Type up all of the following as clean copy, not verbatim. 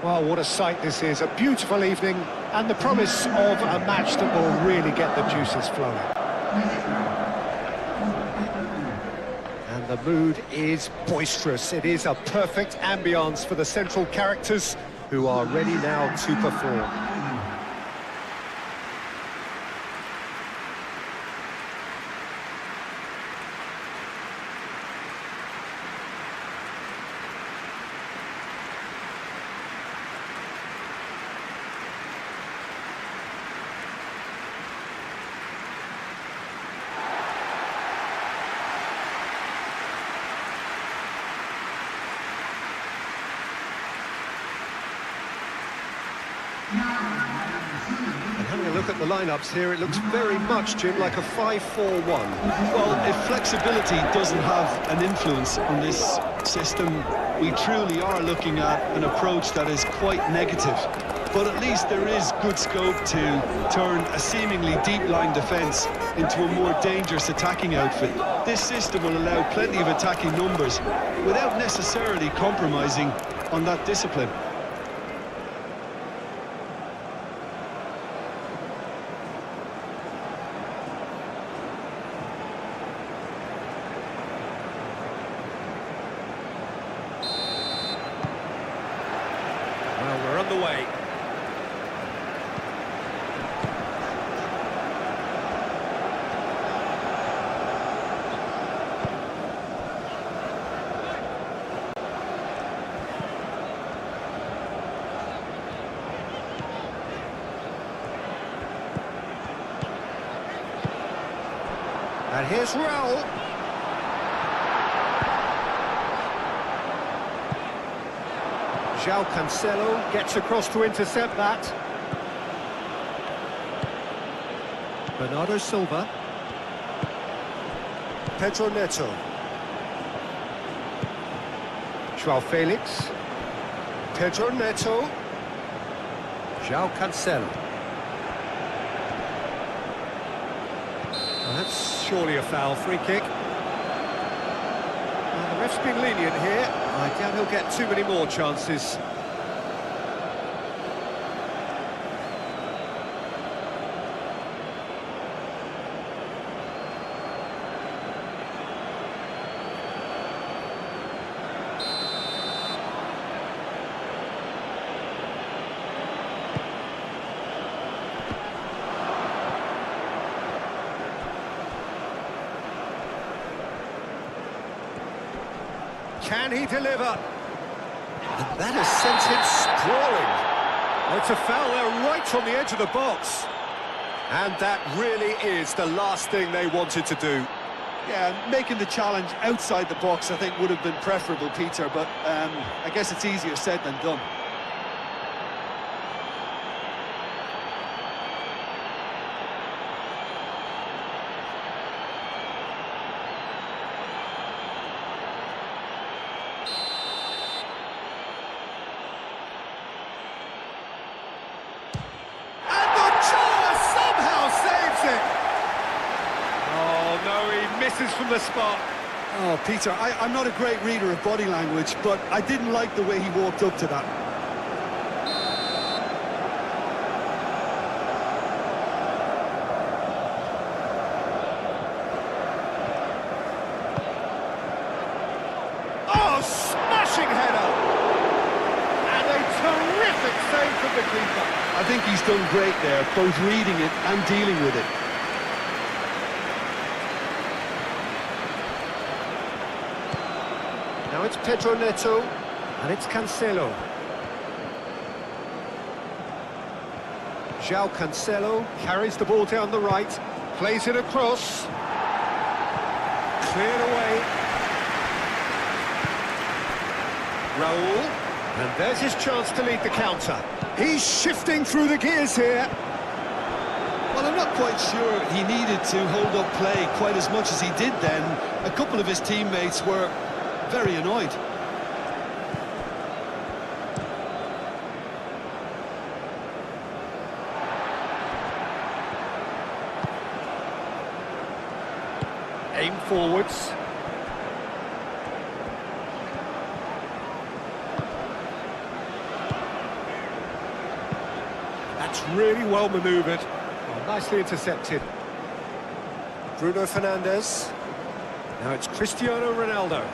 Well, what a sight this is. A beautiful evening and the promise of a match that will really get the juices flowing. And the mood is boisterous. It is a perfect ambience for the central characters who are ready now to perform. And having a look at the lineups here, it looks very much, Jim, like a 5-4-1. Well, if flexibility doesn't have an influence on this system, we truly are looking at an approach that is quite negative. But at least there is good scope to turn a seemingly deep-line defence into a more dangerous attacking outfit. This system will allow plenty of attacking numbers without necessarily compromising on that discipline. Well, we're on the way. And here's Raul. João Cancelo gets across to intercept that. Bernardo Silva. Pedro Neto. João Felix. Pedro Neto. João Cancelo. Well, that's surely a foul, free kick. Well, the ref's been lenient here. I doubt he'll get too many more chances. Can he deliver? And that has sent him sprawling. Oh, it's a foul there right on the edge of the box. And that really is the last thing they wanted to do. Yeah, making the challenge outside the box I think would have been preferable, Peter, but I guess it's easier said than done. Misses from the spot. Oh, Peter, I'm not a great reader of body language, but I didn't like the way he walked up to that. Oh, smashing header! And a terrific save from the keeper. I think he's done great there, both reading it and dealing with it. Now it's Pedro Neto, and it's Cancelo. João Cancelo carries the ball down the right, plays it across. Cleared away. Raul, and there's his chance to lead the counter. He's shifting through the gears here. Well, I'm not quite sure he needed to hold up play quite as much as he did then. A couple of his teammates were very annoyed. Aim forwards. really well manoeuvred. Oh, nicely intercepted. Bruno Fernandes. Now it's Cristiano Ronaldo.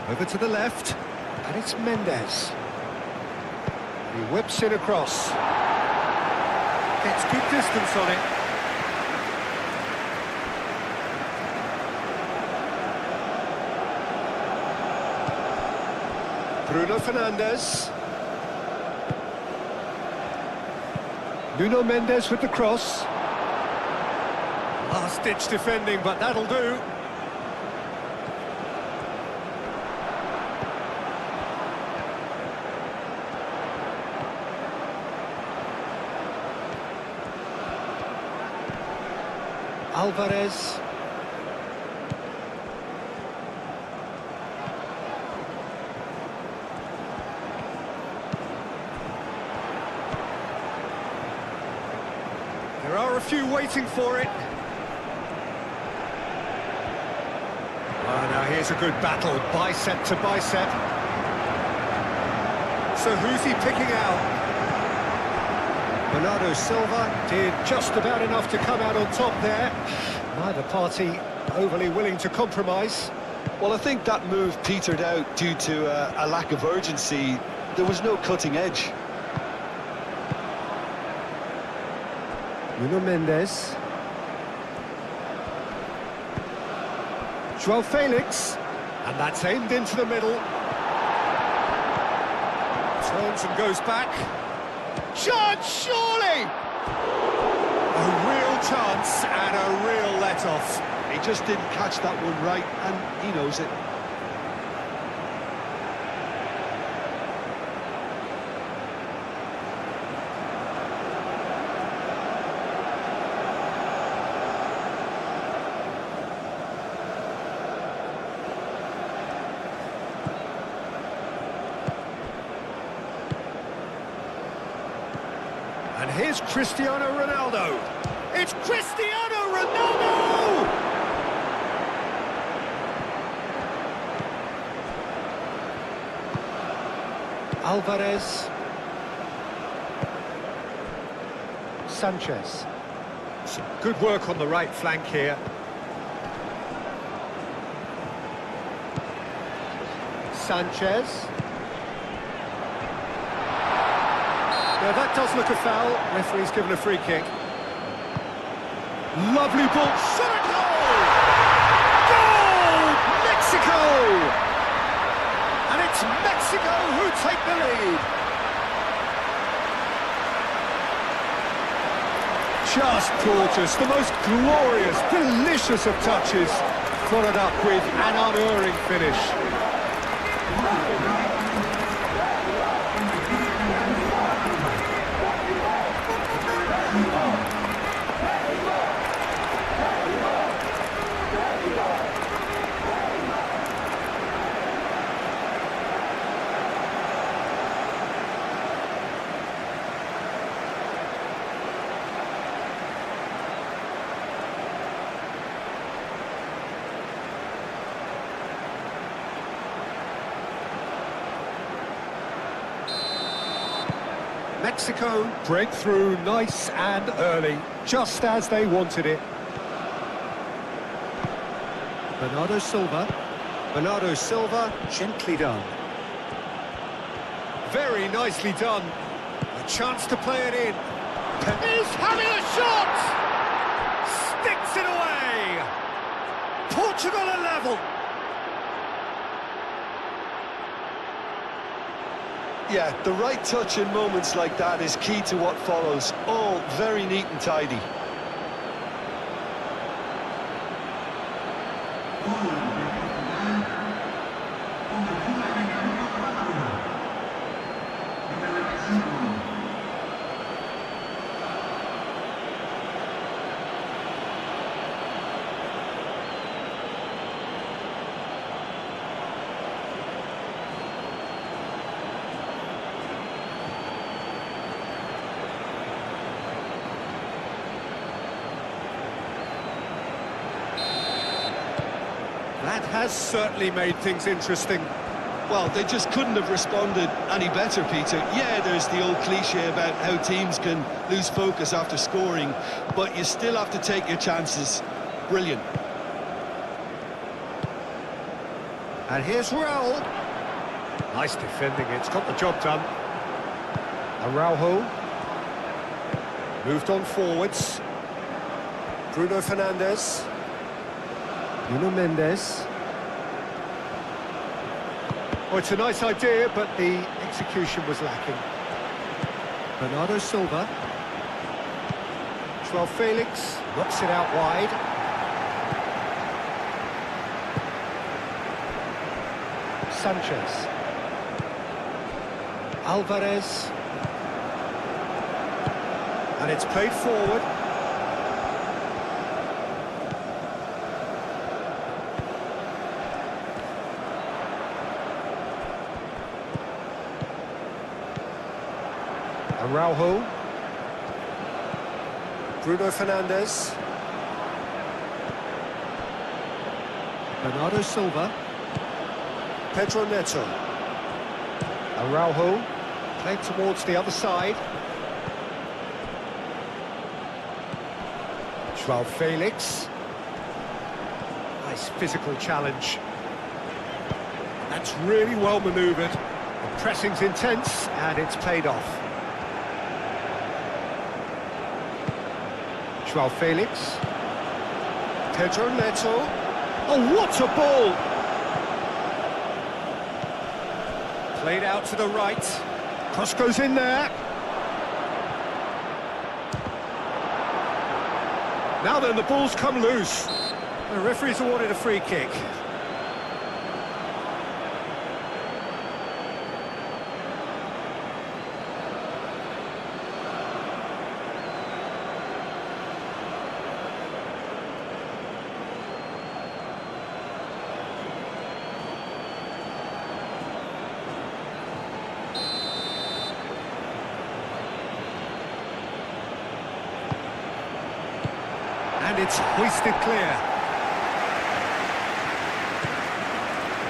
Over to the left, and it's Mendes. He whips in across. Gets good distance on it. Bruno Fernandes. Nuno Mendes with the cross. Last-ditch defending, but that'll do. Alvarez. There are a few waiting for it. Oh, now here's a good battle, bicep to bicep. So who's he picking out? Bernardo Silva did just about enough to come out on top there. Neither party overly willing to compromise. Well, I think that move petered out due to a lack of urgency. There was no cutting edge. Nuno Mendes. Joao Felix. And that's aimed into the middle. Turns and goes back. Chance, surely! A real chance and a real let-off. He just didn't catch that one right, and he knows it. And here's Cristiano Ronaldo. It's Cristiano Ronaldo! Alvarez. Sanchez. Some good work on the right flank here. Sanchez. Now that does look a foul. Referee's given a free kick. Lovely ball. Shot at goal! Goal! Mexico! And it's Mexico who take the lead. Just gorgeous. The most glorious, delicious of touches. Followed up with an unerring finish. Mexico break through nice and early, just as they wanted it. Bernardo Silva. Bernardo Silva, gently done. Very nicely done. A chance to play it in. He's having a shot! Sticks it away! Portugal are level. Yeah, the right touch in moments like that is key to what follows. All very neat and tidy. That has certainly made things interesting. Well, they just couldn't have responded any better, Peter. Yeah, there's the old cliche about how teams can lose focus after scoring, but you still have to take your chances. Brilliant. And here's Raul. Nice defending, it's got the job done. Araujo. Moved on forwards. Bruno Fernandes. Nuno Mendes. Oh, it's a nice idea, but the execution was lacking. Bernardo Silva. Joao Felix knocks it out wide. Sanchez. Alvarez. And it's played forward. Araujo. Bruno Fernandes. Bernardo Silva. Pedro Neto. Araujo. Played towards the other side. Joao Felix. Nice physical challenge. That's really well manoeuvred. The pressing's intense and it's paid off. Joao Felix. Pedro Neto. Oh, what a ball! Played out to the right. Cross goes in there. Now then, the ball's come loose. The referee's awarded a free kick. And it's hoisted clear.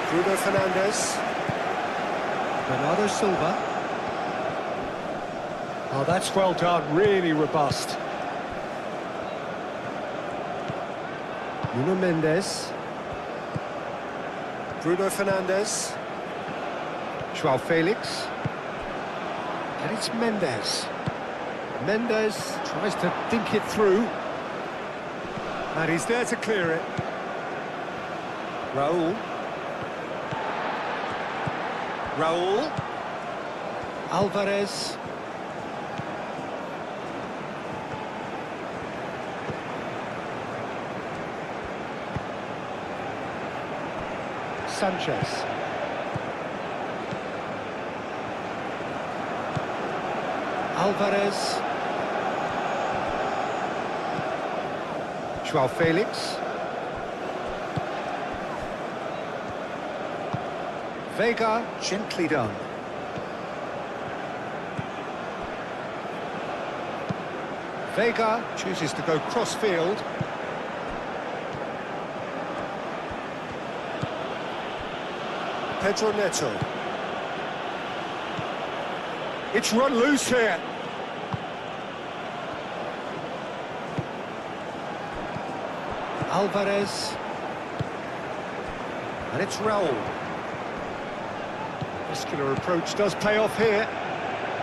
Bruno Fernandes. Bernardo Silva. Oh, that's well done, really robust. Nuno Mendes. Bruno Fernandes. Joao Felix. And it's Mendes. Mendes tries to dink it through. And he's there to clear it. Raul. Raul. Alvarez. Sanchez. Alvarez. Joao Felix. Vega, gently done. Vega chooses to go cross-field. Pedro Neto. It's run loose here. Alvarez. And it's Raul. Muscular approach does pay off here.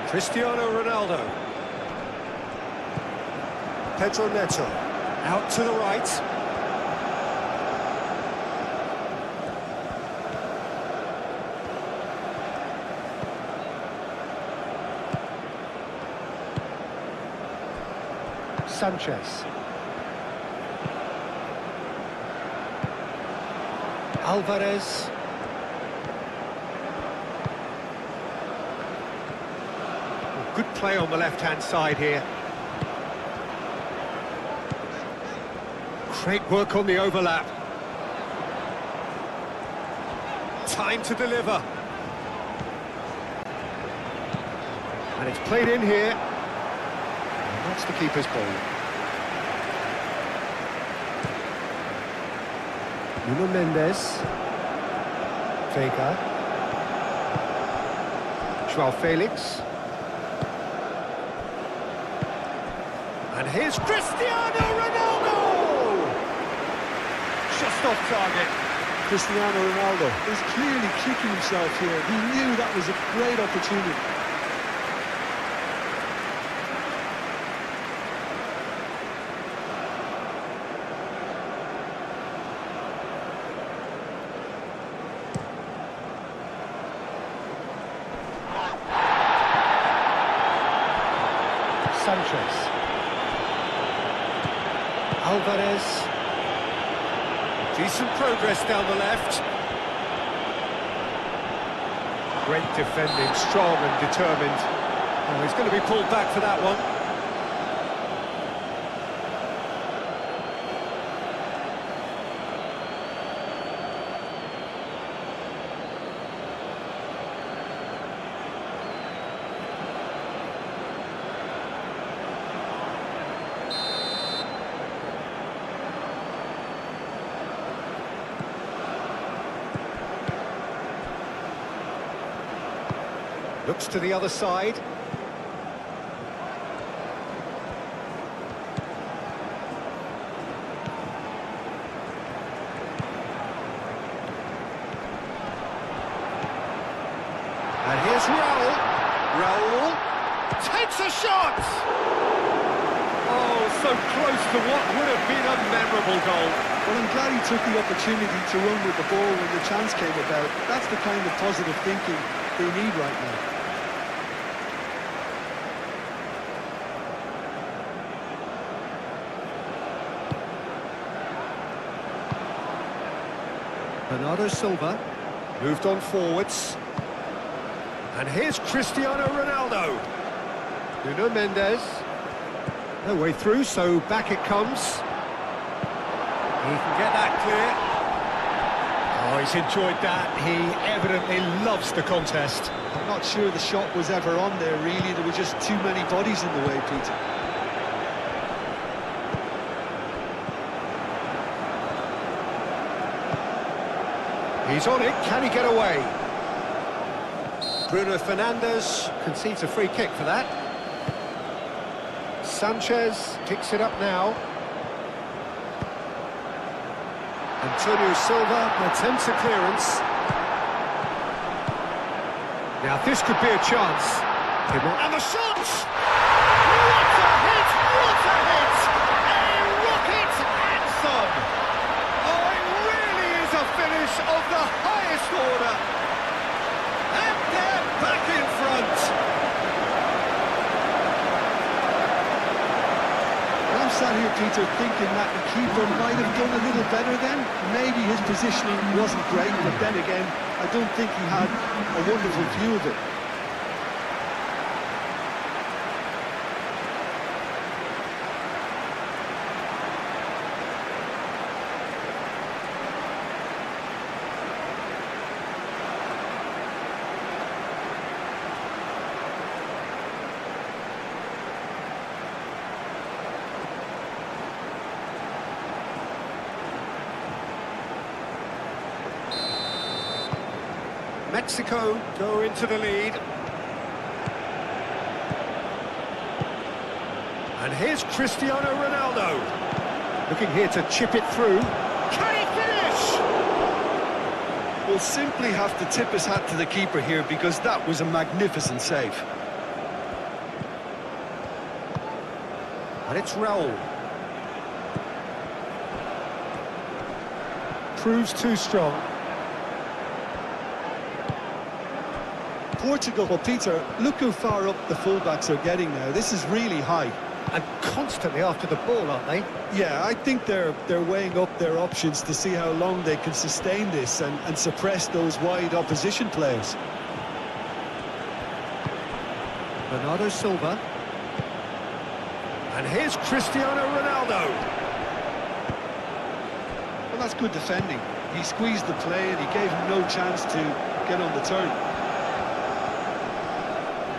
Cristiano Ronaldo. Pedro Neto. Out to the right. Sanchez. Alvarez. Good play on the left-hand side here. Great work on the overlap. Time to deliver. And it's played in here. And that's the keeper's ball. Nuno Mendes. Vega. Joao Felix. And here's Cristiano Ronaldo! Just off target. Cristiano Ronaldo is clearly kicking himself here. He knew that was a great opportunity. Sanchez. Alvarez. Decent progress down the left. Great defending, strong and determined. Oh, he's going to be pulled back for that one. Looks to the other side. And here's Raul. Raul takes a shot! Oh, so close to what would have been a memorable goal. Well, I'm glad he took the opportunity to run with the ball when the chance came about. That's the kind of positive thinking they need right now. Bernardo Silva moved on forwards. And here's Cristiano Ronaldo. Nuno Mendes. No way through, so back it comes. He can get that clear. Oh, he's enjoyed that. He evidently loves the contest. I'm not sure the shot was ever on there, really. There were just too many bodies in the way, Peter. He's on it, can he get away? Bruno Fernandes concedes a free kick for that. Sanchez picks it up now. Antonio Silva attempts a clearance. Now this could be a chance. And the shot! What a hit! What a hit! A rocket anthem! Oh, it really is a finish of the highest order. And they're back in front. I'm sat here, Peter, thinking that the keeper might have done a little better then. Maybe his positioning wasn't great, but then again, I don't think he had a wonderful view of it. Mexico go into the lead. And here's Cristiano Ronaldo. Looking here to chip it through. Can he finish? We'll simply have to tip his hat to the keeper here because that was a magnificent save. And it's Raul. Proves too strong. Portugal, well, Peter, look how far up the fullbacks are getting now. This is really high. And constantly after the ball, aren't they? Yeah, I think they're weighing up their options to see how long they can sustain this and suppress those wide opposition players. Bernardo Silva. And here's Cristiano Ronaldo. Well, that's good defending. He squeezed the play and he gave him no chance to get on the turn.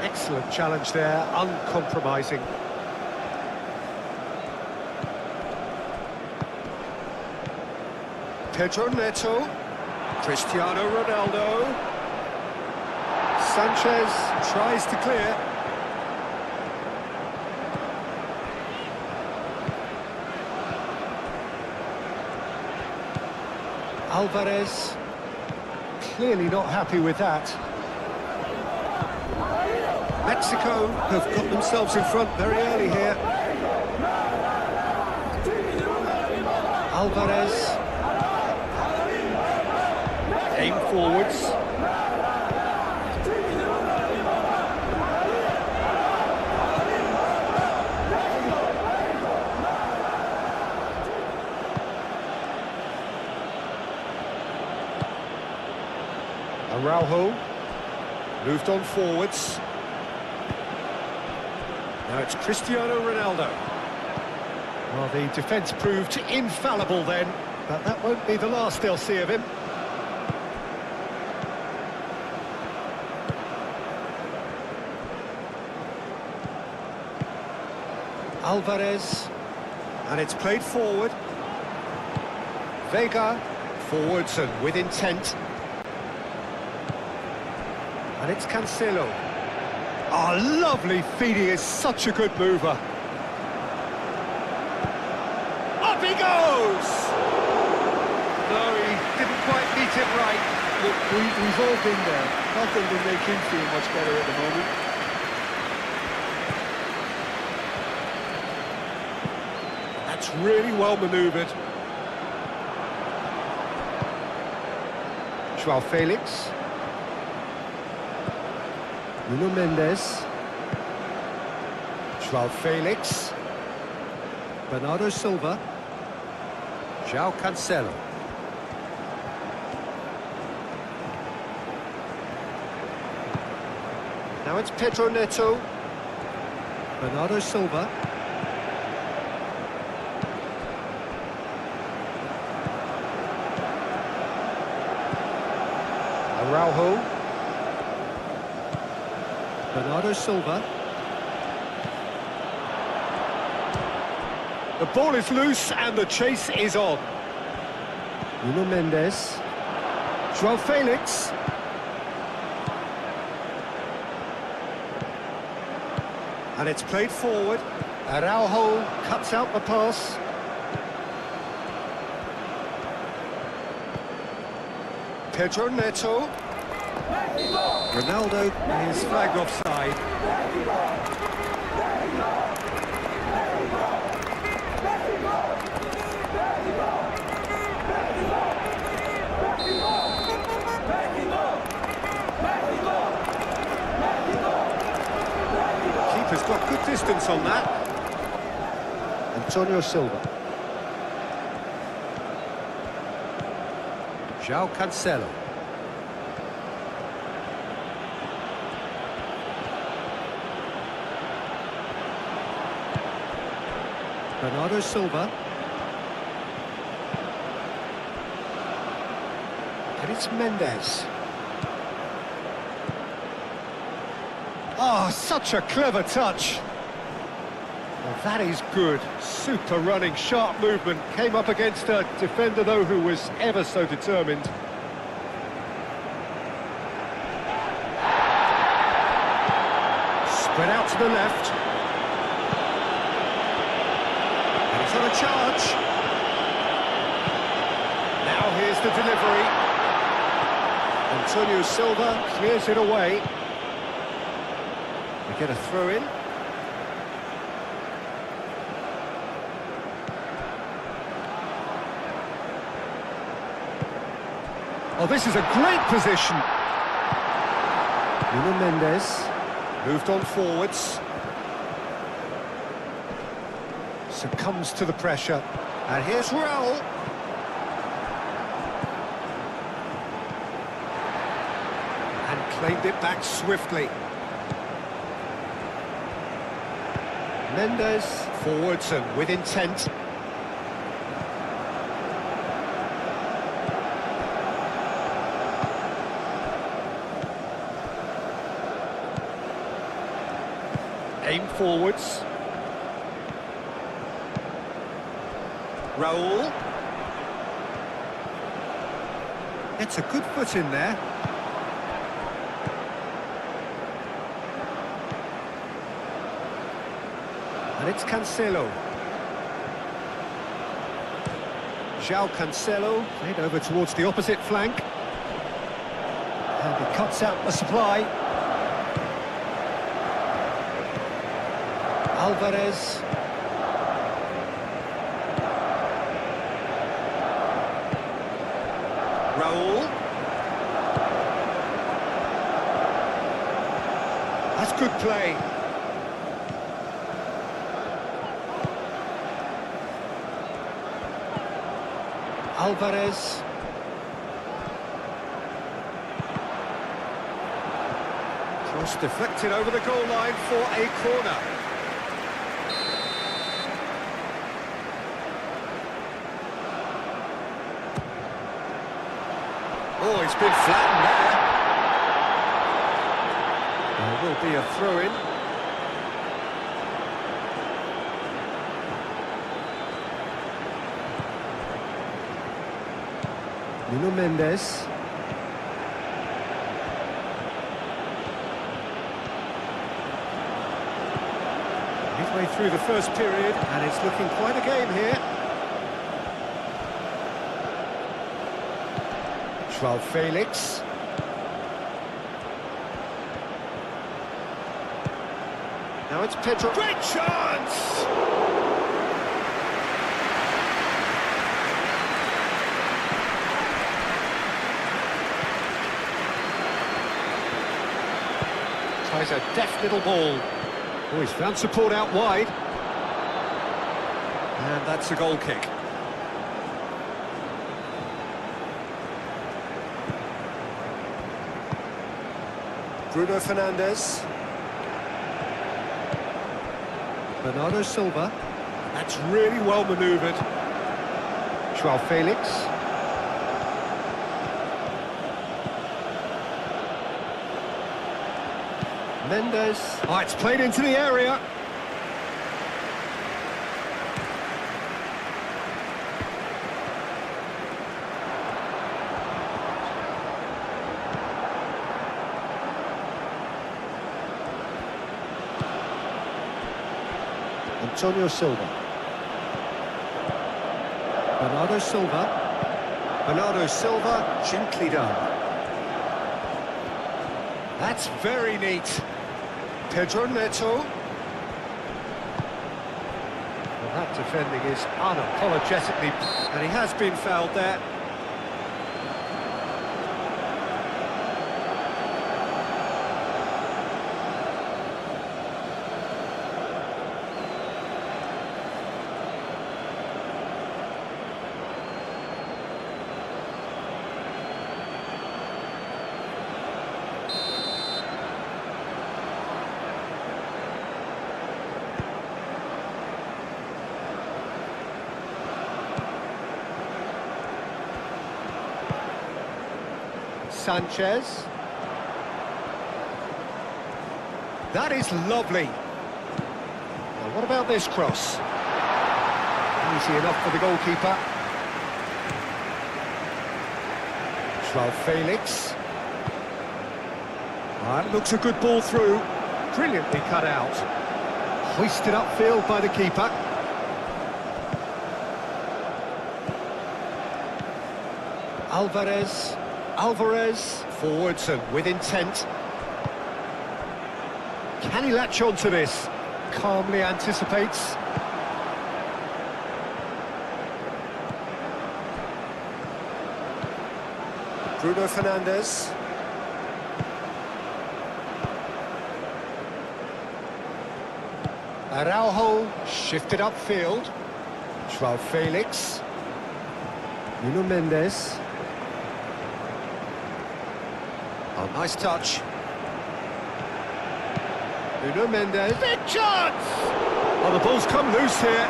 Excellent challenge there, uncompromising. Pedro Neto. Cristiano Ronaldo. Sanchez tries to clear. Alvarez, clearly not happy with that. Mexico have got themselves in front very early here. Alvarez. Aim forwards. Araujo moved on forwards. Now it's Cristiano Ronaldo. Well, the defence proved infallible then, but that won't be the last they'll see of him. Alvarez, and it's played forward. Vega, forwards and with intent. And it's Cancelo. Oh, lovely feed, he is such a good mover. Up he goes! No, he didn't quite meet it right. Look, we've all been there. Nothing will make him feel much better at the moment. That's really well manoeuvred. Joao Felix. Nuno Mendes. Joao Felix. Bernardo Silva. Joao Cancelo. Now it's Pedro Neto. Bernardo Silva. Araujo. Bernardo Silva. The ball is loose and the chase is on. Nuno Mendes. Joao Felix. And it's played forward. Araujo cuts out the pass. Pedro Neto. Ronaldo is flagged offside. Keeper's got good distance on that. Antonio Silva. Joao Cancelo. Bernardo Silva. And it's Mendes. Oh, such a clever touch. Well, that is good. Super running, sharp movement. Came up against a defender, though, who was ever so determined. Spread out to the left. And he's on a charge. Now here's the delivery. Antonio Silva clears it away. We get a throw in. Oh, this is a great position. Nuno Mendes moved on forwards. Succumbs to the pressure. And here's Raul. And claimed it back swiftly. Mendes forwards and with intent. Aim forwards. Raul. It's a good foot in there. And it's Cancelo. João Cancelo, played over towards the opposite flank. And he cuts out the supply. Alvarez. Raul. That's good play. Alvarez. Cross deflected over the goal line for a corner. Oh, he's been flattened there. There will be a throw-in. Nuno Mendes. Midway through the first period, and it's looking quite a game here. João Felix. Now it's Pedro. Great chance! Tries a deft little ball. Oh, he's found support out wide. And that's a goal kick. Bruno Fernandes. Bernardo Silva. That's really well manoeuvred. João Felix. Mendes. Oh, it's played into the area. Antonio Silva. Bernardo Silva. Bernardo Silva, gently done. That's very neat. Pedro Neto. Well, that defending is unapologetically... And he has been fouled there. Sanchez. That is lovely. Now, what about this cross? Easy enough for the goalkeeper. João Felix. That looks a good ball through. Brilliantly cut out. Hoisted upfield by the keeper. Alvarez. Alvarez, forwards and with intent. Can he latch on to this? Calmly anticipates. Bruno Fernandes. Araujo shifted upfield. João Felix. Nuno Mendes. Oh, nice touch. Nuno Mendes. Big chance! Oh, the ball's come loose here.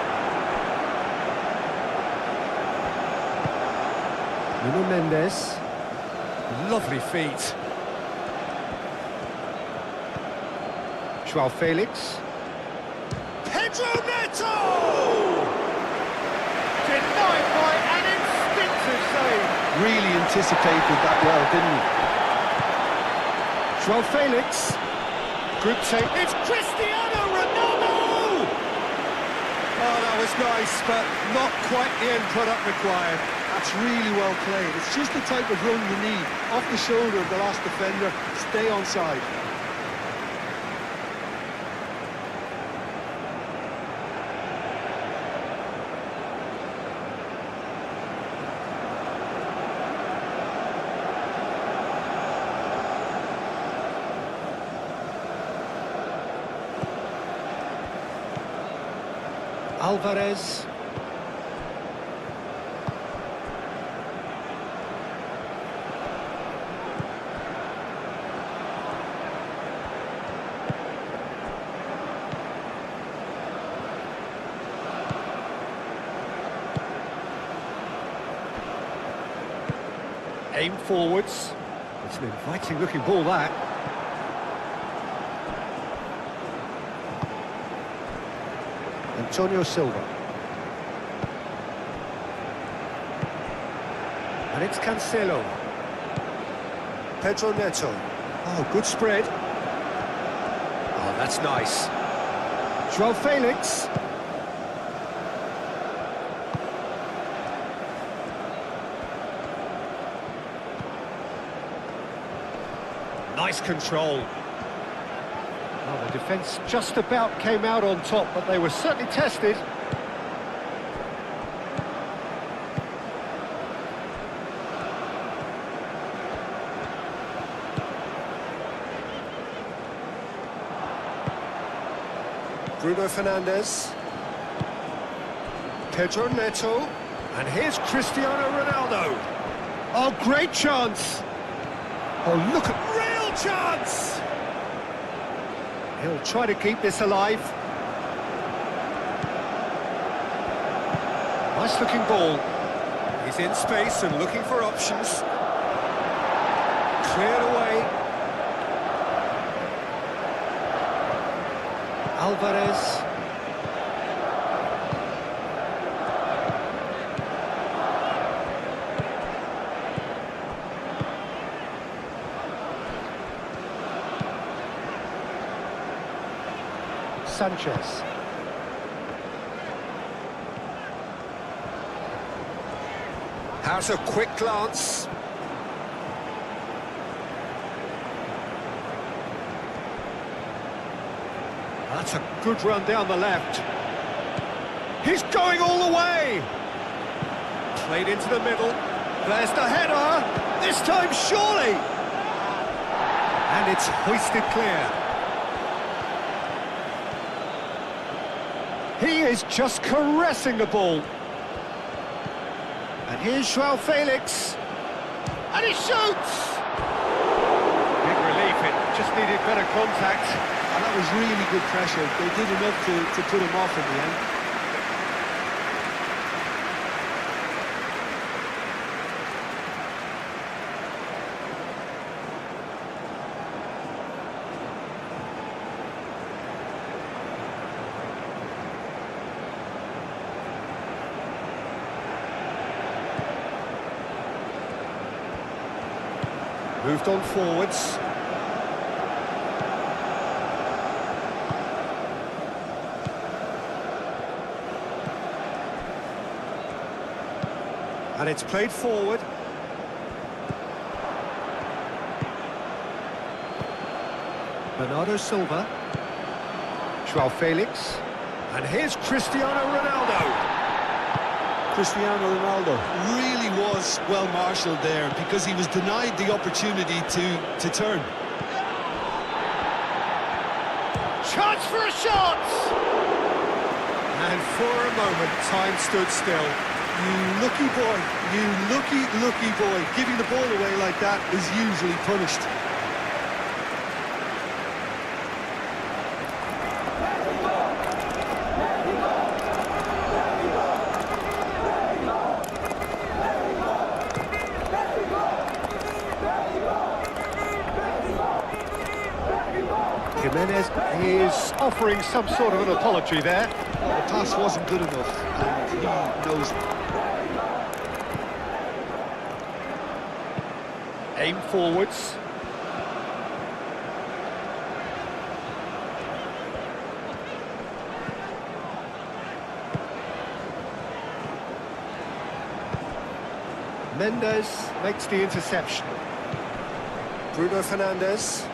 Nuno Mendes. Lovely feet. João Felix. Pedro Neto! Denied by an instinctive save. Really anticipated that well, didn't he? João Felix. Good take. It's Cristiano Ronaldo! was nice, but not quite the end product required. That's really well played. It's just the type of run you need. Off the shoulder of the last defender, stay onside. Alvarez. Aim forwards. It's an inviting looking ball, that. Antonio Silva. And it's Cancelo. Pedro Neto. Oh, good spread. Oh, that's nice. Joao Felix. Nice control. Well, the defence just about came out on top, but they were certainly tested. Bruno Fernandes. Pedro Neto. And here's Cristiano Ronaldo. Oh, great chance. Oh, look at real chance. He'll try to keep this alive. Nice looking ball. He's in space and looking for options. Cleared away. Alvarez. Sanchez. How's a quick glance? That's a good run down the left. He's going all the way! Played into the middle. There's the header! This time, surely! And it's hoisted clear. He is just caressing the ball. And here's Joao Felix. And he shoots! Big relief, it just needed better contact. And that was really good pressure. They did enough to put him off in the end. Moved on forwards. And it's played forward. Bernardo Silva. Joao Felix. And here's Cristiano Ronaldo. Cristiano Ronaldo really was well marshalled there because he was denied the opportunity to turn. Chance for a shot! And for a moment, time stood still. You lucky boy, you lucky boy. Giving the ball away like that is usually punished. Jimenez is offering some sort of an apology there. Well, the pass wasn't good enough, and he knows it. Aim forwards. Mendes makes the interception. Bruno Fernandes.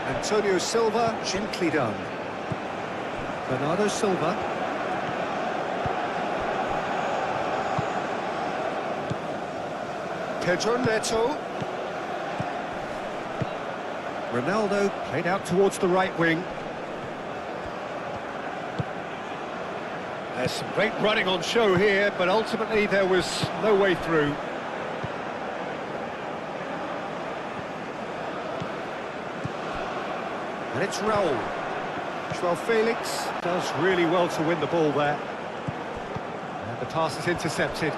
Antonio Silva, gently done. Bernardo Silva. Pedro Neto. Ronaldo played out towards the right wing. There's some great running on show here, but ultimately there was no way through. And it's Raul. Joao Felix does really well to win the ball there. And the pass is intercepted.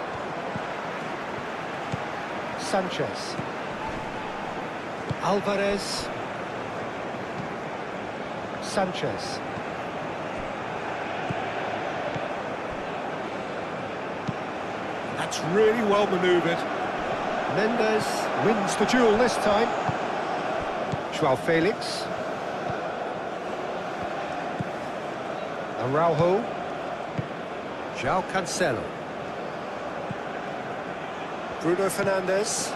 Sanchez. Alvarez. Sanchez. That's really well manoeuvred. Mendes wins the duel this time. Joao Felix. Araujo. João Cancelo. Bruno Fernandes.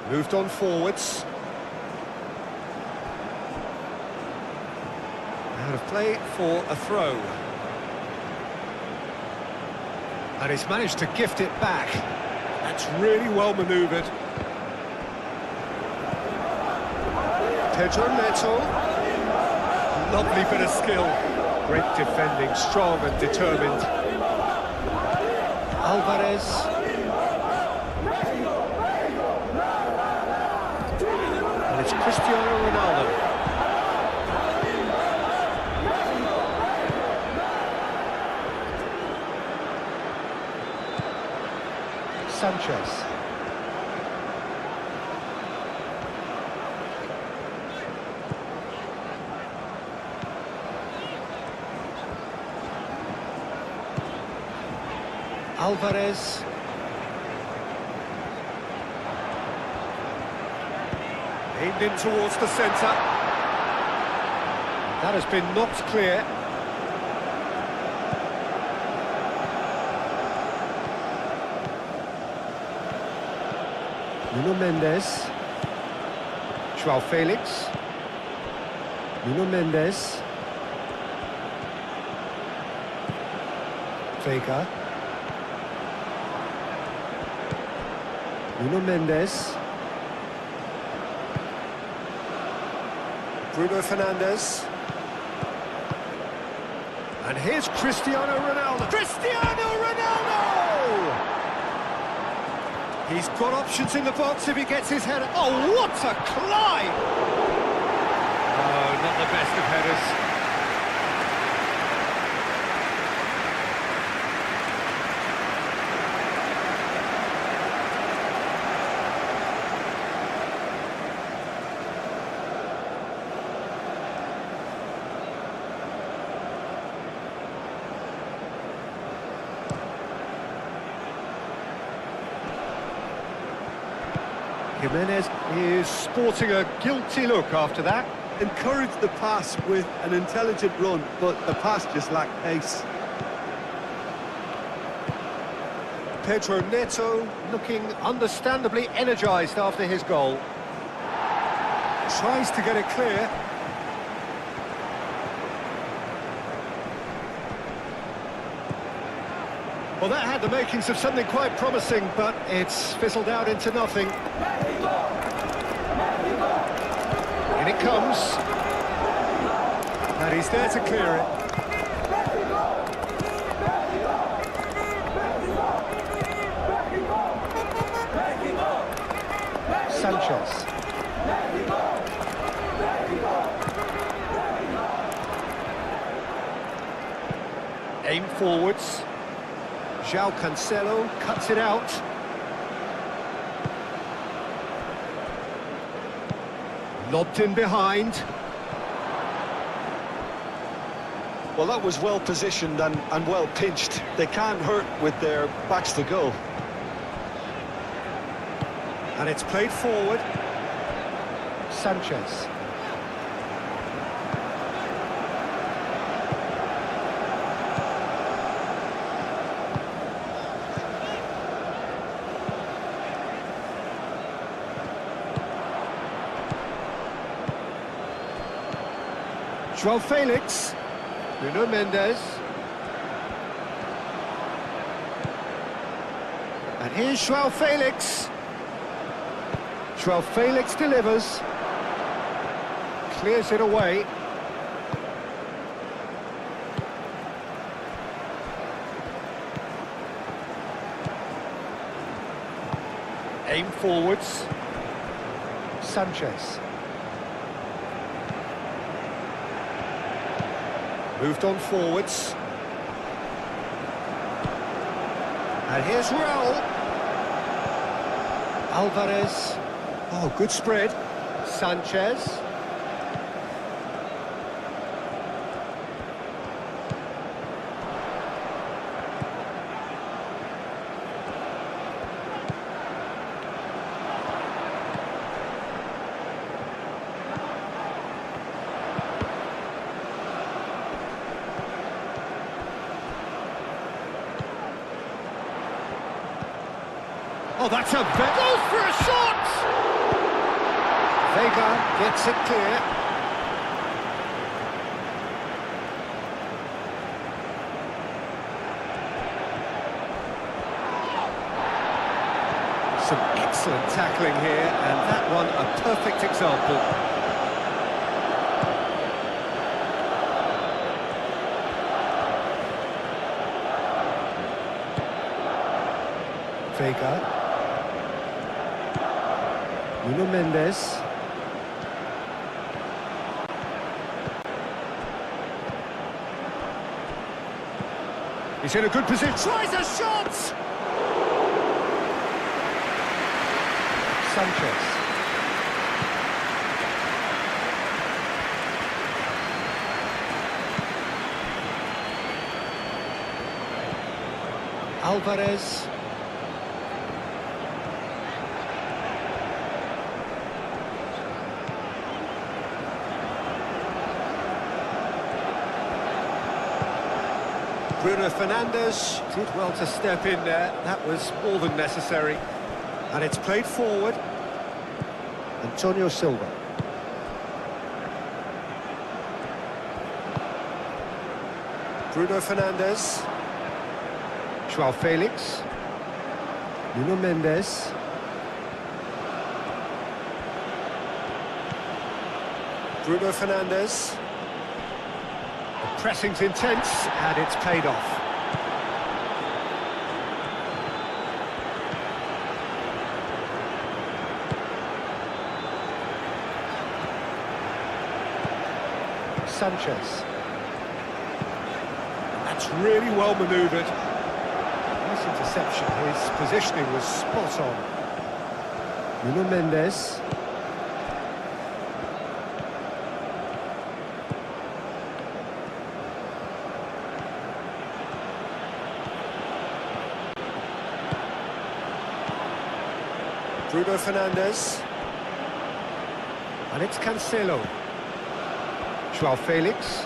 Moved on forwards. Out of play for a throw. And he's managed to gift it back. That's really well manoeuvred. Pedro Neto. Lovely bit of skill. Great defending, strong and determined. Alvarez. And it's Cristiano Ronaldo. Sanchez. Alvarez. Aimed in towards the centre. That has been knocked clear. Nuno Mendes. Joao Felix. Nuno Mendes. Vega. Nuno Mendes. Bruno Fernandes. And here's Cristiano Ronaldo. Cristiano Ronaldo! He's got options in the box if he gets his header. Oh, what a climb! Oh, not the best of headers. Jimenez is sporting a guilty look after that. Encouraged the pass with an intelligent run, but the pass just lacked pace. Pedro Neto looking understandably energised after his goal. Tries to get it clear. Well, that had the makings of something quite promising, but it's fizzled out into nothing. In it comes. And he's there to clear it. Sanchez. Aim forwards. João Cancelo cuts it out. Lobbed in behind. Well, that was well positioned and well pinched. They can't hurt with their backs to goal. And it's played forward. Sanchez. João Felix. Bruno Mendes. And here's João Felix. João Felix delivers. Clears it away. Aim forwards. Sanchez. Moved on forwards. And here's Raul. Alvarez. Oh, good spread. Sanchez. Oh, that's a bet. Goes for a shot! Vega gets it clear. Some excellent tackling here, and that one a perfect example. Vega. Bruno Mendes. He's in a good position. Tries a shot! Sanchez. Alvarez. Bruno Fernandes did well to step in there. That was more than necessary. And it's played forward. Antonio Silva. Bruno Fernandes. João Felix. Bruno Mendes. Bruno Fernandes. The pressing's intense, and it's paid off. Sanchez. That's really well manoeuvred. Nice interception. His positioning was spot on. Bruno Mendes. Bruno Fernandes. And it's Cancelo. João Felix.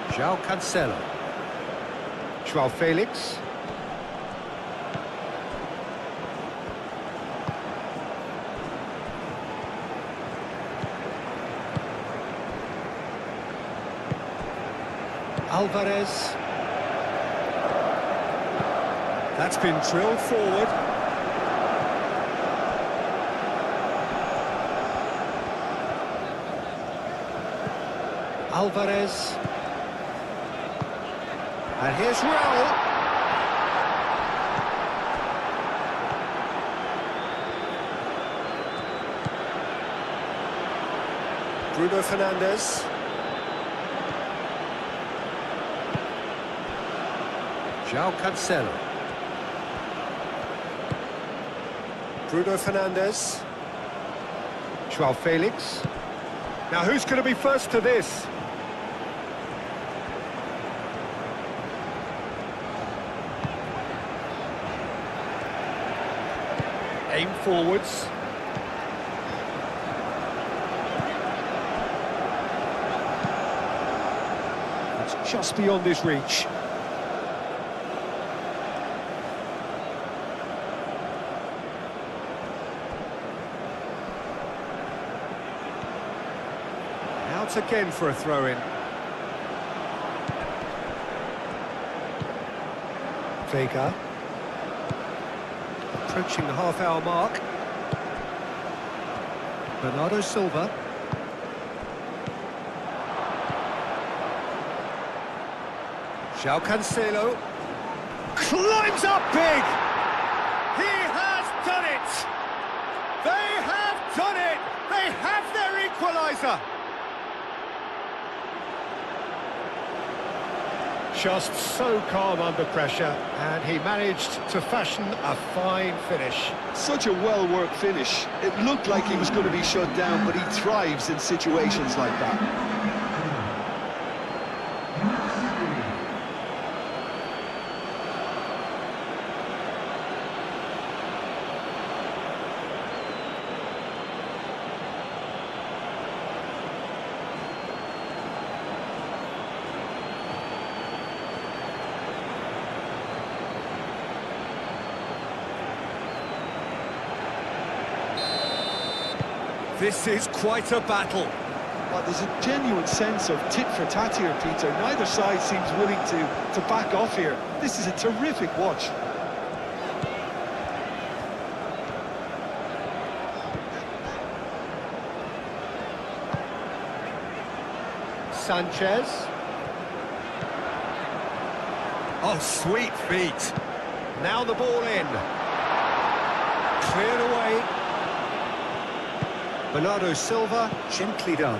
João Cancelo. João Felix. Alvarez. That's been drilled forward. Alvarez. And here's Raul. Bruno Fernandes. João Cancelo. Bruno Fernandes. João Felix. Now who's going to be first to this? Aim forwards. It's just beyond his reach. Out again for a throw-in. Vega. Approaching the half-hour mark. Bernardo Silva. João Cancelo. Climbs up big! He has done it! They have done it! They have their equalizer! Just so calm under pressure, and he managed to fashion a fine finish. Such a well-worked finish. It looked like he was going to be shut down, but he thrives in situations like that. This is quite a battle. Well, there's a genuine sense of tit-for-tat here, Peter. Neither side seems willing to back off here. This is a terrific watch. Sanchez. Oh, sweet feet. Now the ball in. Cleared away. Bernardo Silva, gently done.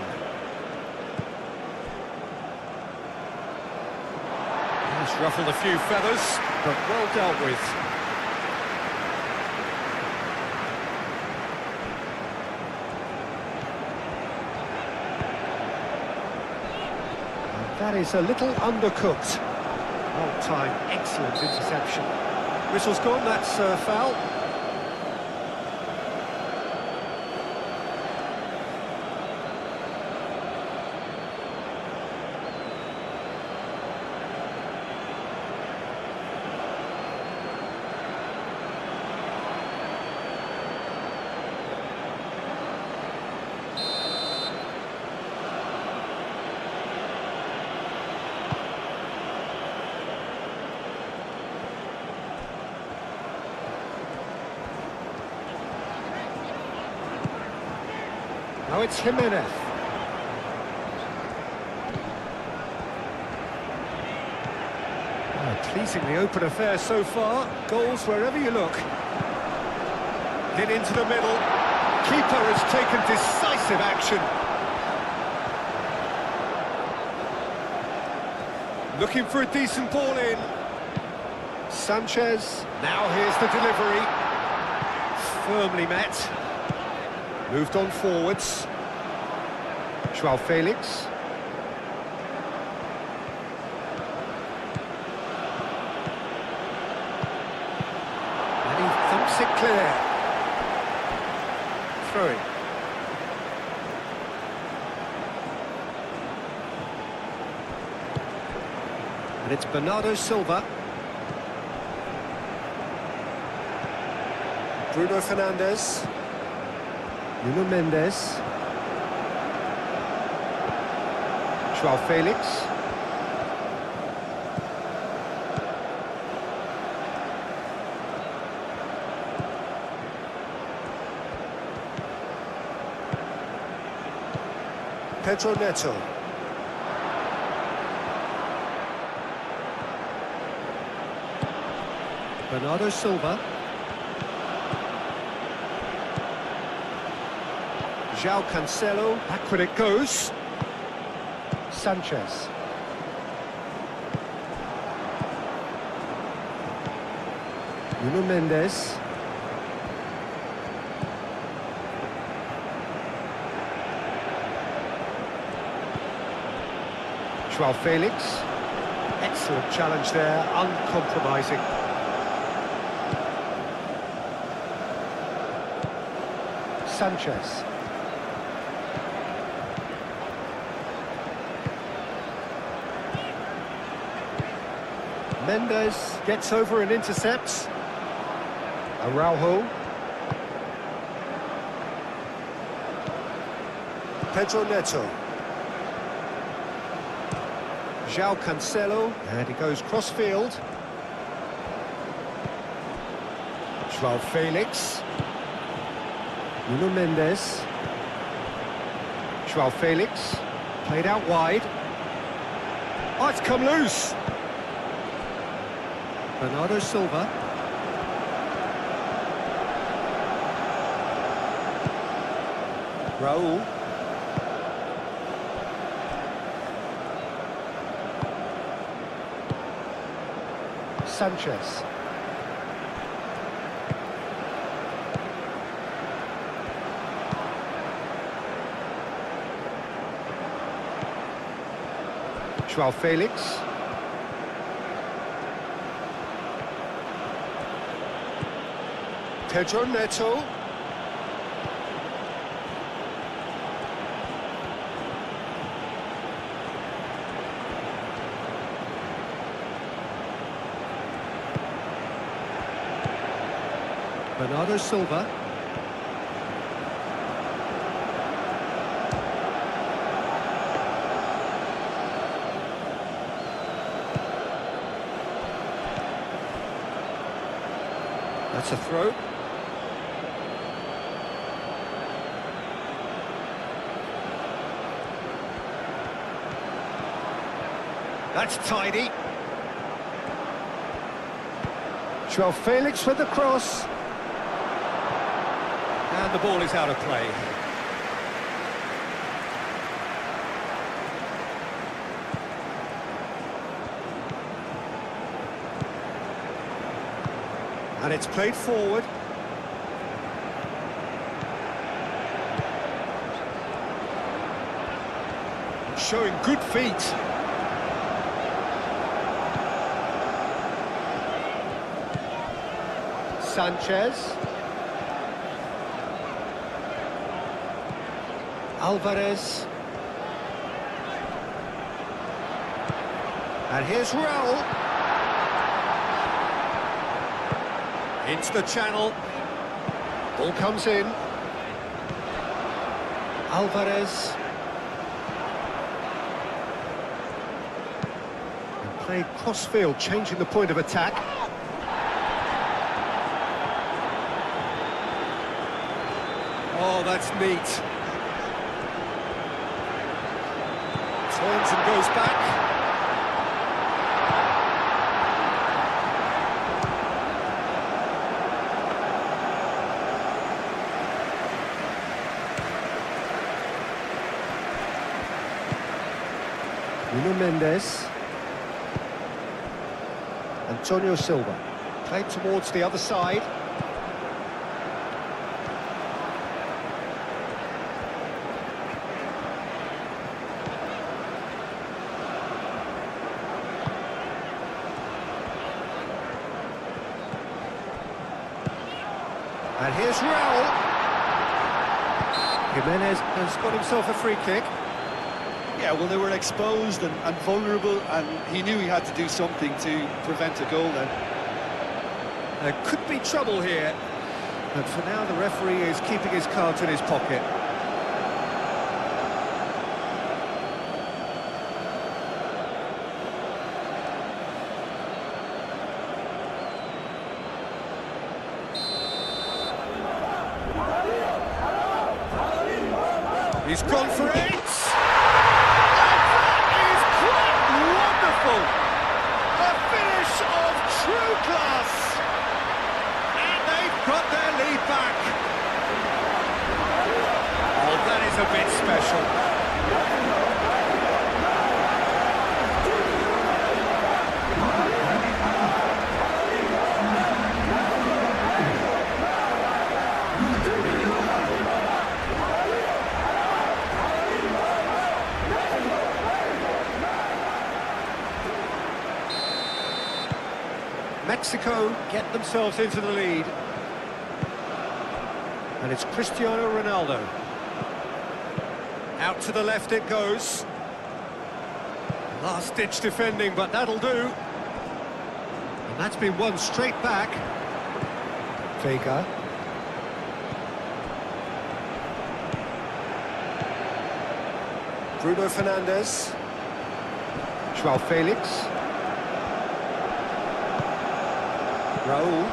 He's ruffled a few feathers, but well dealt with. And that is a little undercooked. Well timed, excellent interception. Whistle's gone, that's a foul. Now it's Jimenez. Pleasingly open affair so far. Goals wherever you look. In into the middle. Keeper has taken decisive action. Looking for a decent ball in. Sanchez. Now here's the delivery. Firmly met. Moved on forwards. João Felix. And he thumps it clear. Throwing. And it's Bernardo Silva. Bruno Fernandes. Nuno Mendes. João Felix. Pedro Neto. Bernardo Silva. João Cancelo, back when it goes. Sanchez. Nuno Mendes. João Felix. Excellent challenge there, uncompromising. Sanchez. Mendes gets over and intercepts. Araujo. Pedro Neto. João Cancelo, and he goes cross-field. João Felix. Nuno Mendes. João Felix, played out wide. Oh, it's come loose. Bernardo Silva. Raul. Sanchez. João Felix. Pedro Neto. Bernardo Silva. That's a throw. That's tidy. João Felix with the cross. And the ball is out of play. And it's played forward. Showing good feet. Sanchez. Alvarez. And here's Raul. Into the channel. Ball comes in. Alvarez. And played cross-field, changing the point of attack. Oh, that's neat. Turns and goes back. Nuno Mendes. Antonio Silva. Played towards the other side. And here's Raul. Jimenez has got himself a free kick. Yeah, well, they were exposed and vulnerable, and he knew he had to do something to prevent a goal then. There could be trouble here, but for now the referee is keeping his cards in his pocket. He's gone for it! Wonderful! A finish of true class! And they've got their lead back. Oh, that is a bit special. Mexico get themselves into the lead. And it's Cristiano Ronaldo. Out to the left it goes. Last-ditch defending, but that'll do. And that's been won straight back. Vega. Bruno Fernandes. Joao Felix. Raul.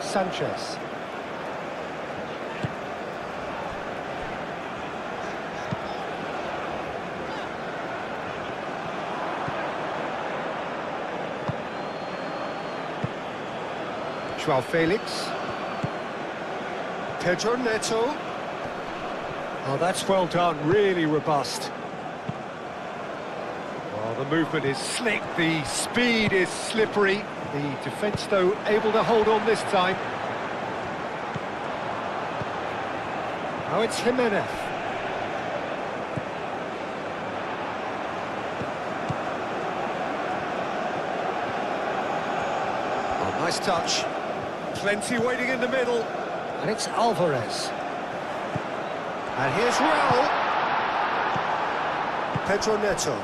Sanchez. Joao Felix. Pedro Neto. Oh, that's well done, really robust. Well, the movement is slick, the speed is slippery. The defence, though, able to hold on this time. Oh, it's Jimenez. Oh, nice touch. Plenty waiting in the middle. And it's Alvarez. And here's Raul. Pedro Neto.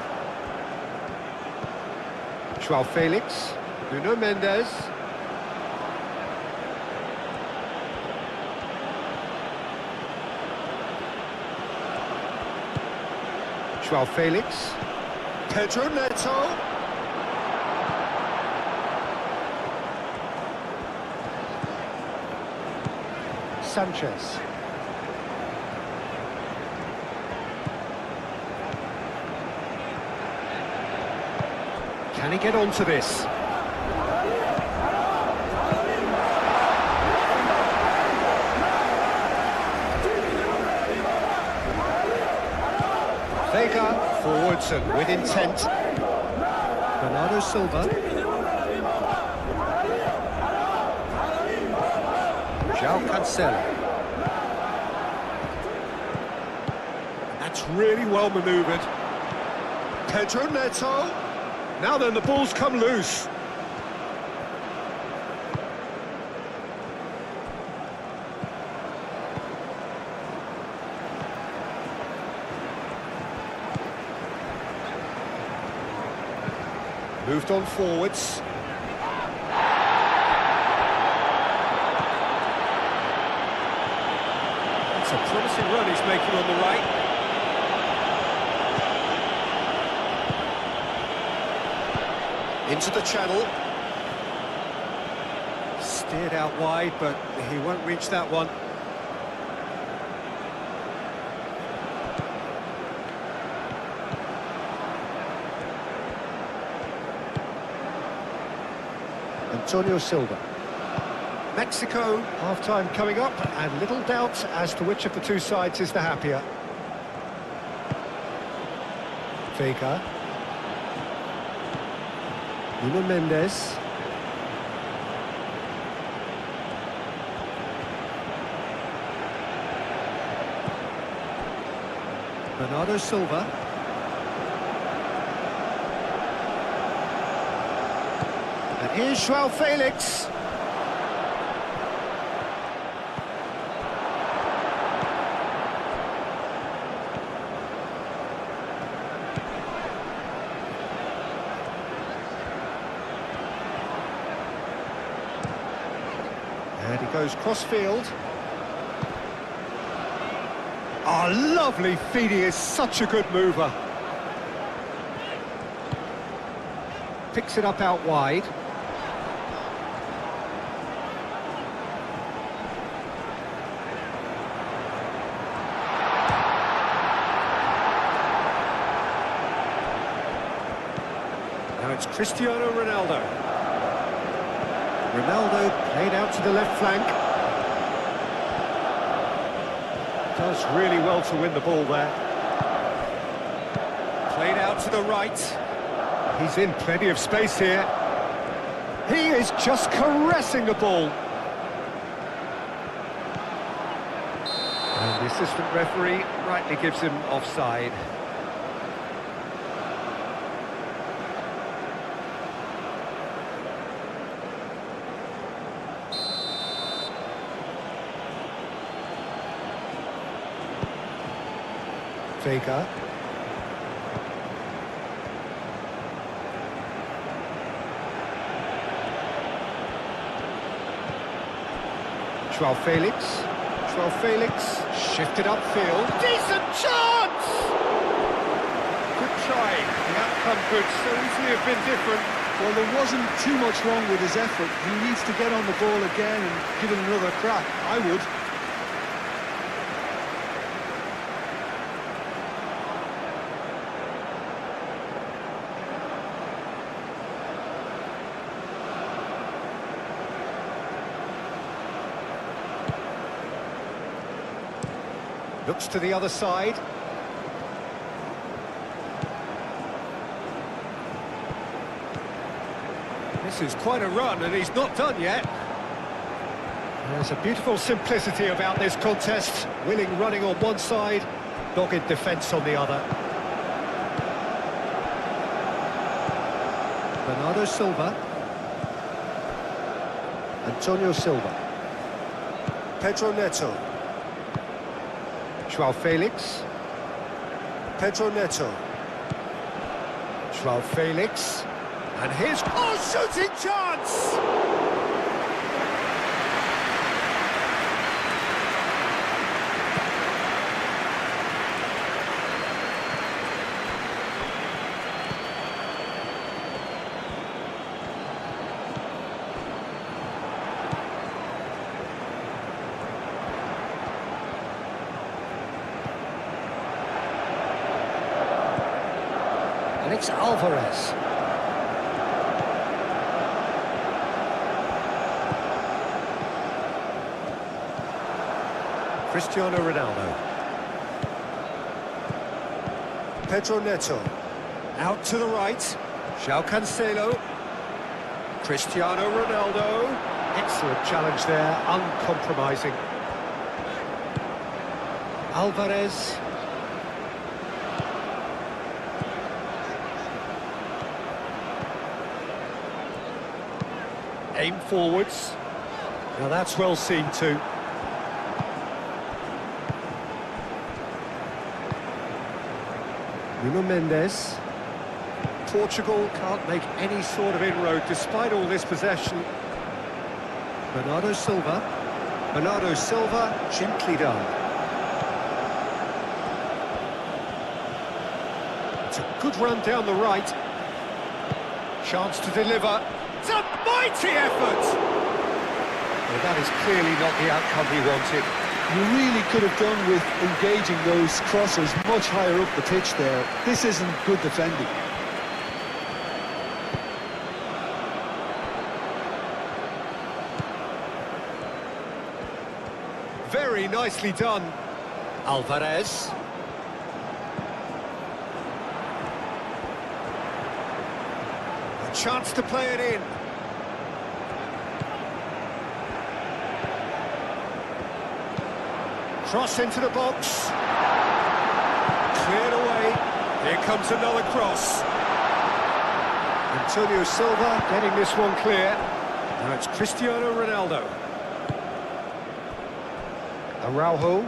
Joao Felix. Nuno Mendes. Joao Felix. Pedro Neto. Sanchez. Can he get onto this? Vega, forwards and with intent. Bernardo Silva. João Cancelo. That's really well manoeuvred. Pedro Neto. Now then, the ball's come loose. Moved on forwards. That's a promising run he's making on the right. Into the channel. Steered out wide, but he won't reach that one. Antonio Silva. Mexico, half-time coming up, and little doubt as to which of the two sides is the happier. Vega. Nuno Mendes. Bernardo Silva. And here's Joao Felix. And he goes cross-field. Oh, lovely feed, he is such a good mover. Picks it up out wide. Now it's Cristiano Ronaldo. Ronaldo played out to the left flank. Does really well to win the ball there. Played out to the right. He's in plenty of space here. He is just caressing the ball. And the assistant referee rightly gives him offside. Vega. Joao Felix. Joao Felix shifted upfield. Decent chance! Good try. The outcome could so easily have been different. Well, there wasn't too much wrong with his effort. He needs to get on the ball again and give it another crack. I would. Looks to the other side. This is quite a run, and he's not done yet. There's a beautiful simplicity about this contest. Willing running on one side, dogged defence on the other. Bernardo Silva. Antonio Silva. Pedro Neto. Joao Felix. Pedro Neto. Joao Felix. And here's... Oh, shooting chance! And it's Alvarez. Cristiano Ronaldo. Pedro Neto. Out to the right. João Cancelo. Cristiano Ronaldo. Excellent challenge there, uncompromising. Alvarez. Aim forwards. Now that's well seen too. Nuno Mendes. Portugal can't make any sort of inroad despite all this possession. Bernardo Silva. Bernardo Silva, gently done. It's a good run down the right. Chance to deliver. It's a mighty effort! Well, that is clearly not the outcome he wanted. You really could have done with engaging those crossers much higher up the pitch there. This isn't good defending. Very nicely done. Alvarez. A chance to play it in. Cross into the box. Cleared away. Here comes another cross. Antonio Silva getting this one clear. Now it's Cristiano Ronaldo. Araujo.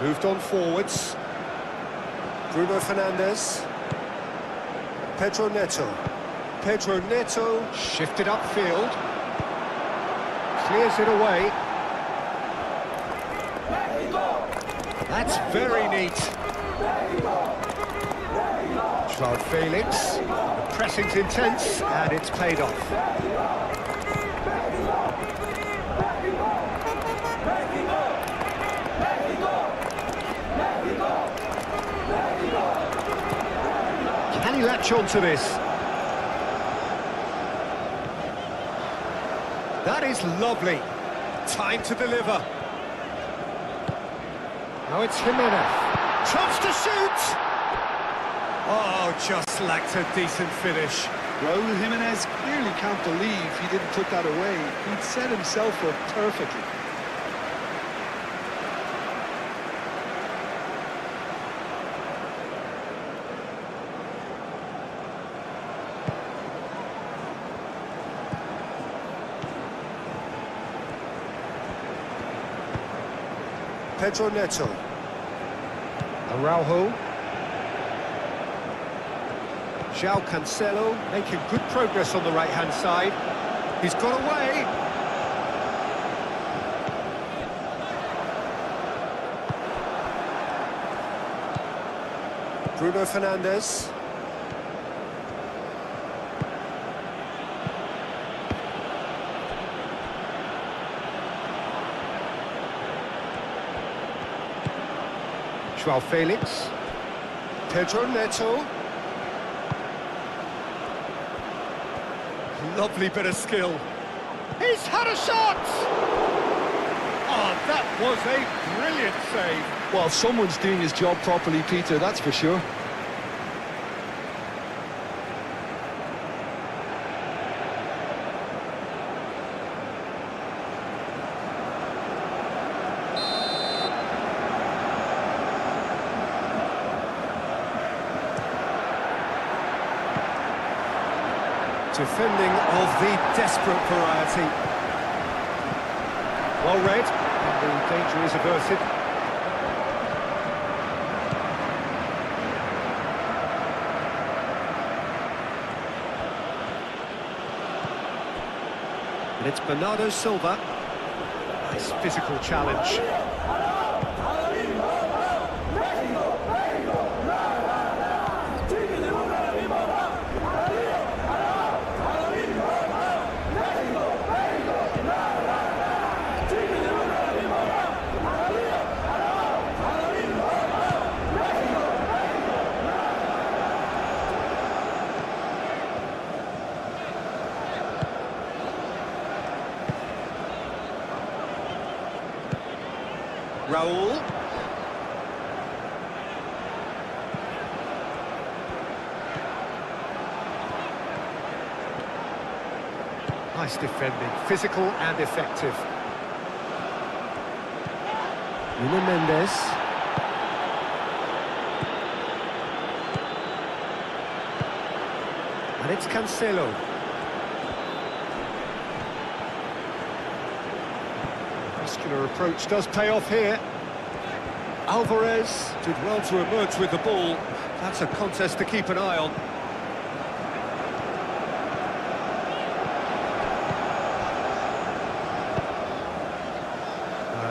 Moved on forwards. Bruno Fernandes. Pedro Neto. Pedro Neto shifted upfield. Clears it away. That's very neat. Joao Felix. The pressing's intense and it's paid off. Can he latch on to this? That is lovely. Time to deliver. Now it's Jimenez. Chance to shoot! Oh, just lacked a decent finish. Raul Jimenez clearly can't believe he didn't put that away. He'd set himself up perfectly. Pedro Neto. Araujo. João Cancelo making good progress on the right-hand side. He's got away. Bruno Fernandes. João Felix. Pedro Neto. Lovely bit of skill. He's had a shot! Oh, that was a brilliant save. Well, someone's doing his job properly, Peter, that's for sure. Defending of the desperate variety. Well read, and the danger is averted. And it's Bernardo Silva. Nice physical challenge. Raul. Nice defending, physical and effective. Nuno Mendes. And it's Cancelo. Muscular approach does pay off here. Alvarez did well to emerge with the ball. That's a contest to keep an eye on.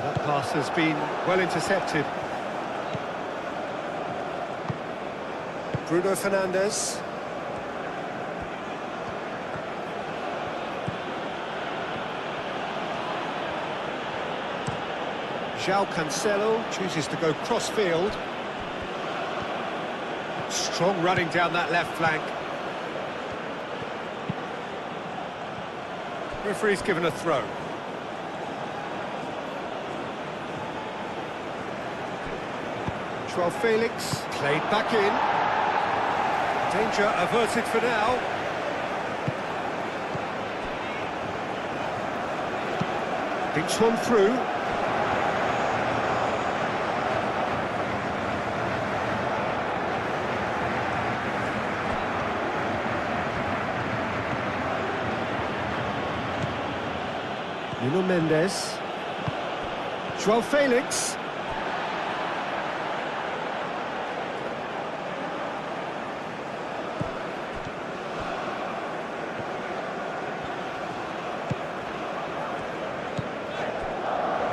That pass has been well intercepted. Bruno Fernandes. João Cancelo chooses to go cross-field. Strong running down that left flank. Referee's given a throw. João Felix played back in. Danger averted for now. Dinks one through. Nuno Mendes. João Felix.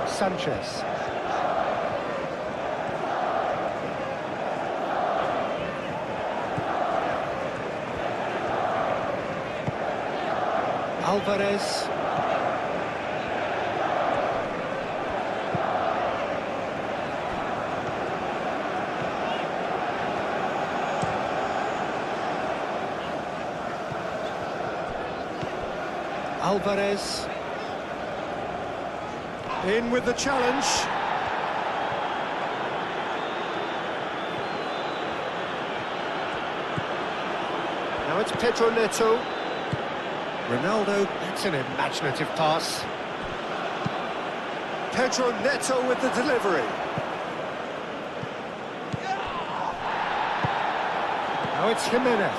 Sanchez. Alvarez. Alvarez. In with the challenge. Now it's Pedro Neto. Ronaldo, that's an imaginative pass. Pedro Neto with the delivery. Now it's Jimenez.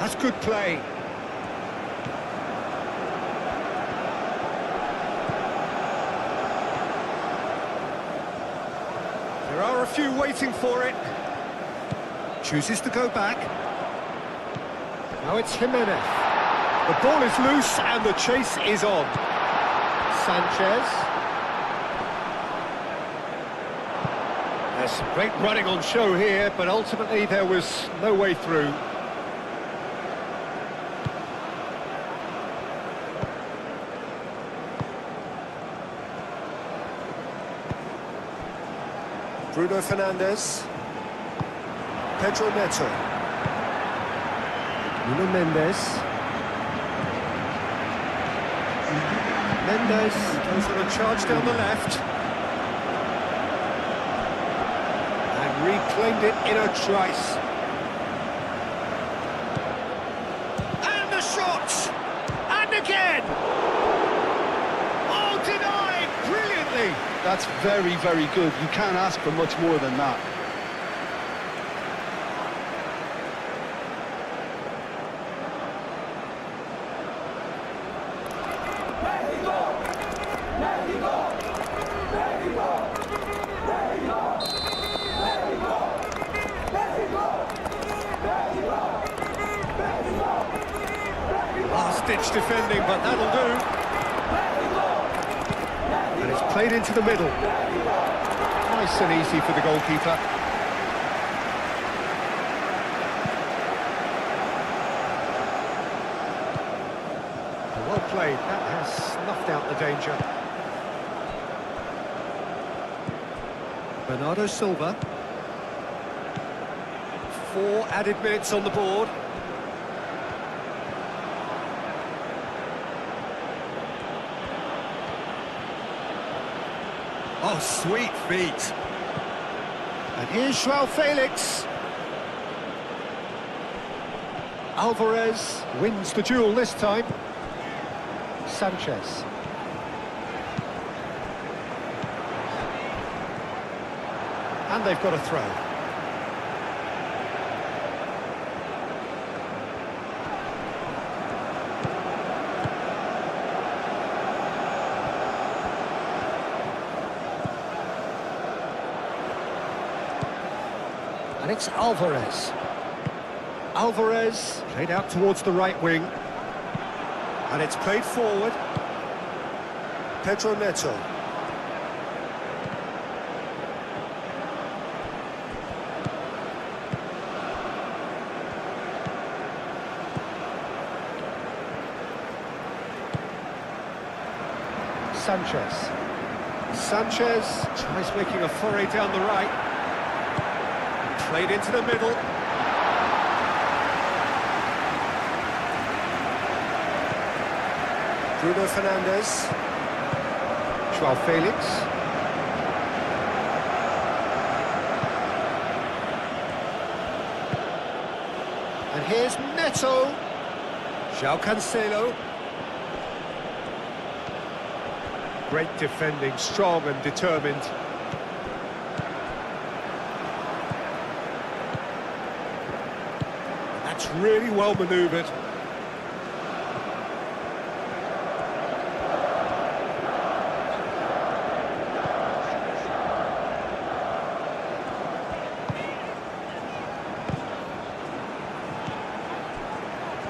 That's good play. There are a few waiting for it. Chooses to go back. Now it's Jimenez. The ball is loose and the chase is on. Sanchez. There's some great running on show here, but ultimately there was no way through. Bruno Fernandes. Pedro Neto. Nuno Mendes. Mendes goes on a charge down the left. And reclaimed it in a trice. And the shot! And again! Oh, denied! Brilliantly! That's very, very good. You can't ask for much more than that. Last-ditch defending, but that'll do. And it's played into the middle. Nice and easy for the goalkeeper. Well played. That has snuffed out the danger. Bernardo Silva. 4 added minutes on the board. Oh, sweet feet. And here's Joao Felix. Alvarez wins the duel this time. Sanchez. And they've got a throw. And it's Alvarez. Alvarez played out towards the right wing. And it's played forward. Pedro Neto. Sanchez. Sanchez tries making a foray down the right. Played into the middle. Bruno Fernandes. Joao Felix. And here's Neto. João Cancelo. Great defending, strong and determined. That's really well manoeuvred.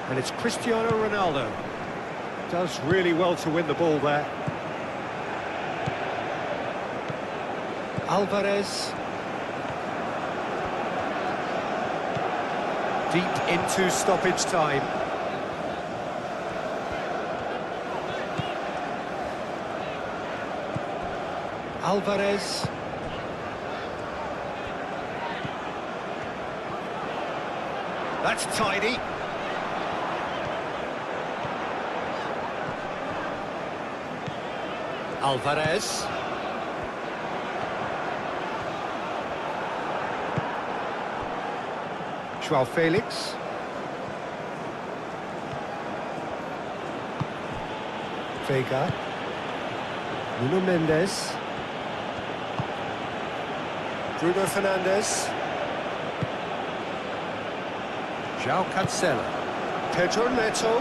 And it's Cristiano Ronaldo. Does really well to win the ball there. Alvarez. Deep into stoppage time. Alvarez. That's tidy. Alvarez. Joao Felix. Vega. Nuno Mendes. Bruno Fernandes. João Cancelo. Pedro Neto.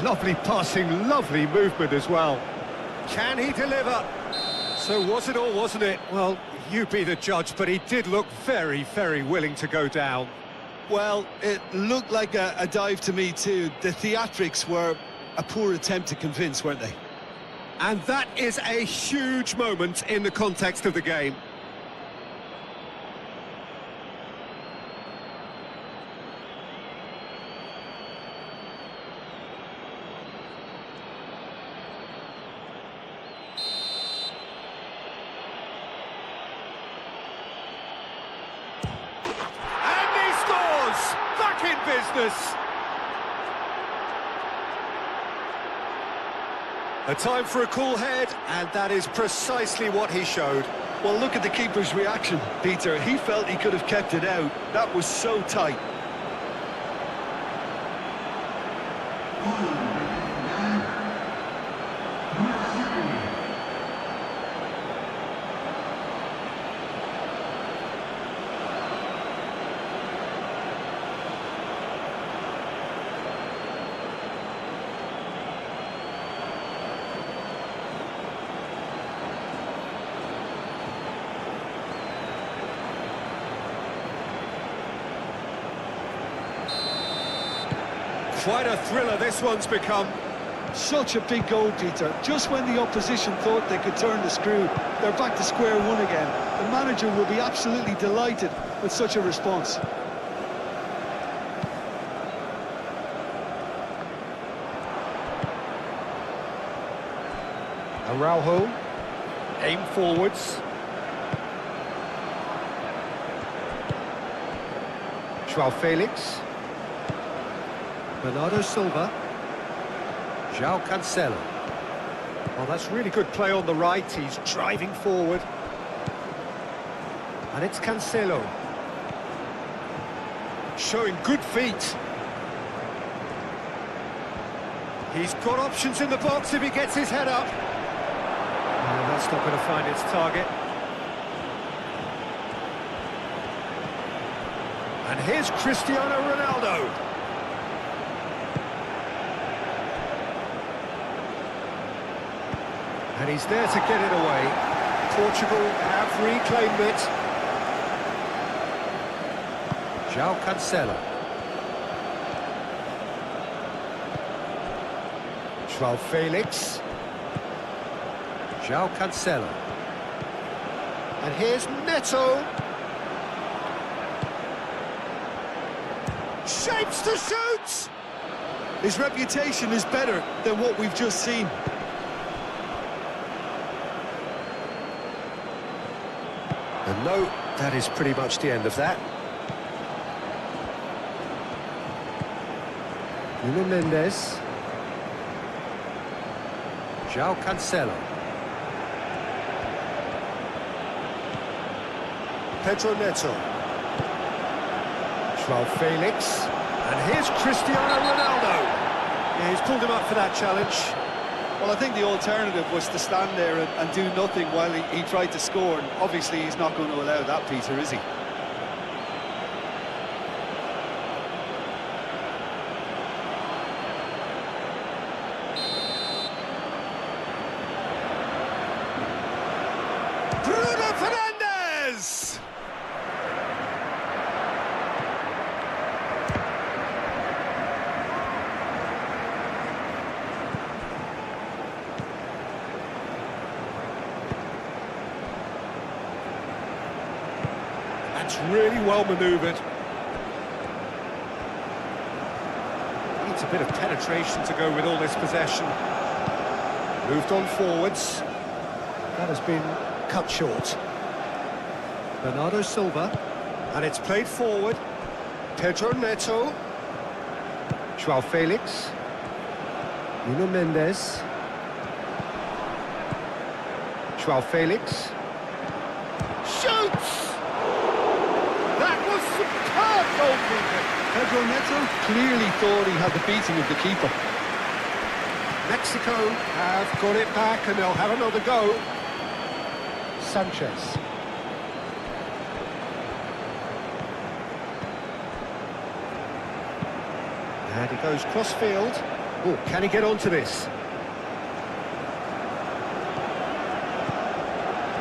Lovely passing, lovely movement as well. Can he deliver? So was it or wasn't it? Well, you be the judge, but he did look very, very willing to go down. Well, it looked like a dive to me too. The theatrics were a poor attempt to convince, weren't they? And that is a huge moment in the context of the game. In business. A time for a cool head, and that is precisely what he showed. Well, look at the keeper's reaction, Peter. He felt he could have kept it out. That was so tight. Quite a thriller this one's become. Such a big goal, Peter. Just when the opposition thought they could turn the screw, they're back to square one again. The manager will be absolutely delighted with such a response. Araujo, aim forwards. João Felix. Bernardo Silva. João Cancelo. Well, that's really good play on the right. He's driving forward. And it's Cancelo. Showing good feet. He's got options in the box if he gets his head up. Oh, that's not going to find its target. And here's Cristiano Ronaldo. And he's there to get it away. Portugal have reclaimed it. João Cancelo. João Felix. João Cancelo. And here's Neto. Shapes to shoot! His reputation is better than what we've just seen. And no, that is pretty much the end of that. Nuno Mendes. João Cancelo. Pedro Neto. João Felix. And here's Cristiano Ronaldo. Yeah, he's pulled him up for that challenge. Well, I think the alternative was to stand there and do nothing while he tried to score. And obviously, he's not going to allow that, Peter, is he? Bruno Fernandes! That's really well manoeuvred. Needs a bit of penetration to go with all this possession. Moved on forwards. That has been cut short. Bernardo Silva. And it's played forward. Pedro Neto. João Felix. Nuno Mendes. João Felix. Shoots! That was superb goalkeeping. Pedro Neto clearly thought he had the beating of the keeper. Mexico have got it back and they'll have another go. Sanchez. And he goes cross-field. Oh, can he get onto this?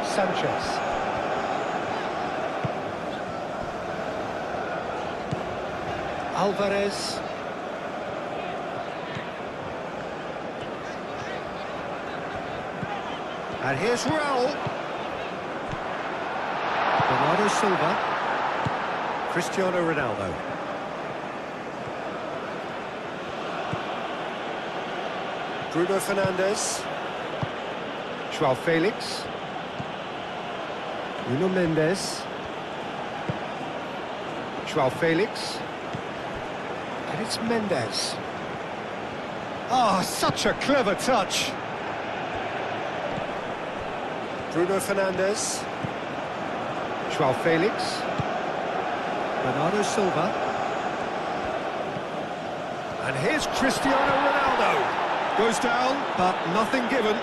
Sanchez. Alvarez. And here's Raul. Bernardo Silva. Cristiano Ronaldo. Bruno Fernandes. Joao Felix. Nuno Mendes. Joao Felix. And it's Mendes. Oh, such a clever touch. Bruno Fernandes. Joao Felix. Bernardo Silva. And here's Cristiano Ronaldo. Goes down, but nothing given.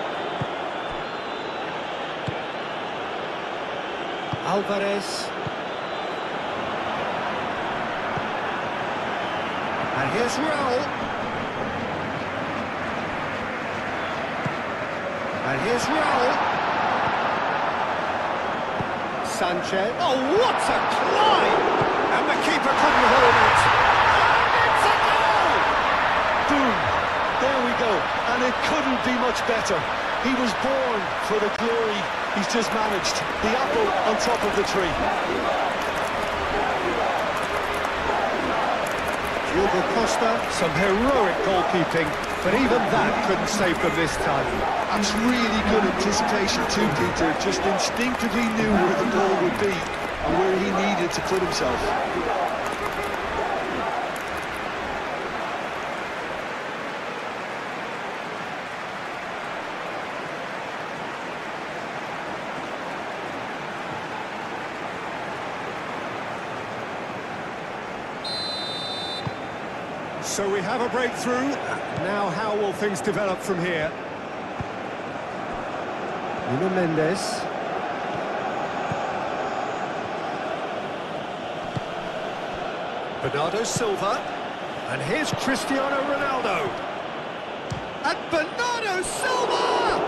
Alvarez. And here's Raul. And here's Raul. Sanchez. Oh, what a climb! And the keeper couldn't hold it. And it's a goal! Boom! There we go. And it couldn't be much better. He was born for the glory he's just managed. The apple on top of the tree. Diogo Costa, some heroic goalkeeping, but even that couldn't save them this time. That's really good anticipation too, Peter. Just instinctively knew where the ball would be and where he needed to put himself. So we have a breakthrough. Now how will things develop from here? Nuno Mendes. Bernardo Silva. And here's Cristiano Ronaldo. And Bernardo Silva!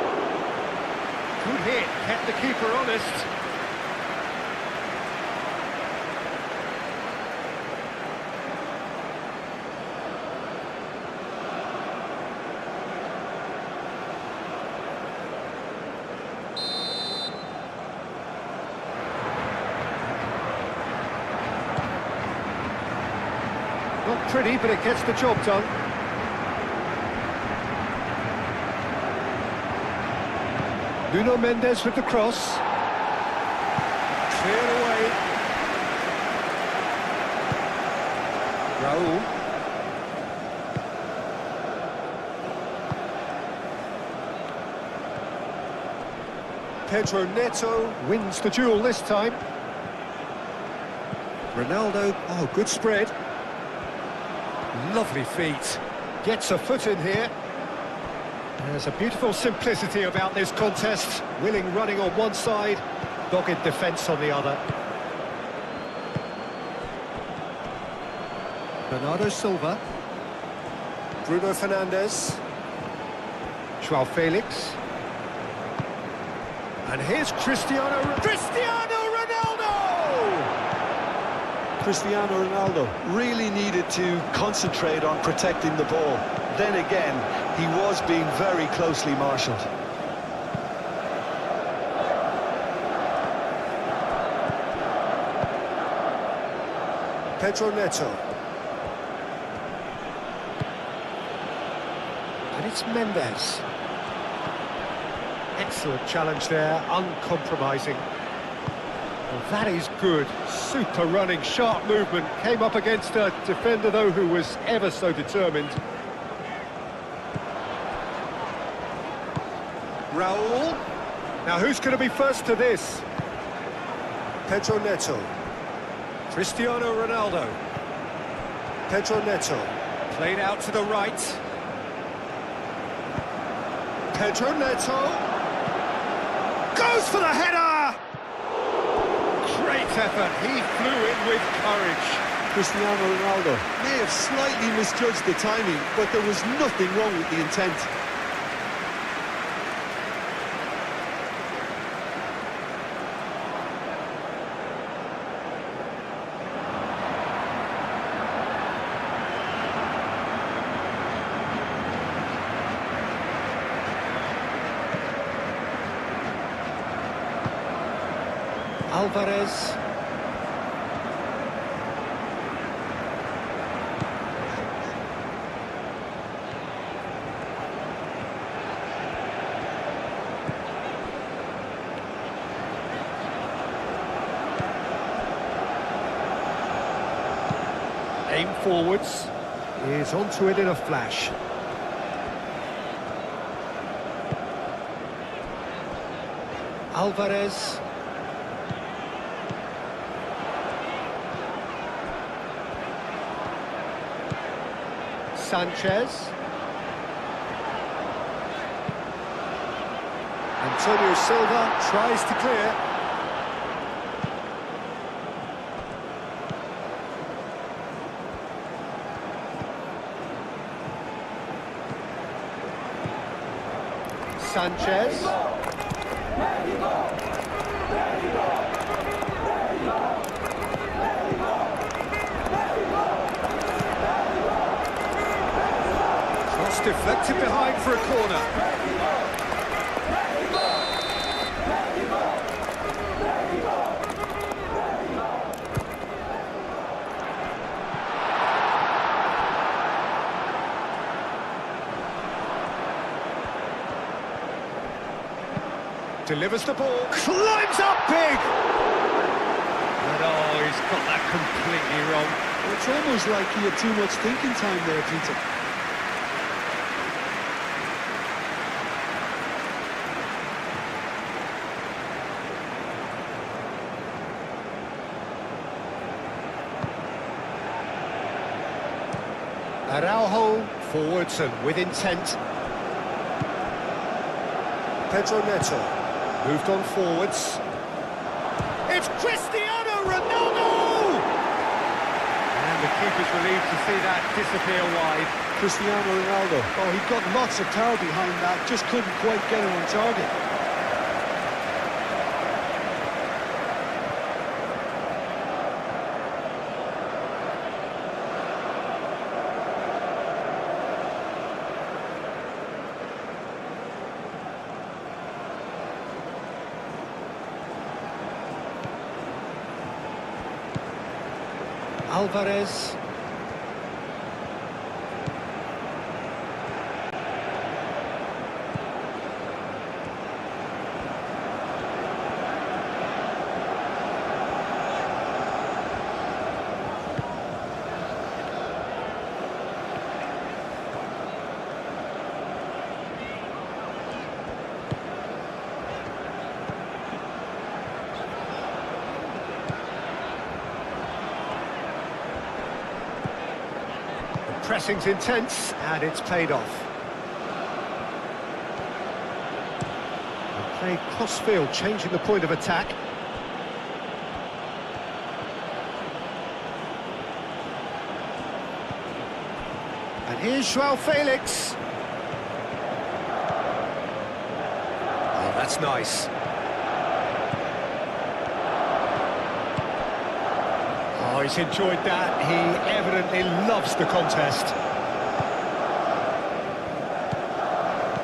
Good hit, kept the keeper honest. Not pretty, but it gets the job done. Nuno Mendes with the cross. Cleared away. Raul. Pedro Neto wins the duel this time. Ronaldo, oh, good spread. Lovely feet. Gets a foot in here. There's a beautiful simplicity about this contest. Willing running on one side, dogged defence on the other. Bernardo Silva. Bruno Fernandes. Joao Felix. And here's Cristiano Ronaldo! Cristiano Ronaldo really needed to concentrate on protecting the ball. Then again, he was being very closely marshalled. Pedro Neto. And it's Mendes. Excellent challenge there, uncompromising. Well, that is good. Super running, sharp movement. Came up against a defender, though, who was ever so determined. Raul. Now, who's going to be first to this? Pedro Neto. Cristiano Ronaldo. Pedro Neto. Played out to the right. Pedro Neto. Goes for the header! valiant effort. He flew in with courage. Cristiano Ronaldo may have slightly misjudged the timing, but there was nothing wrong with the intent. Alvarez. Aim forwards. He's onto it in a flash. Alvarez. Sanchez. Antonio Silva tries to clear. Sanchez. Cross deflected behind for a corner. Delivers the ball, climbs up big! And oh, he's got that completely wrong. It's almost like he had too much thinking time there, Peter. Araujo, forwards and with intent. Pedro Neto. Moved on forwards. It's Cristiano Ronaldo! And the keeper's relieved to see that disappear wide. Cristiano Ronaldo. Oh, he got lots of power behind that, just couldn't quite get it on target. Alvarez. Pressing's intense, and it's paid off. They play cross-field, changing the point of attack. And here's Joao Felix. Oh, that's nice. Oh, he's enjoyed that. He evidently loves the contest.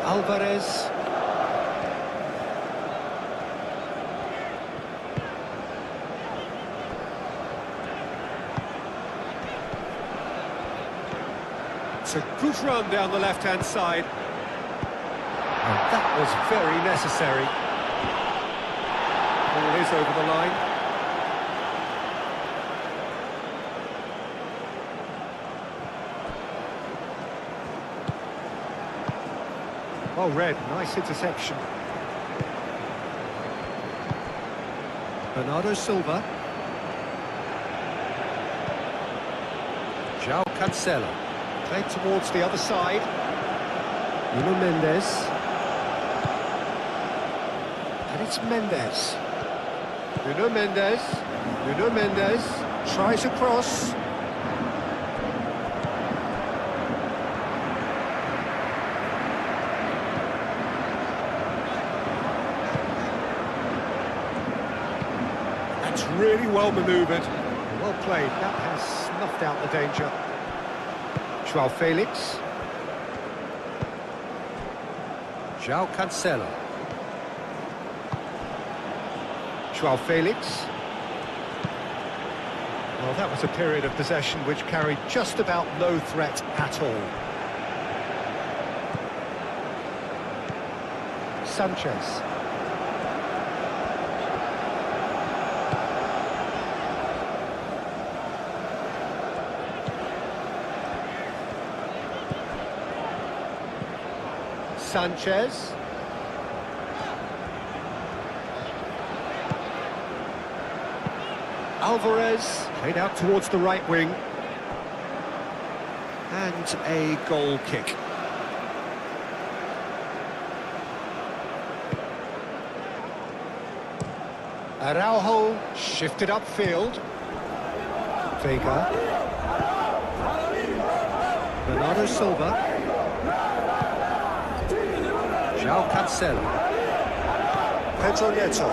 Alvarez. It's a good run down the left-hand side. And that was very necessary. Ball is over the line. Well read, nice interception. Bernardo Silva. João Cancelo. Played towards the other side. Nuno Mendes. And it's Mendes. Nuno Mendes. Nuno Mendes tries a cross. That's really well manoeuvred. Well played. That has snuffed out the danger. João Felix. João Cancelo. João Felix. Well, that was a period of possession which carried just about no threat at all. Sanchez. Sanchez. Alvarez, played out towards the right wing. And a goal kick. Araujo shifted upfield. Vega. Bernardo Silva. João Cancelo. Pedro Neto.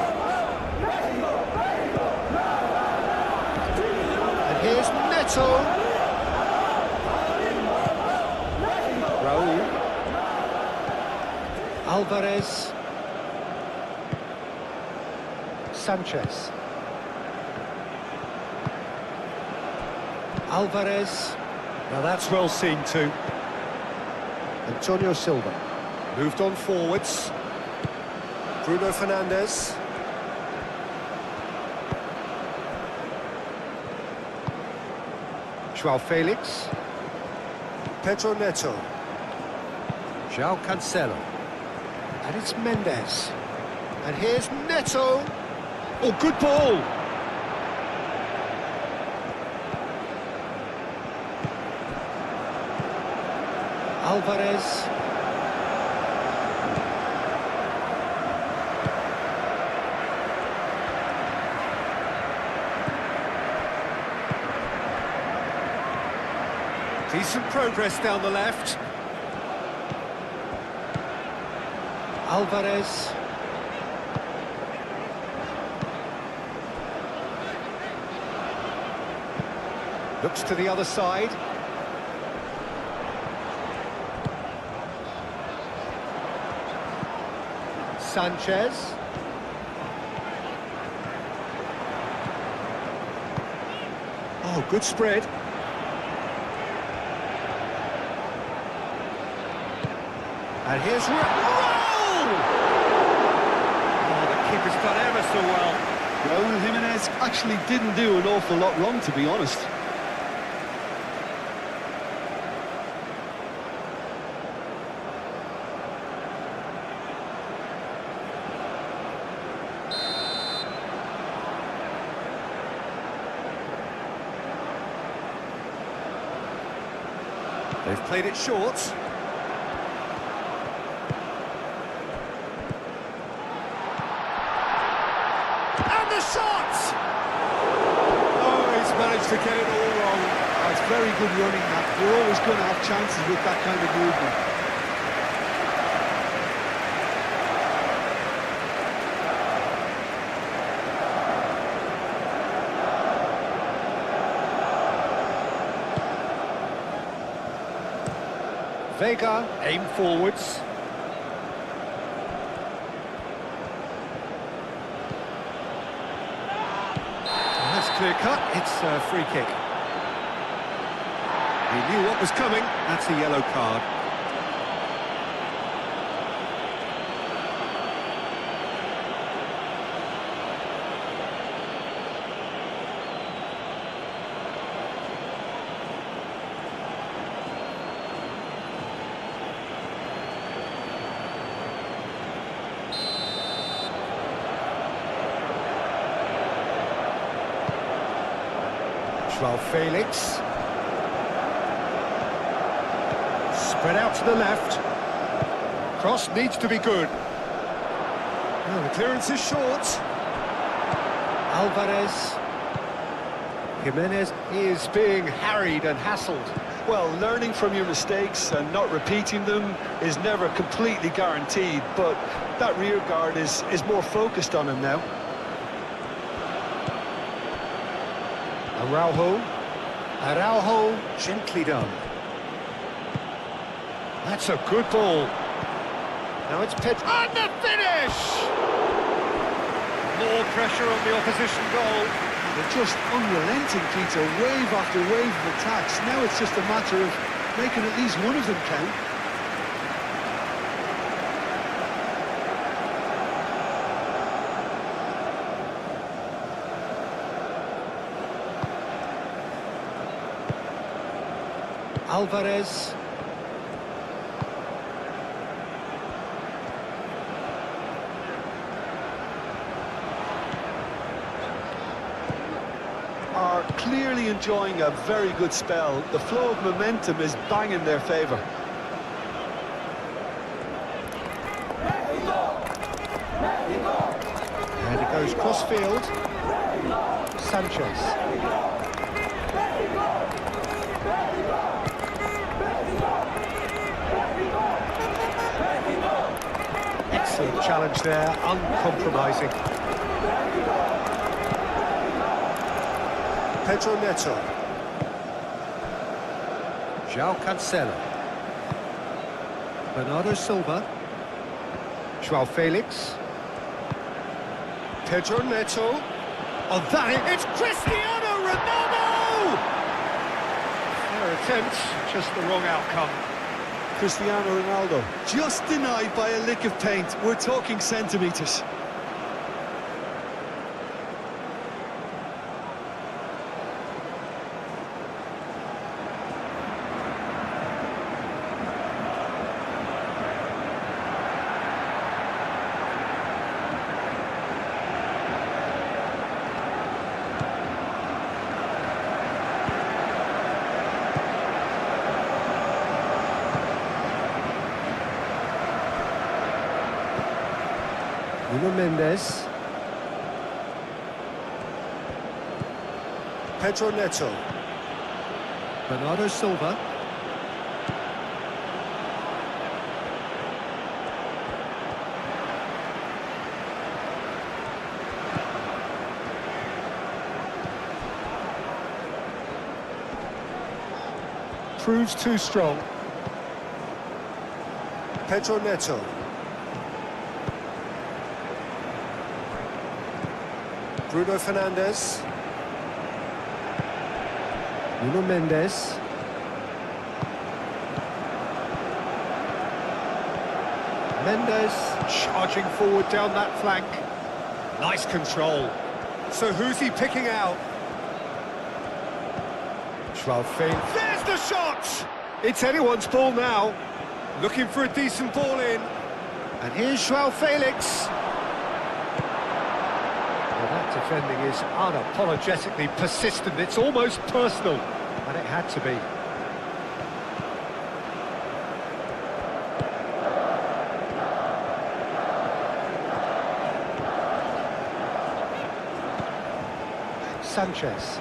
And here's Neto. Raul. Alvarez. Sanchez. Alvarez. Now that's well seen too. Antonio Silva. Moved on forwards. Bruno Fernandes. João Felix. Pedro Neto. João Cancelo. And it's Mendes. And here's Neto. Oh, good ball! Alvarez. Decent progress down the left. Alvarez. Looks to the other side. Sanchez. Oh, good spread. And here's Raul! Oh, the keeper's done ever so well. Raul Jimenez actually didn't do an awful lot wrong, to be honest. They've played it short. And the shot! Oh, he's managed to get it all wrong. That's very good running, that. You're always going to have chances with that kind of movement. Vega, aim forwards. That's clear cut, it's a free kick. He knew what was coming, that's a yellow card. João Felix. Spread out to the left. Cross needs to be good. Oh, the clearance is short. Alvarez. Jimenez is being harried and hassled. Well, learning from your mistakes and not repeating them is never completely guaranteed, but that rear guard is more focused on him now. Araujo, gently done. That's a good ball. Now it's Pedro. And the finish! More pressure on the opposition goal. They're just unrelenting, Peter, wave after wave of attacks. Now it's just a matter of making at least one of them count. Alvarez. Are clearly enjoying a very good spell. The flow of momentum is bang in their favour. And it goes cross-field. Sanchez. Excellent challenge there, uncompromising. Pedro Neto. João Cancelo. Bernardo Silva. João Felix. Pedro Neto. Oh, it's Cristiano Ronaldo! Fair attempt, just the wrong outcome. Cristiano Ronaldo, just denied by a lick of paint. We're talking centimetres. Nuno Mendes. Pedro Neto. Bernardo Silva. Proves too strong. Pedro Neto. Bruno Fernandes. Nuno Mendes. Mendes charging forward down that flank. Nice control. So who's he picking out? João Felix. There's the shot! It's anyone's ball now. Looking for a decent ball in. And here's João Felix. That defending is unapologetically persistent. It's almost personal, and it had to be. Sanchez.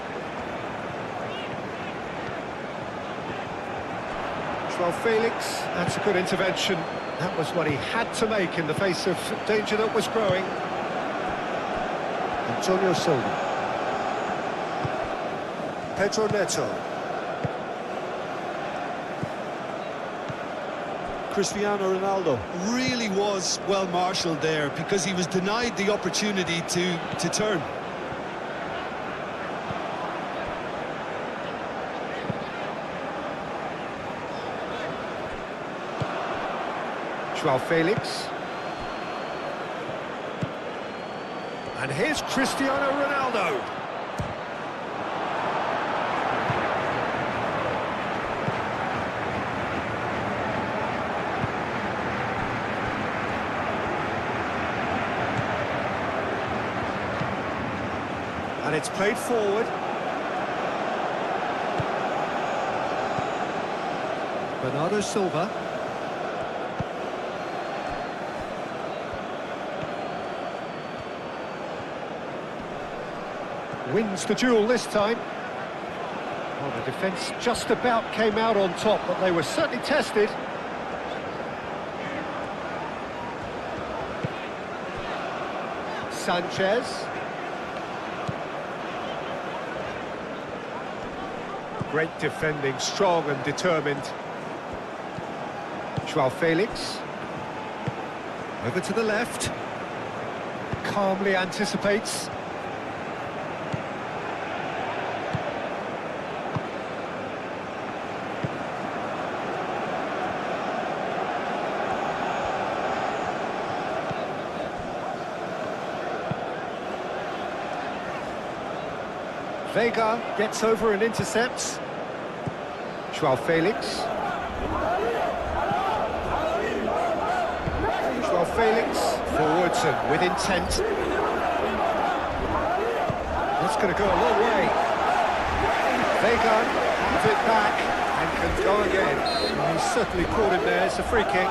João Felix, that's a good intervention. That was what he had to make in the face of danger that was growing. Antonio Silva. Pedro Neto. Cristiano Ronaldo really was well marshalled there because he was denied the opportunity to turn. João Felix. And here's Cristiano Ronaldo. And it's played forward. Bernardo Silva. Wins the duel this time. Well, the defence just about came out on top, but they were certainly tested. Sanchez. Great defending, strong and determined. Joao Felix. Over to the left. Calmly anticipates. Vega gets over and intercepts. Joao Felix. Joao Felix forwards and with intent. That's going to go a long way. Vega hands it back and can go again. He's certainly caught him there. It's a free kick.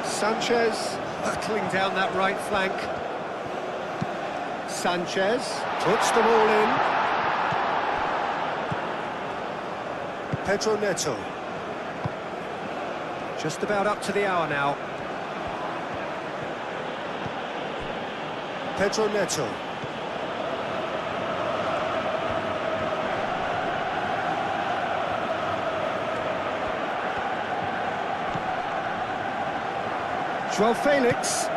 Sanchez hurtling down that right flank. Sanchez puts them all in. Pedro Neto. Just about up to the hour now. Pedro Neto. Joao Felix.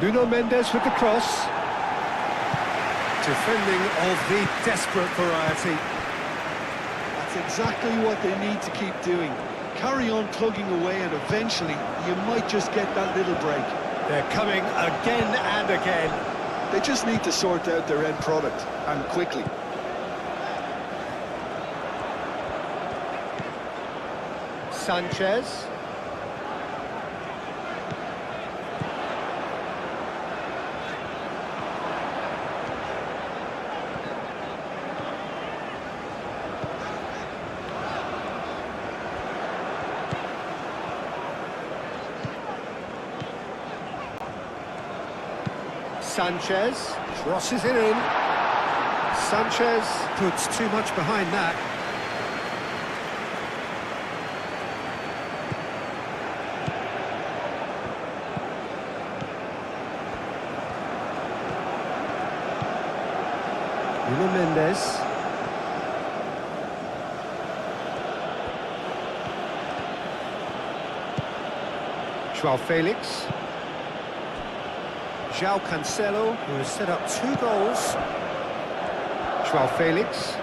Nuno Mendes with the cross. Defending of the desperate variety. That's exactly what they need to keep doing. Carry on plugging away and eventually you might just get that little break. They're coming again and again. They just need to sort out their end product, and quickly. Sanchez. Sanchez crosses it in. Sanchez puts too much behind that. Nuno Mendes. Joao Felix. João Cancelo, who has set up 2 goals. Joao Felix.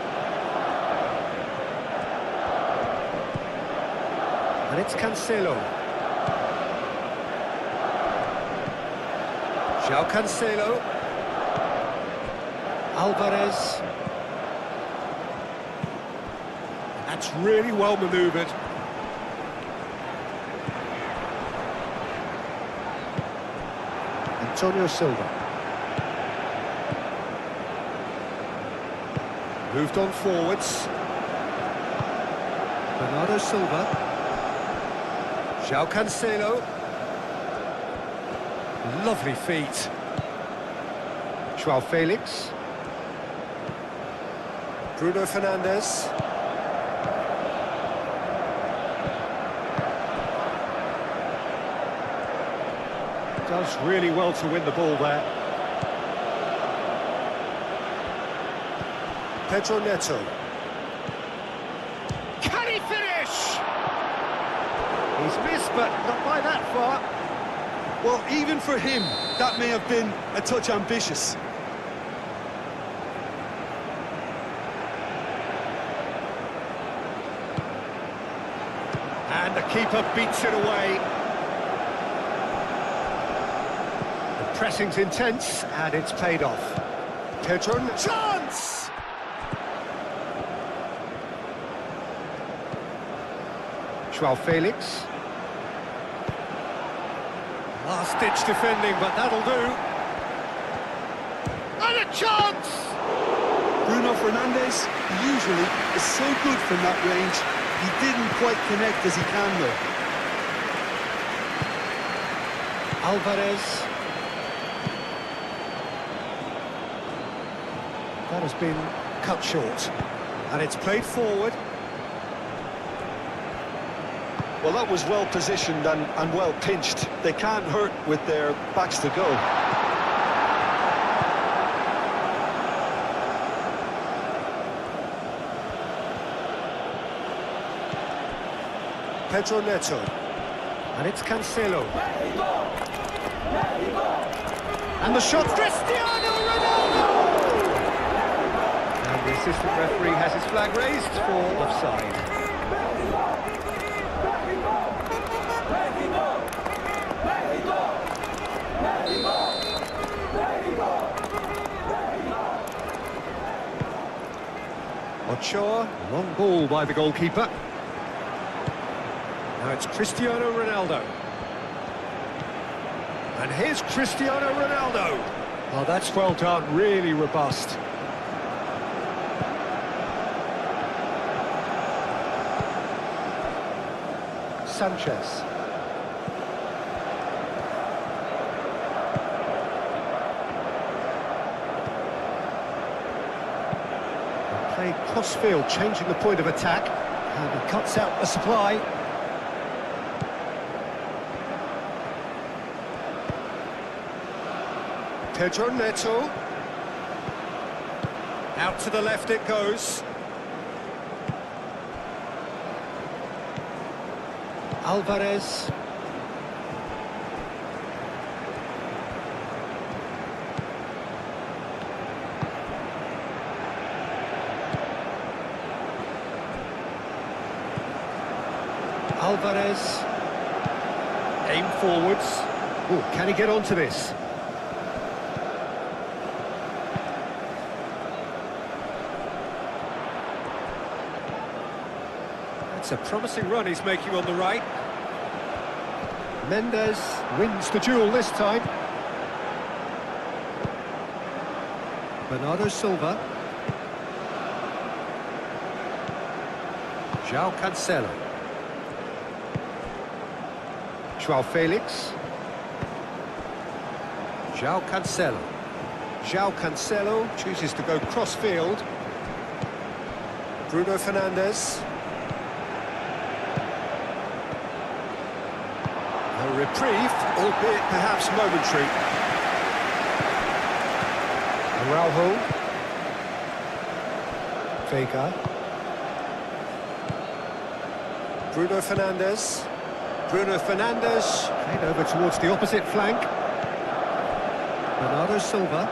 And it's Cancelo. João Cancelo. Alvarez. That's really well manoeuvred. Antonio Silva. Moved on forwards. Bernardo Silva. João Cancelo. Lovely feet. Joao Felix. Bruno Fernandes. Does really well to win the ball there. Pedro Neto. Can he finish? He's missed, but not by that far. Well, even for him, that may have been a touch ambitious. And the keeper beats it away. The pressing's intense, and it's paid off. Pedro, chance! Joao Felix. Last-ditch defending, but that'll do. And a chance! Bruno Fernandes usually is so good from that range. He didn't quite connect as he can though. Alvarez. That has been cut short. And it's played forward. Well, that was well positioned and well pinched. They can't hurt with their backs to go. Pedro Neto. And it's Cancelo. And the shot, Cristiano Ronaldo! And the assistant referee has his flag raised for offside. Ochoa, long ball by the goalkeeper. Now it's Cristiano Ronaldo. And here's Cristiano Ronaldo. Oh, that's well done, really robust. Sanchez. Play cross-field, changing the point of attack. And he cuts out the supply. Pedro Neto. Out to the left it goes. Alvarez. Alvarez. Aim forwards. Oh, can he get onto this? It's a promising run he's making on the right. Mendes wins the duel this time. Bernardo Silva. João Cancelo. João Felix. João Cancelo. João Cancelo chooses to go cross-field. Bruno Fernandes. A reprieve, albeit perhaps momentary. Araujo. Vega. Bruno Fernandes. Bruno Fernandes, played over towards the opposite flank. Bernardo Silva.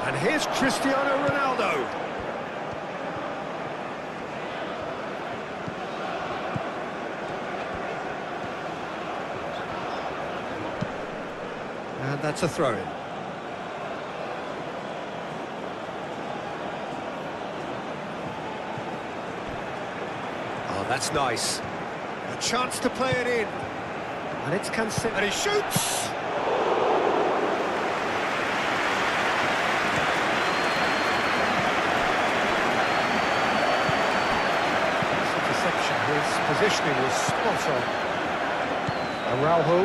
And here's Cristiano Ronaldo. And that's a throw-in. Oh, that's nice. A chance to play it in. And it's Cancelo. And he shoots! Interception. His positioning was spot on. Araujo.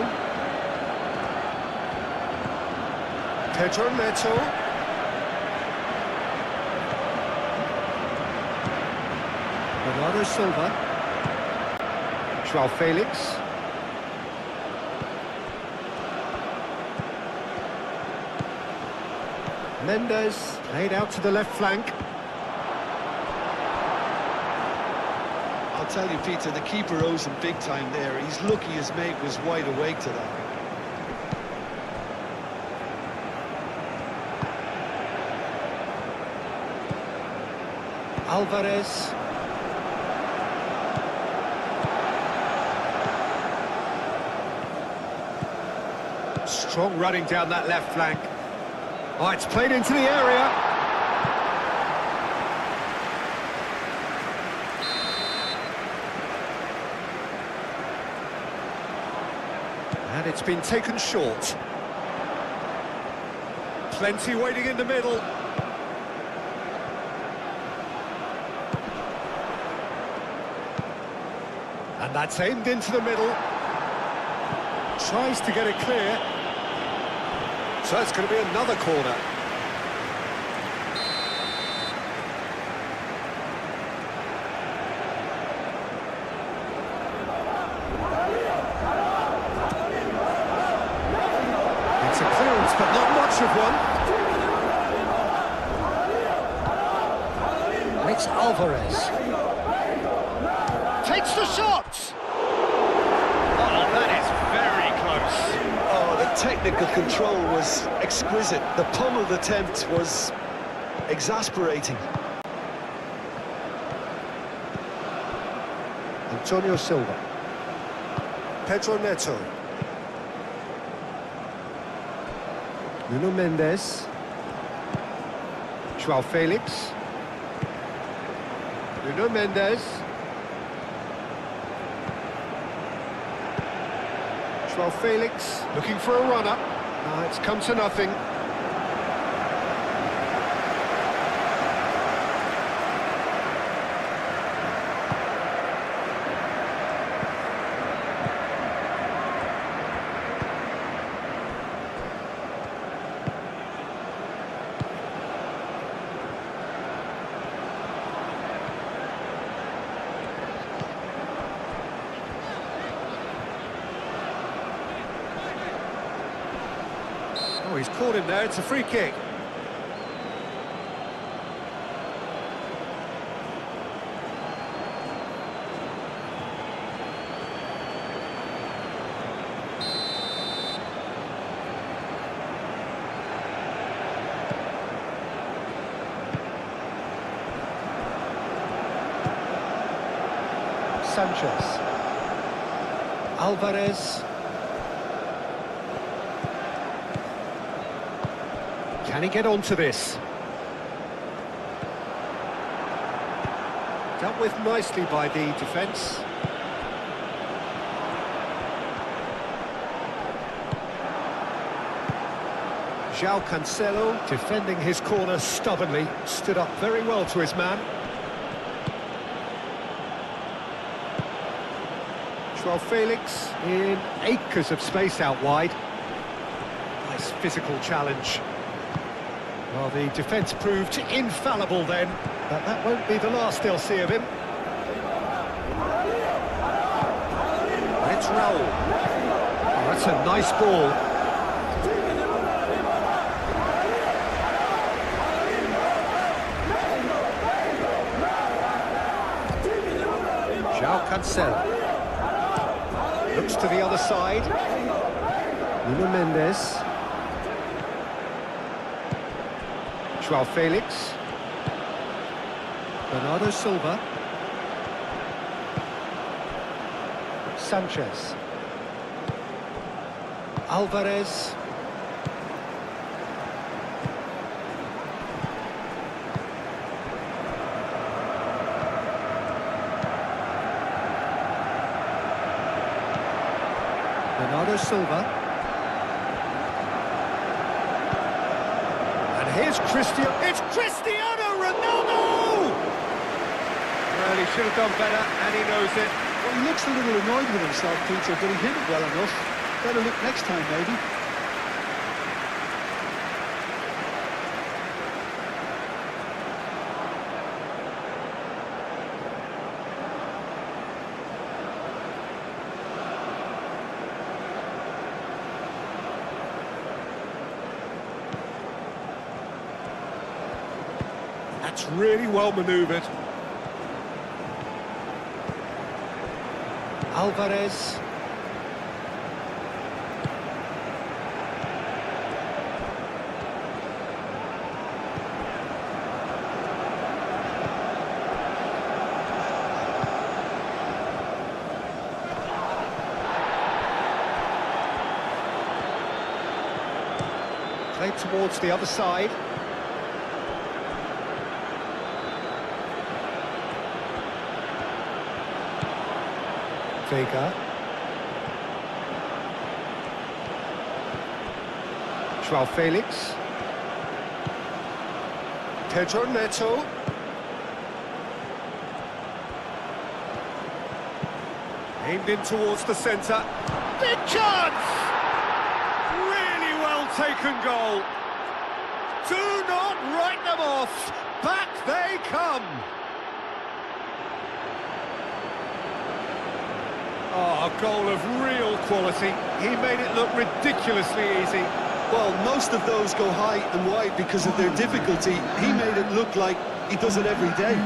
Pedro Neto. Bernardo Silva. João Felix. Mendes played out to the left flank. I'll tell you, Peter, the keeper owes him big time there. He's lucky his mate was wide awake to that. Alvarez. Strong running down that left flank. Oh, it's played into the area. And it's been taken short. Plenty waiting in the middle. And that's aimed into the middle. Tries to get it clear. So it's going to be another corner. It's a clearance, but not much of one. And it's Alvarez. Takes the shot! Oh, that is very close. Oh, the technical control was exquisite. The pummeled attempt was exasperating. Antonio Silva. Pedro Neto. Nuno Mendes. João Felix. Nuno Mendes. João Felix looking for a runner. It's come to nothing. Oh, he's caught him there, it's a free kick. Sanchez. Alvarez. Can he get onto this? Dealt with nicely by the defence. João Cancelo defending his corner stubbornly, stood up very well to his man. João Felix in acres of space out wide. Nice physical challenge. Well, the defence proved infallible then, but that won't be the last they'll see of him. And it's Raul. Oh, that's a nice ball. João Cancelo. Looks to the other side. Nuno Mendes. João Felix. Bernardo Silva. Sanchez. Alvarez. Bernardo Silva. And here's Cristiano. It's Cristiano Ronaldo! Well, he should have done better, and he knows it. Well, he looks a little annoyed with himself, Peter, but he hit it well enough. Better look next time, maybe. That's really well manoeuvred. Alvarez. Played towards the other side. Vega. João Felix. Pedro Neto. Aimed in towards the centre. Big chance! Really well taken goal. Do not write them off. Back they come. Oh, a goal of real quality. He made it look ridiculously easy. Well, most of those go high and wide because of their difficulty. He made it look like he does it every day.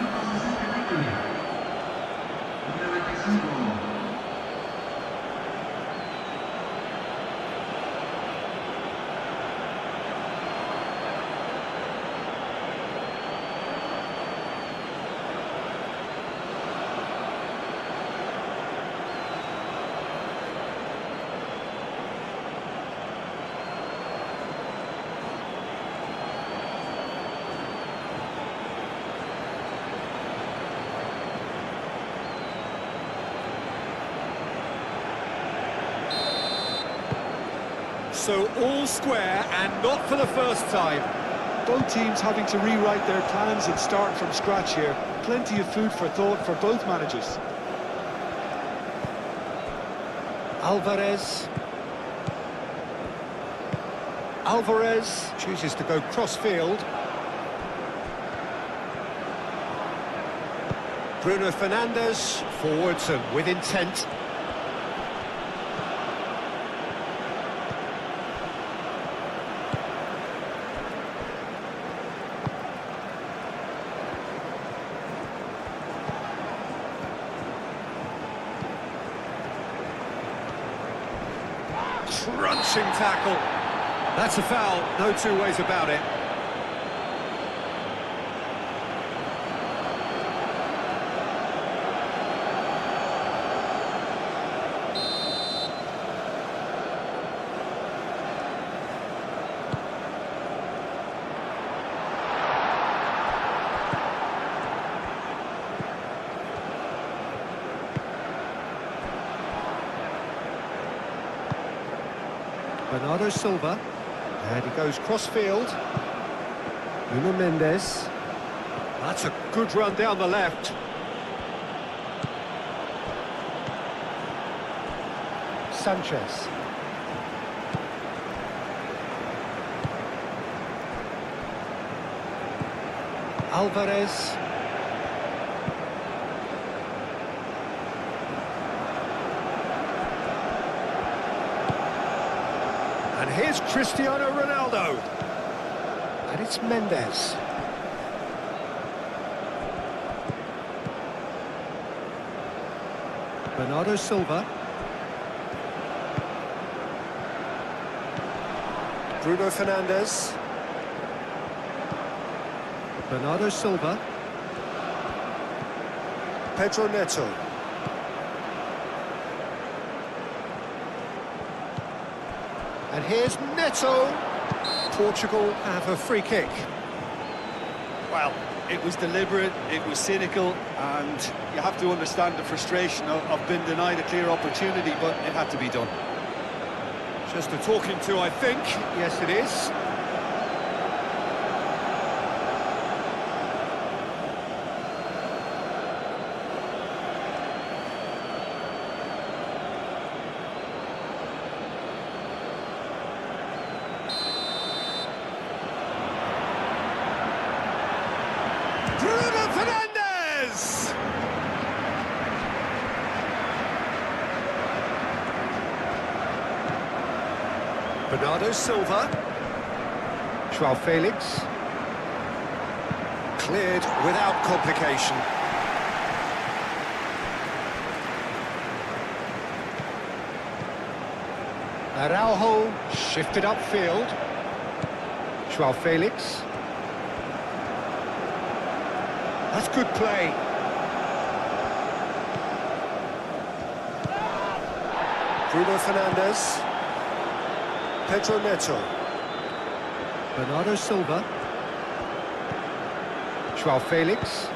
So all square and not for the first time. Both teams having to rewrite their plans and start from scratch here. Plenty of food for thought for both managers. Alvarez chooses to go cross-field. Bruno Fernandes, forwards and with intent. Crunching tackle. That's a foul, no two ways about it. Bernardo Silva, and he goes cross-field. Nuno Mendes. That's a good run down the left. Sanchez. Alvarez. And here's Cristiano Ronaldo. And it's Mendes. Bernardo Silva. Bruno Fernandes. Bernardo Silva. Pedro Neto. And here's Neto. Portugal have a free kick. Well, it was deliberate, it was cynical, and you have to understand the frustration of being denied a clear opportunity, but it had to be done. Just a talking to, I think. Yes, it is. Bruno Fernandes! Bernardo Silva. João Felix. Cleared without complication. Araujo shifted upfield. João Felix. That's good play. Bruno Fernandes. Pedro Neto. Bernardo Silva. João Felix.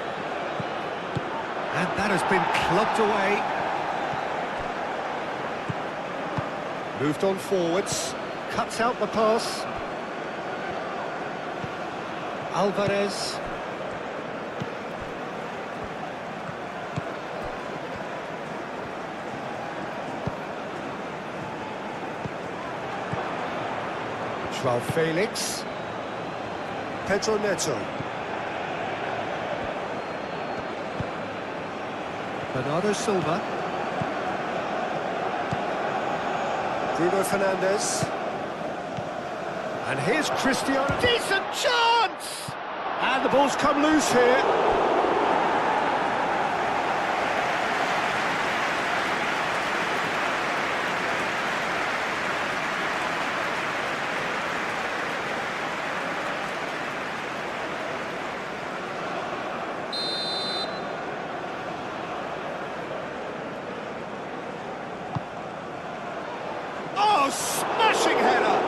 And that has been clubbed away. Moved on forwards. Cuts out the pass. Alvarez. Joao Felix. Pedro Neto. Bernardo Silva. Bruno Fernandes. And here's Cristiano. Decent chance! And the ball's come loose here. Oh, smashing header!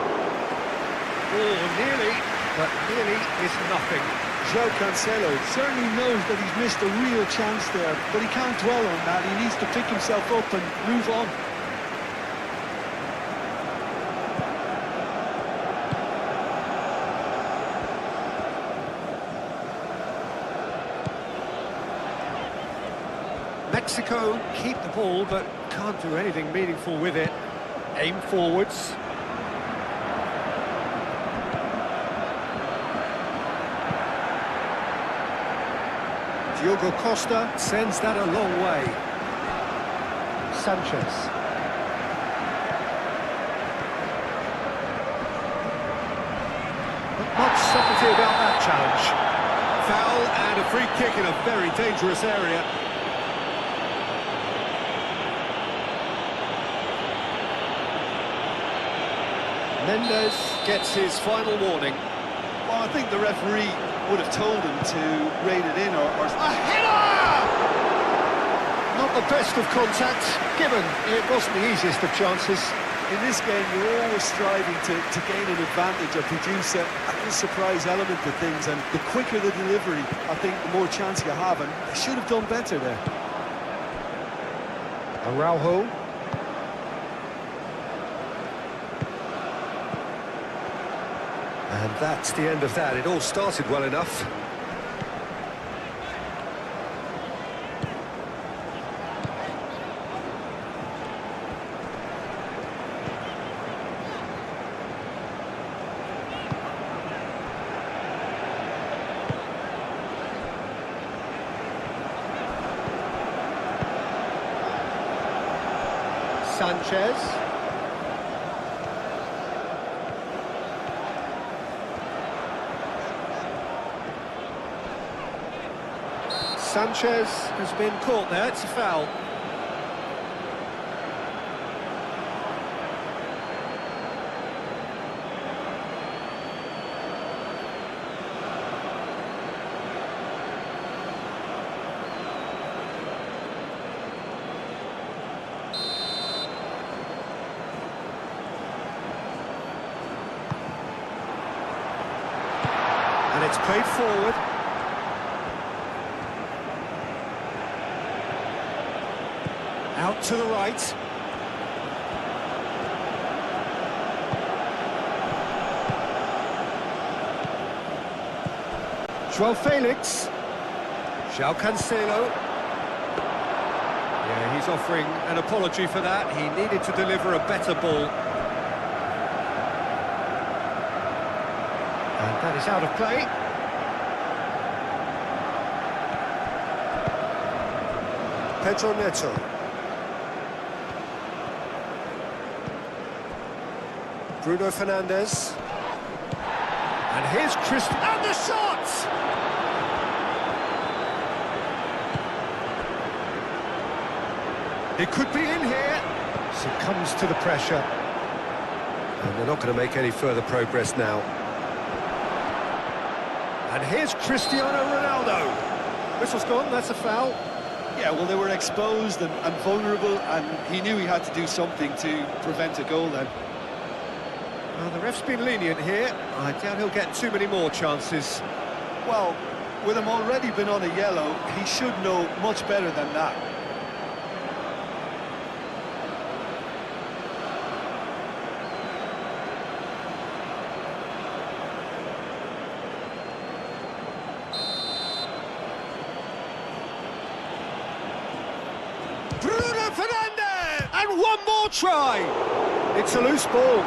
Oh, nearly, but nearly is nothing. João Cancelo certainly knows that he's missed a real chance there, but he can't dwell on that. He needs to pick himself up and move on. Mexico keep the ball, but can't do anything meaningful with it. Aim forwards. Diogo Costa sends that a long way. Sanchez. Not much subtlety about that challenge. Foul and a free kick in a very dangerous area. Mendes gets his final warning. Well, I think the referee would have told him to rate it in or... A header! Not the best of contact, given it wasn't the easiest of chances. In this game, you're always striving to gain an advantage or produce a little surprise element to things, and the quicker the delivery, I think the more chance you have, and they should have done better there. Araujo. And that's the end of that. It all started well enough. Sanchez. Sanchez has been caught there, it's a foul. And it's played forward. Out to the right. Joao Felix. Joao Cancelo. Yeah, he's offering an apology for that. He needed to deliver a better ball. And that is out of play. Pedro Neto. Bruno Fernandes. And here's and the shot! It could be in here. Succumbs to the pressure. And they're not going to make any further progress now. And here's Cristiano Ronaldo. Whistle's gone, that's a foul. Yeah, well, they were exposed and vulnerable, and he knew he had to do something to prevent a goal then. Well, the ref's been lenient here. I doubt he'll get too many more chances. Well, with him already been on a yellow, he should know much better than that. one more try! It's a loose ball.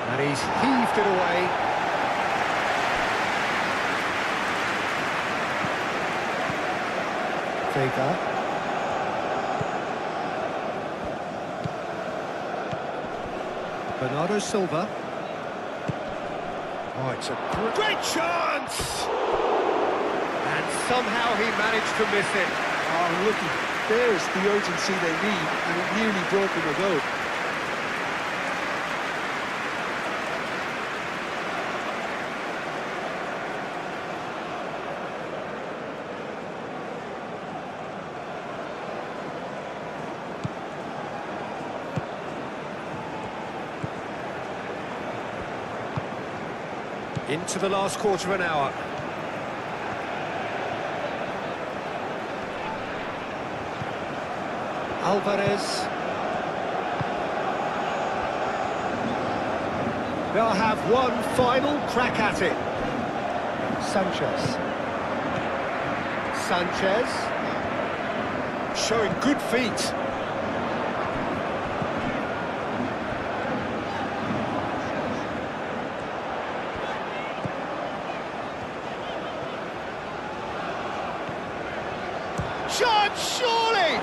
And he's heaved it away. Vega. Bernardo Silva. Oh, it's a great chance! And somehow he managed to miss it. Oh, looky, there's the urgency they need, and it nearly brought them a goal. Into the last quarter of an hour. Alvarez. They'll have one final crack at it. Sanchez. Sanchez. Showing good feet. Chance, surely!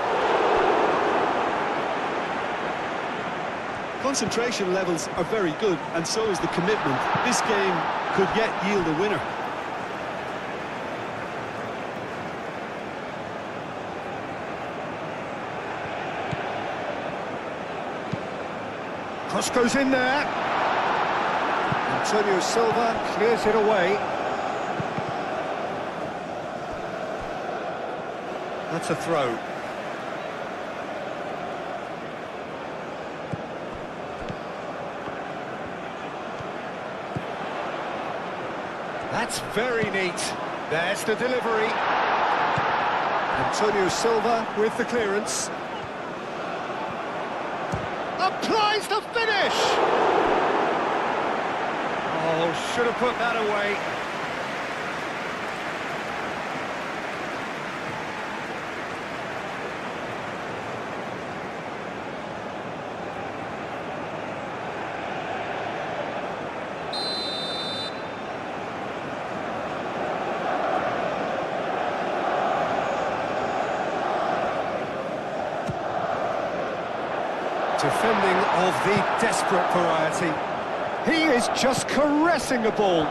Concentration levels are very good, and so is the commitment. This game could yet yield a winner. Cross goes in there. Antonio Silva clears it away. That's a throw. That's very neat. There's the delivery. Antonio Silva with the clearance. Applies the finish! Oh, should have put that away. Defending of the desperate variety. He is just caressing the ball.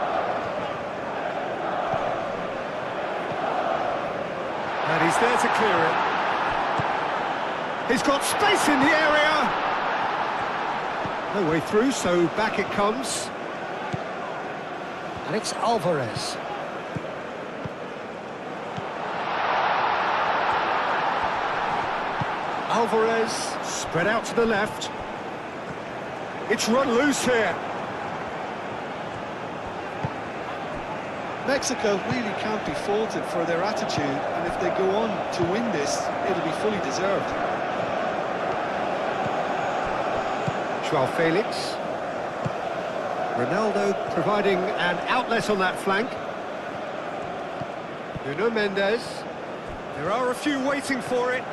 And he's there to clear it. He's got space in the area. No way through, so back it comes. And it's Alvarez. Alvarez, spread out to the left. It's run loose here. Mexico really can't be faulted for their attitude, and if they go on to win this, it'll be fully deserved. Joao Felix. Ronaldo providing an outlet on that flank. Nuno Mendes. There are a few waiting for it.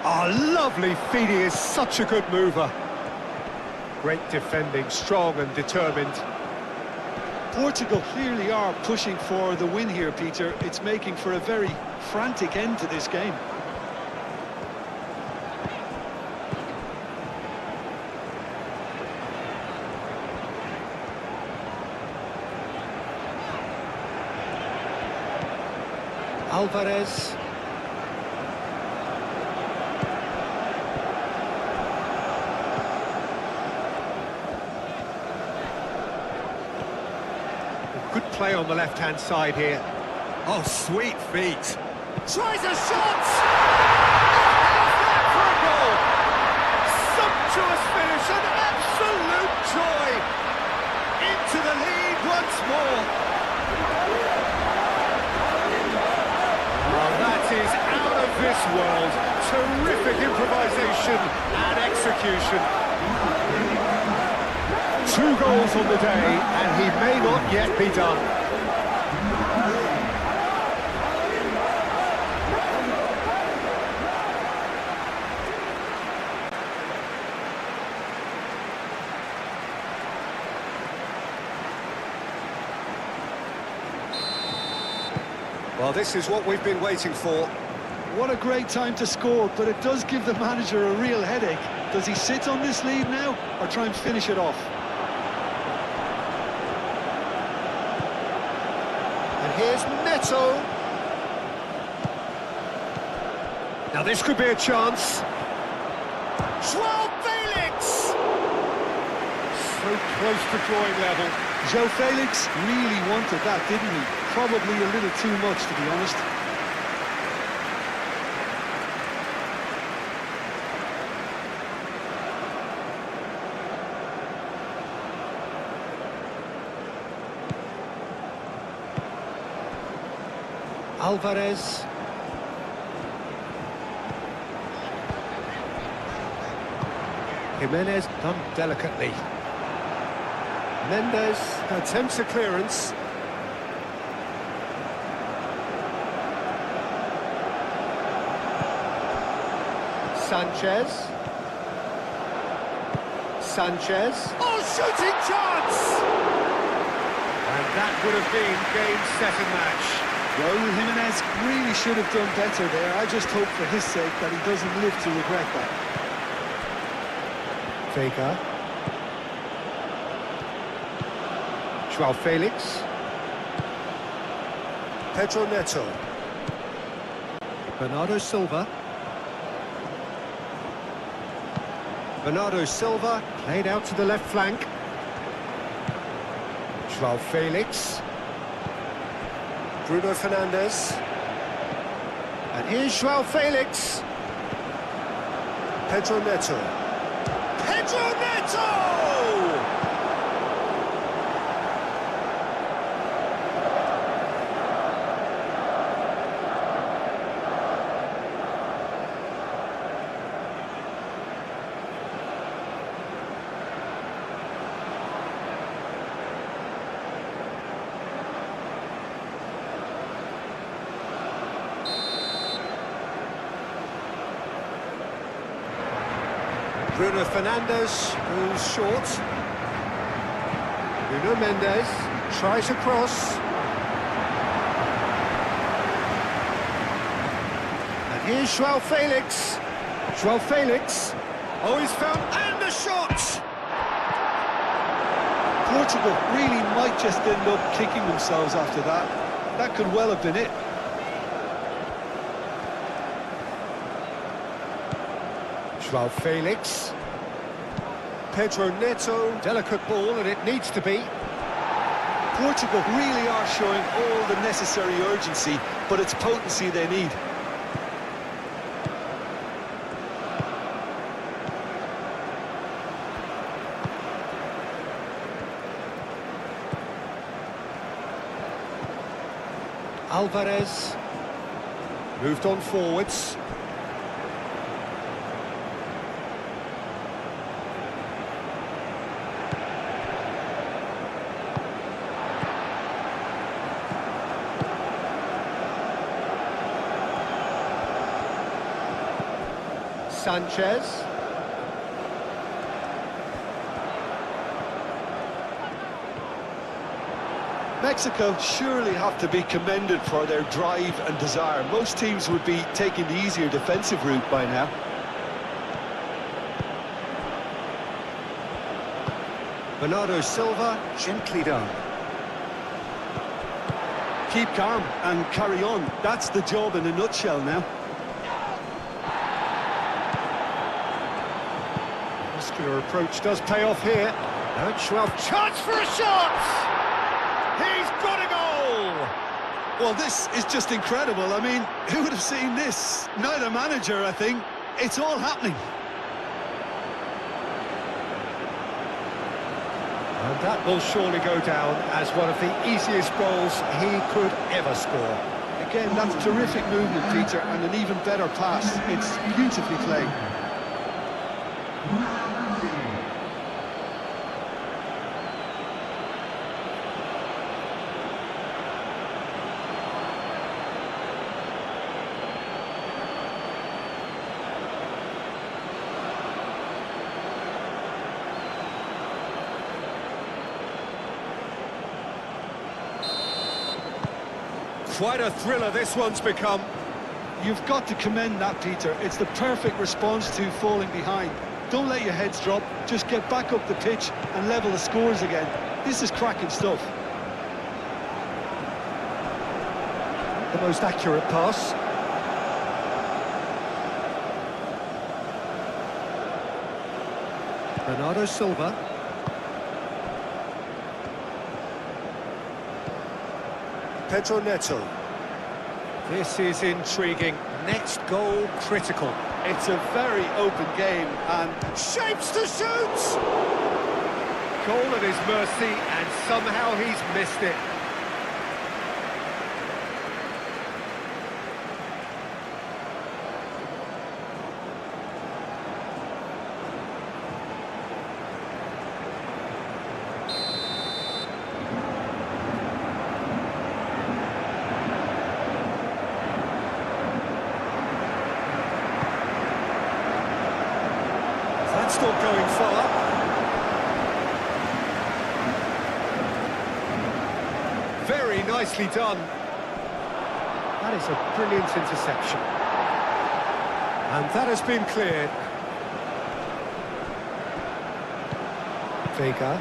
Oh, lovely feed. He is such a good mover. Great defending, strong and determined. Portugal clearly are pushing for the win here, Peter. It's making for a very frantic end to this game. Alvarez. Good play on the left-hand side here. Oh, sweet feet. Tries a shot! For a goal! Sumptuous finish, an absolute joy! Into the lead once more. Oh, that is out of this world. Terrific improvisation and execution. 2 goals on the day, and he may not yet be done. Well, this is what we've been waiting for. What a great time to score, but it does give the manager a real headache. Does he sit on this lead now, or try and finish it off? And here's Neto. Now this could be a chance. Joao Felix! So close to drawing level. Joao Felix really wanted that, didn't he? Probably a little too much, to be honest. Alvarez. Jimenez done delicately. Mendes attempts a clearance. Sanchez. Oh, shooting chance! And that would have been game, set and match. Raul Jimenez really should have done better there. I just hope for his sake that he doesn't live to regret that. Vega. Joao Felix. Pedro Neto. Bernardo Silva. Bernardo Silva played out to the left flank. Joao Felix. Bruno Fernandes. And here's Joao Felix. Pedro Neto. Pedro Neto! Bruno Fernandes goes short. Bruno Mendes tries a cross. And here's Joao Felix. Joao Felix. Oh, he's found, and a shot! Portugal really might just end up kicking themselves after that. That could well have been it. Joao Felix. Pedro Neto. Delicate ball, and it needs to be. Portugal really are showing all the necessary urgency, but it's potency they need. Alvarez. Moved on forwards. Sanchez. Mexico surely have to be commended for their drive and desire. Most teams would be taking the easier defensive route by now. Bernardo Silva, gently done. Keep calm and carry on. That's the job in a nutshell now. Muscular approach does pay off here. Now it's Joao. Chance for a shot! He's got a goal! Well, this is just incredible. I mean, who would have seen this? Neither manager, I think. It's all happening. And that will surely go down as one of the easiest goals he could ever score. Again, that's terrific movement, Peter, and an even better pass. It's beautifully played. Quite a thriller this one's become. You've got to commend that, Peter. It's the perfect response to falling behind. Don't let your heads drop, just get back up the pitch and level the scores again. This is cracking stuff. The most accurate pass. Bernardo Silva. Pedro Neto. This is intriguing. Next goal critical. It's a very open game and Shapes to shoot! Goal at his mercy, and somehow he's missed it. That's not going far. Very nicely done. That is a brilliant interception. And that has been cleared. Vega.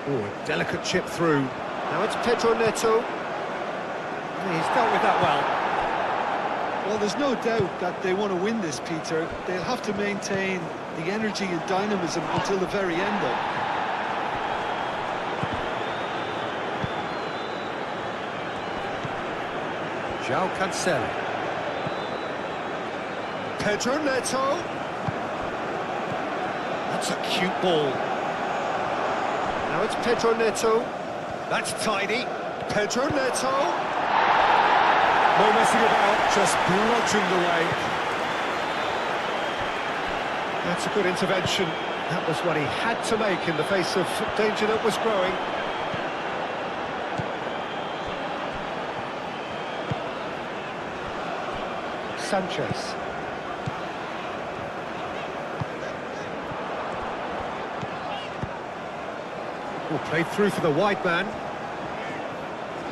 Oh, a delicate chip through. Now it's Pedro Neto. He's dealt with that well. well, there's no doubt that they want to win this, Peter. They'll have to maintain the energy and dynamism until the very end, though. João Cancelo. Pedro Neto. That's a cute ball. Now it's Pedro Neto. That's tidy. Pedro Neto. No messing about, just bludgeoned away. That's a good intervention. That was what he had to make in the face of danger that was growing. Sanchez. Oh, played through for the wide man.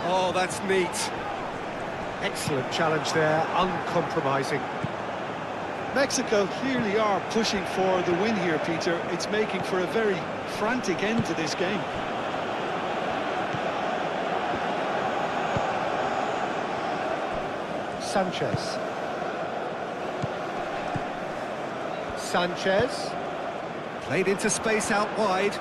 Oh, that's neat. Excellent challenge there, uncompromising. Mexico clearly are pushing for the win here, Peter. It's making for a very frantic end to this game. Sanchez. Sanchez. Played into space out wide.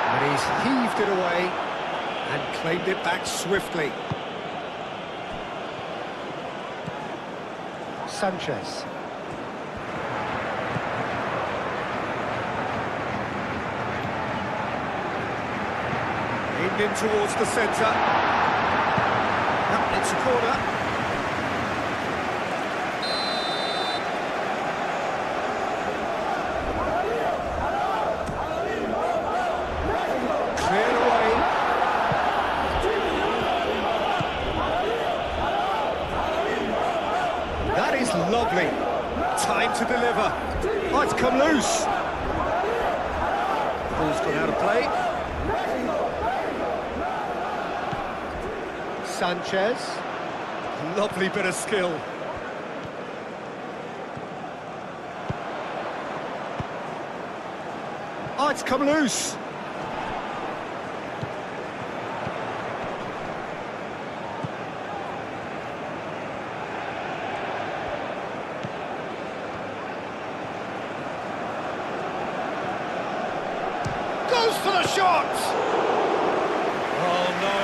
And he's heaved it away and claimed it back swiftly. Sanchez. Aimed in towards the centre. Yep, it's a corner. Cleared away. That is lovely. Time to deliver. Oh, it's come loose. Ball's gone out of play. Sanchez. Lovely bit of skill. Oh, it's come loose. Goes for the shot! Oh no,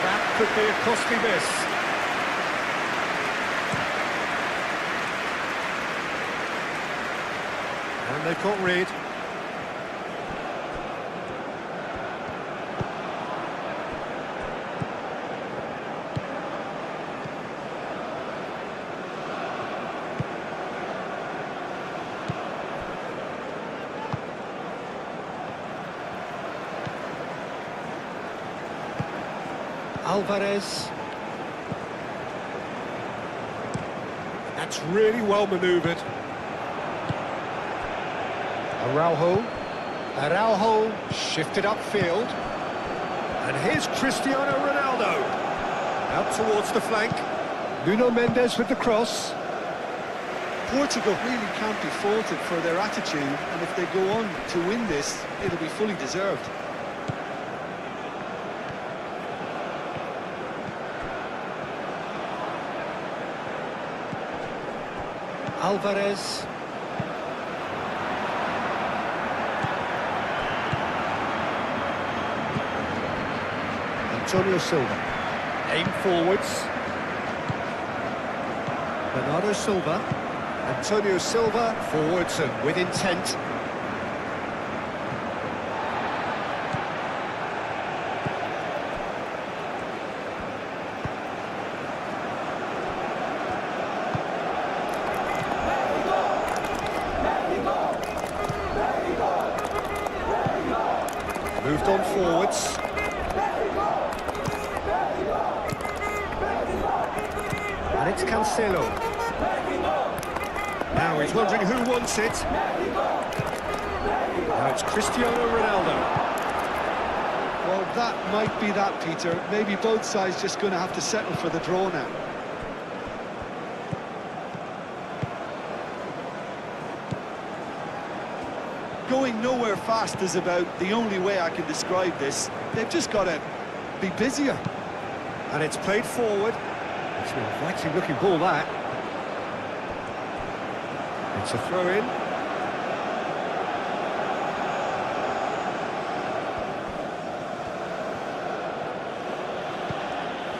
that could be a costly miss. And they've caught Reed. Alvarez. That's really well manoeuvred. Araujo shifted upfield. And here's Cristiano Ronaldo. Out towards the flank. Nuno Mendes with the cross. Portugal really can't be faulted for their attitude, and if they go on to win this, it'll be fully deserved. Alvarez. Antonio Silva. Aim forwards. Bernardo Silva. Antonio Silva forwards and with intent. Moved on forwards. And it's Cancelo. Now he's wondering who wants it. Now it's Cristiano Ronaldo. Well, that might be that, Peter. Maybe both sides just going to have to settle for the draw now. Going nowhere fast is about the only way I can describe this. They've just got to be busier. And it's played forward. It's an inviting looking ball, that. It's a throw-in.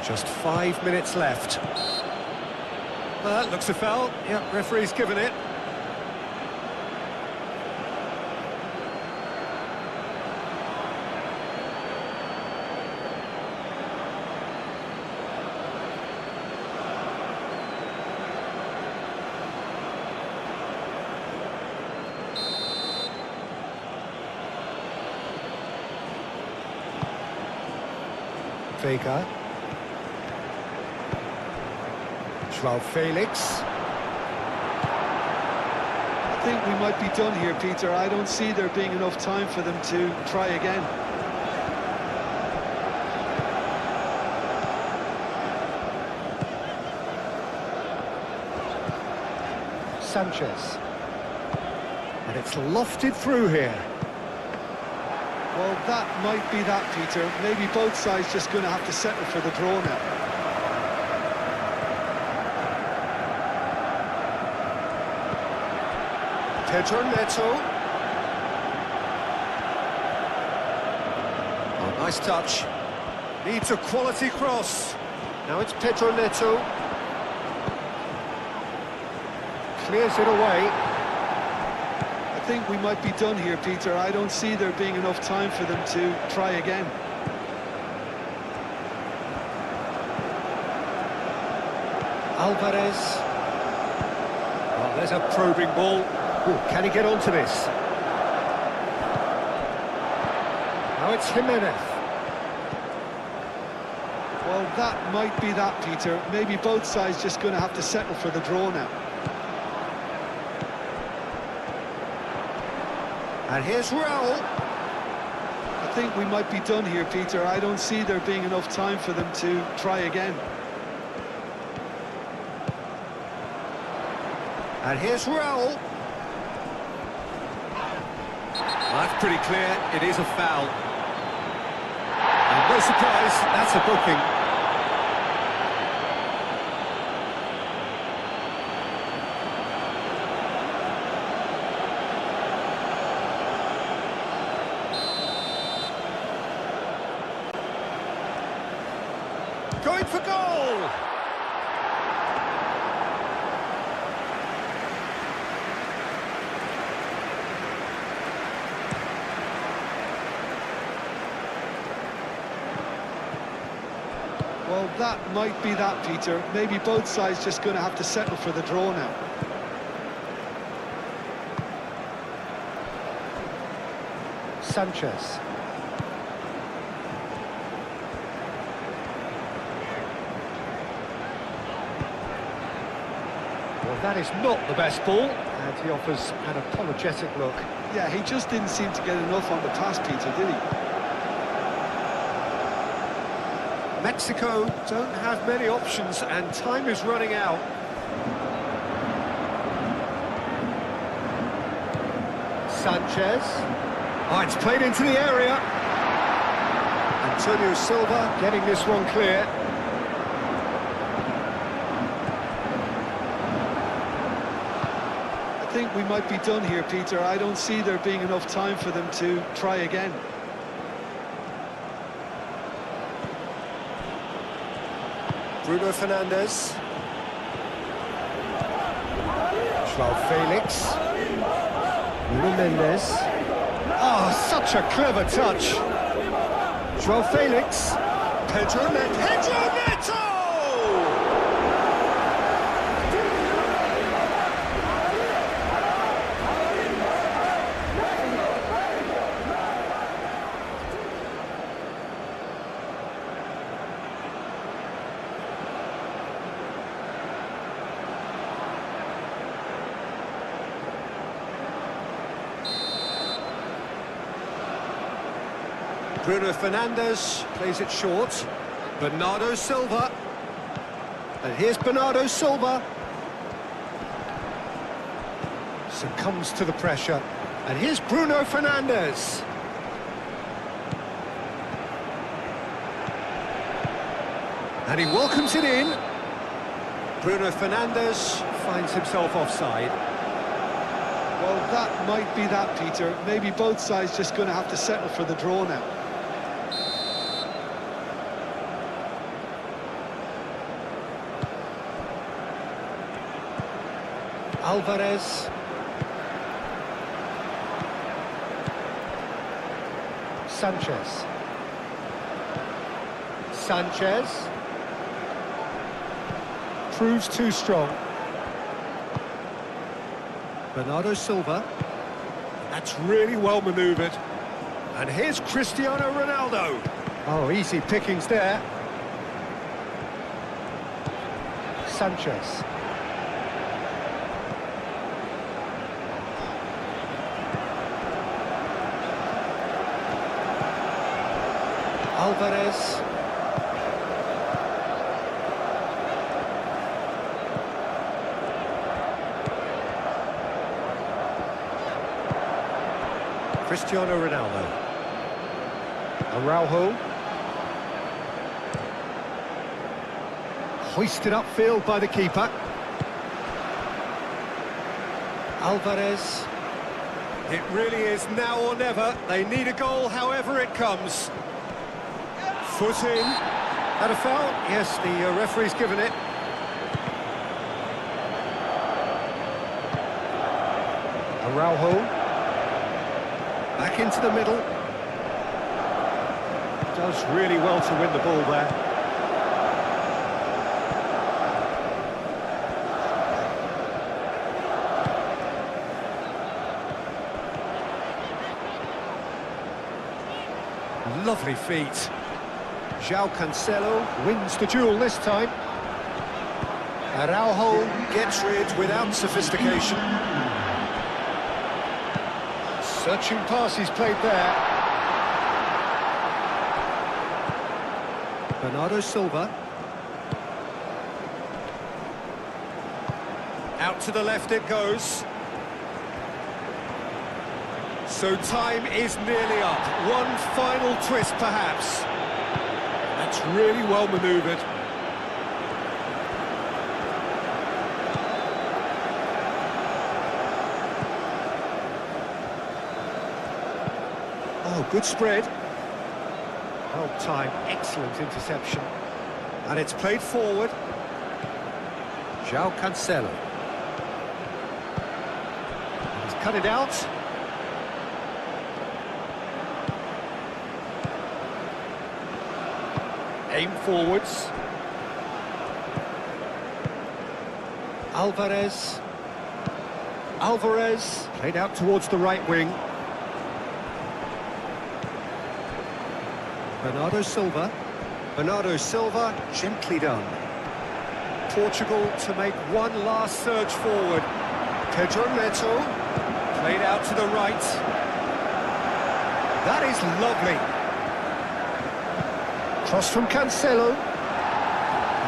Just 5 minutes left. Well, that looks a foul. Yep, referee's given it. Vega. Joao Felix. I think we might be done here, Peter. I don't see there being enough time for them to try again. Sanchez. And it's lofted through here. Well, that might be that, Peter. Maybe both sides just going to have to settle for the draw now. Pedro Neto. Oh, nice touch. Needs a quality cross. Now it's Pedro Neto. Clears it away. I think we might be done here, Peter. I don't see there being enough time for them to try again. Alvarez. Oh, there's a probing ball. Ooh, can he get onto this? Now it's Jimenez. Well, that might be that, Peter. Maybe both sides just going to have to settle for the draw now. And here's Raul. I think we might be done here, Peter. I don't see there being enough time for them to try again. And here's Raul. That's pretty clear, it is a foul. And no surprise, that's a booking. Going for goal! Well, that might be that, Peter. Maybe both sides just going to have to settle for the draw now. Sanchez. That is not the best ball, and he offers an apologetic look. Yeah, he just didn't seem to get enough on the pass, Peter, did he? Mexico don't have many options, and time is running out. Sanchez. Oh, it's played into the area. Antonio Silva getting this one clear. I think we might be done here, Peter. I don't see there being enough time for them to try again. Bruno Fernandes. Joao Felix. Nuno Mendes. Oh, such a clever touch. Joao Felix. Pedro Neto! Bruno Fernandes plays it short. Bernardo Silva. And here's Bernardo Silva. Succumbs to the pressure. And here's Bruno Fernandes. And he welcomes it in. Bruno Fernandes finds himself offside. Well, that might be that, Peter. Maybe both sides just going to have to settle for the draw now. Alvarez. Sanchez. Sanchez. Proves too strong. Bernardo Silva. That's really well manoeuvred. And here's Cristiano Ronaldo. Oh, easy pickings there. Sanchez. Alvarez. Cristiano Ronaldo. Araujo. Hoisted upfield by the keeper. Alvarez. It really is now or never. They need a goal however it comes. Foot in. Had a foul? Yes, the referee's given it. Araujo. Back into the middle. Does really well to win the ball there. Lovely feet. João Cancelo wins the duel this time. Araujo gets rid without sophistication. Searching pass he's played there. Bernardo Silva. Out to the left it goes. So time is nearly up. One final twist perhaps. That's really well manoeuvred. Oh, good spread. Well timed, excellent interception. And it's played forward. João Cancelo. He's cut it out. Aim forwards. Alvarez. Alvarez played out towards the right wing. Bernardo Silva. Bernardo Silva, gently done. Portugal to make one last surge forward. Pedro Neto, played out to the right. That is lovely. Cross from Cancelo.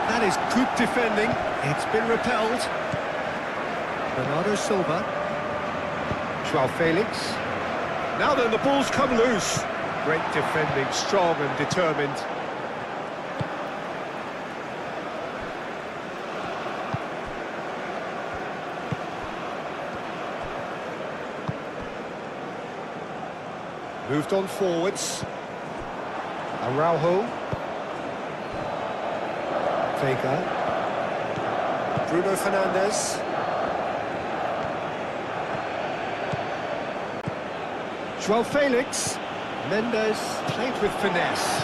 That is good defending. It's been repelled. Bernardo Silva. Joao Felix. Now then, the ball's come loose. Great defending, strong and determined. Moved on forwards. Araujo. Vega. Bruno Fernandes. Joao Felix. Mendes played with finesse.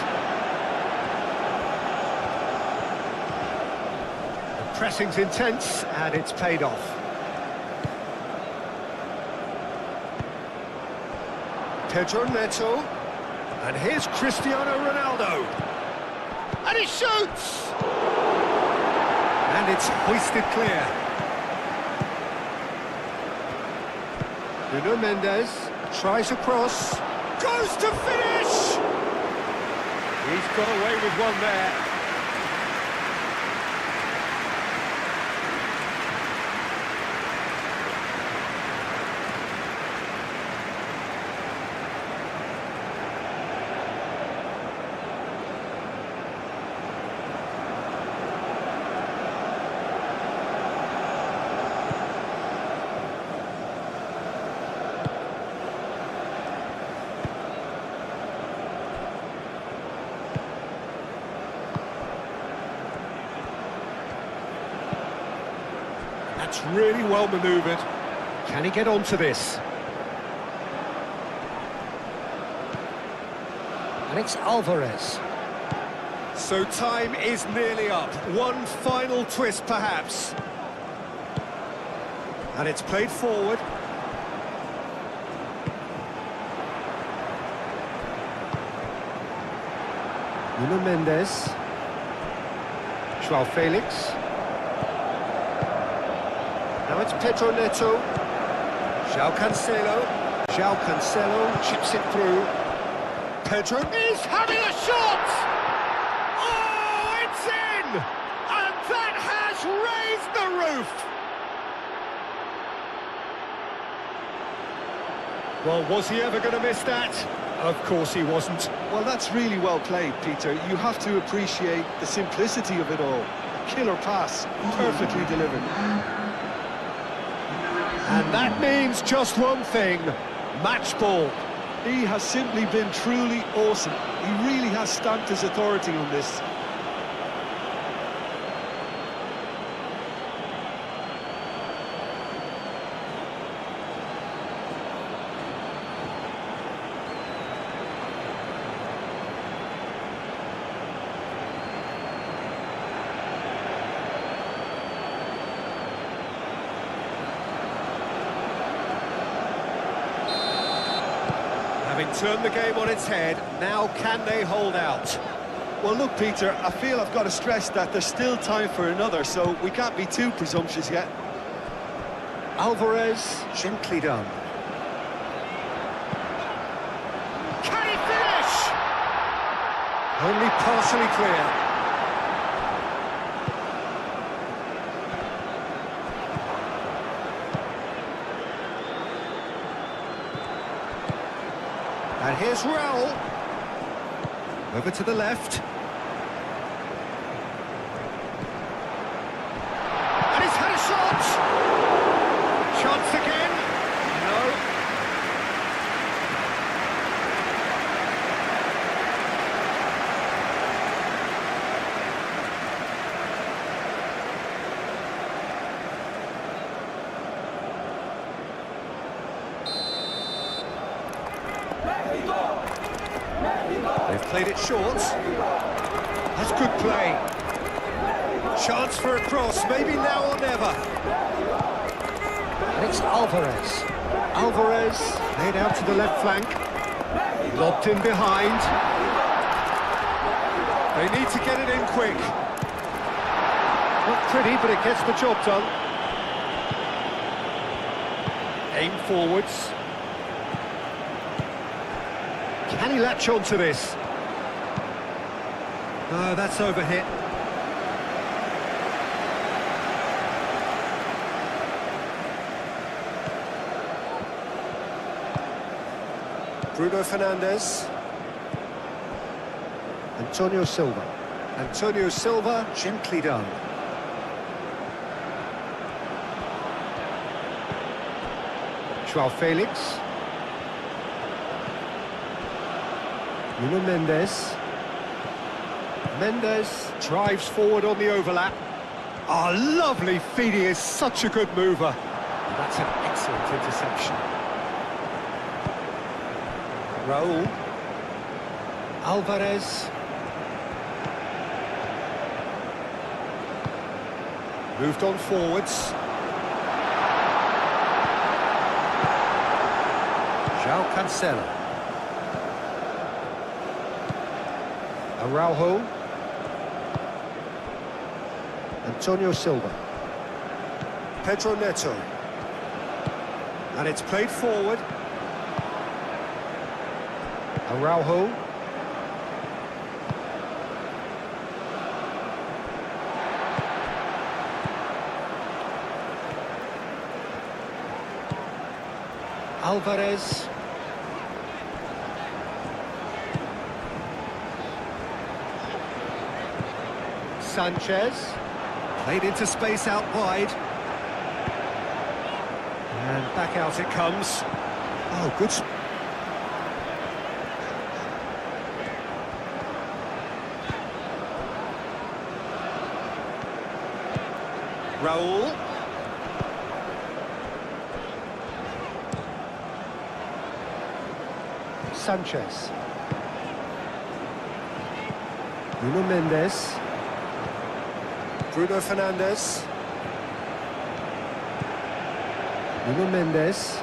The pressing's intense and it's paid off. Pedro Neto. And here's Cristiano Ronaldo. And he shoots! And it's hoisted clear. Nuno Mendes tries across. Goes to finish! He's got away with one there. That's really well manoeuvred. Can he get onto this? And it's Alvarez. So time is nearly up. One final twist, perhaps. And it's played forward. Nuno Mendes. Joao Felix. Now it's Pedro Neto. Joao Cancelo. Joao Cancelo chips it through. Pedro is having a shot! Oh, it's in! And that has raised the roof! Well, was he ever going to miss that? Of course he wasn't. Well, that's really well played, Peter. You have to appreciate the simplicity of it all. Killer pass, perfectly delivered. And that means just one thing, match ball. He has simply been truly awesome. He really has stamped his authority on this. Having turned the game on its head, now can they hold out? Well, look, Peter, I feel I've got to stress that there's still time for another, so we can't be too presumptuous yet. Alvarez, gently done. Can he finish? Only partially clear. And here's Raul. Over to the left. And he's had a shot! Chance again. No. They've played it short. That's good play. Chance for a cross, maybe now or never. And it's Alvarez. Alvarez laid out to the left flank. Lobbed in behind. They need to get it in quick. Not pretty, but it gets the job done. Aim forwards. Can he latch on to this? No, that's overhit. Bruno Fernandes. Antonio Silva. Antonio Silva, gently done. Joao Felix. Nuno Mendes. Mendes drives forward on the overlap. Oh, lovely feed, he is such a good mover. That's an excellent interception. Raul. Alvarez. Moved on forwards. João Cancelo. Araujo. Antonio Silva. Pedro Neto. And it's played forward. Araujo. Alvarez. Sanchez. Played into space out wide. And back out it comes. Oh, good. Raul. Sanchez. Nuno Mendes. Bruno Fernandes. Nuno Mendes.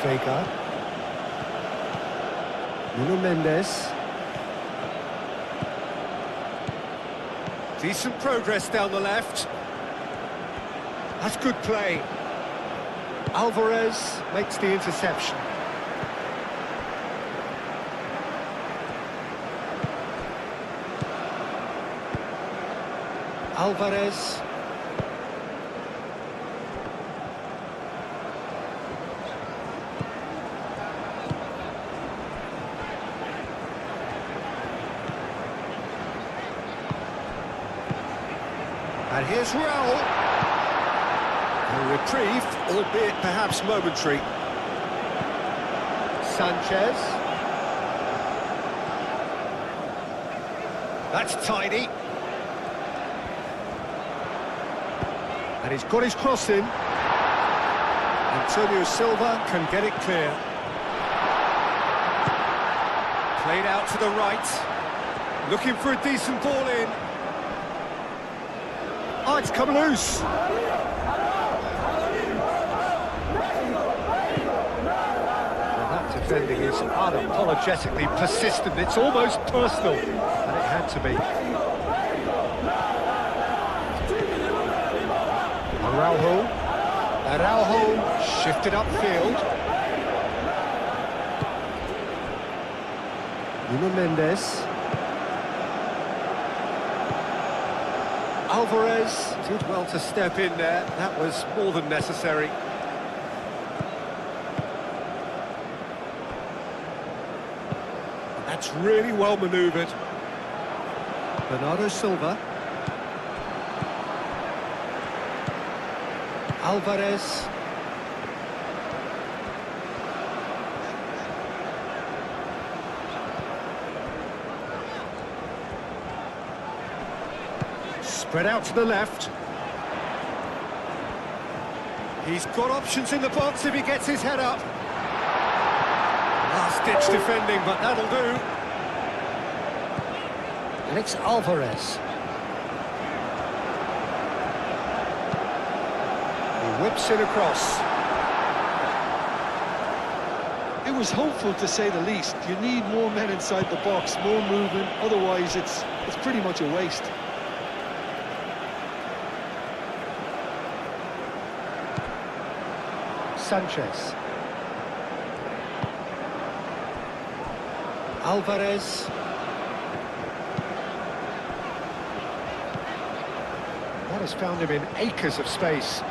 Vega. Nuno Mendes. Decent progress down the left. That's good play. Alvarez makes the interception. Alvarez. And here's Raul. A reprieve, albeit perhaps momentary. Sanchez. That's tidy. And he's got his cross in. Antonio Silva can get it clear. Played out to the right. Looking for a decent ball in. Oh, it's come loose. Well, that defending is unapologetically persistent. It's almost personal. And it had to be. Araujo shifted upfield. Nuno Mendes. Alvarez did well to step in there. That was more than necessary. That's really well manoeuvred. Bernardo Silva. Alvarez. Spread out to the left. He's got options in the box if he gets his head up. Last-ditch defending, but that'll do. Alex Alvarez. Whips it across. It was hopeful to say the least. You need more men inside the box, more movement, otherwise it's pretty much a waste. Sanchez. Alvarez. That has found him in acres of space.